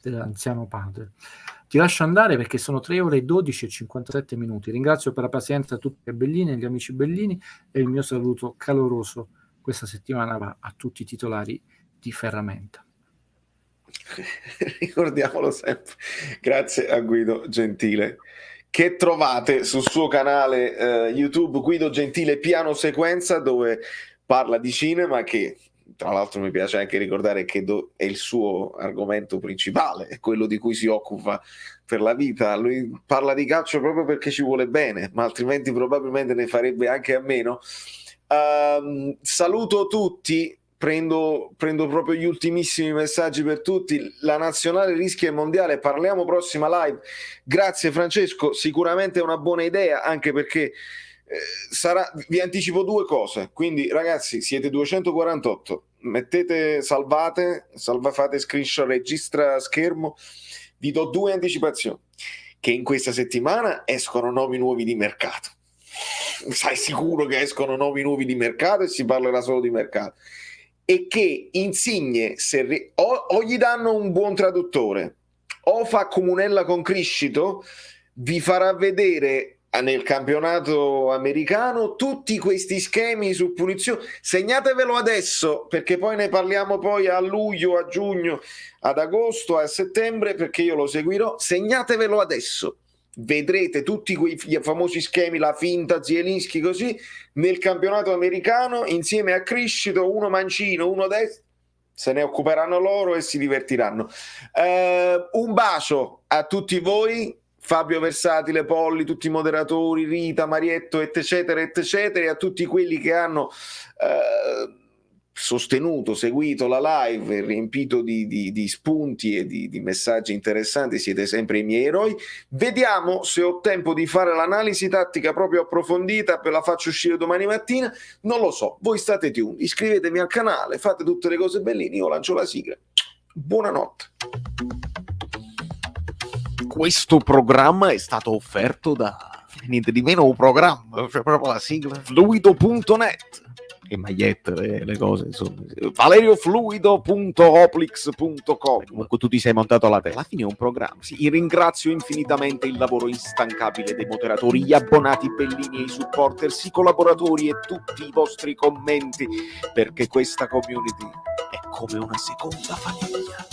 dell'anziano padre. Ti lascio andare perché sono 3:12 e 57 minuti. Ringrazio per la pazienza tutti le belline e gli amici bellini, e il mio saluto caloroso questa settimana va a tutti i titolari di Ferramenta. ricordiamolo sempre, grazie a Guido Gentile, che trovate sul suo canale YouTube Guido Gentile Piano Sequenza, dove parla di cinema, che tra l'altro mi piace anche ricordare che è il suo argomento principale, è quello di cui si occupa per la vita. Lui parla di calcio proprio perché ci vuole bene, ma altrimenti probabilmente ne farebbe anche a meno. Saluto tutti, prendo proprio gli ultimissimi messaggi per tutti. La nazionale rischia il mondiale, parliamo prossima live. Grazie Francesco, sicuramente è una buona idea, anche perché vi anticipo due cose. Quindi ragazzi, siete 248, fate screenshot, registra schermo. Vi do due anticipazioni: che in questa settimana escono nomi nuovi di mercato. Sai sicuro che escono nomi nuovi di mercato e si parlerà solo di mercato, e che Insigne o gli danno un buon traduttore o fa comunella con Criscito, vi farà vedere nel campionato americano tutti questi schemi su punizione. Segnatevelo adesso, perché poi ne parliamo poi a luglio, a giugno, ad agosto, a settembre, perché io lo seguirò. Segnatevelo adesso, vedrete tutti quei famosi schemi, la finta, Zielinski, così nel campionato americano, insieme a Criscito, uno mancino, uno destro. Se ne occuperanno loro e si divertiranno. Un bacio a tutti voi, Fabio Versatile, Polli, tutti i moderatori, Rita, Marietto, eccetera, eccetera, e a tutti quelli che hanno sostenuto, seguito la live, riempito di spunti e di messaggi interessanti. Siete sempre i miei eroi. Vediamo se ho tempo di fare l'analisi tattica proprio approfondita, ve la faccio uscire domani mattina, non lo so, voi state tuned, iscrivetevi al canale, fate tutte le cose belline, io lancio la sigla. Buonanotte. Questo programma è stato offerto da niente di meno un programma, cioè proprio la sigla, fluido.net, e magliette, le cose, insomma. valeriofluido.oplix.com. Comunque tu ti sei montato alla testa. Alla fine è un programma. Sì, ringrazio infinitamente il lavoro instancabile dei moderatori, gli abbonati bellini e i supporters, i collaboratori e tutti i vostri commenti, perché questa community è come una seconda famiglia.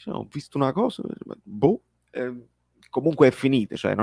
Ho visto una cosa, comunque è finita, cioè non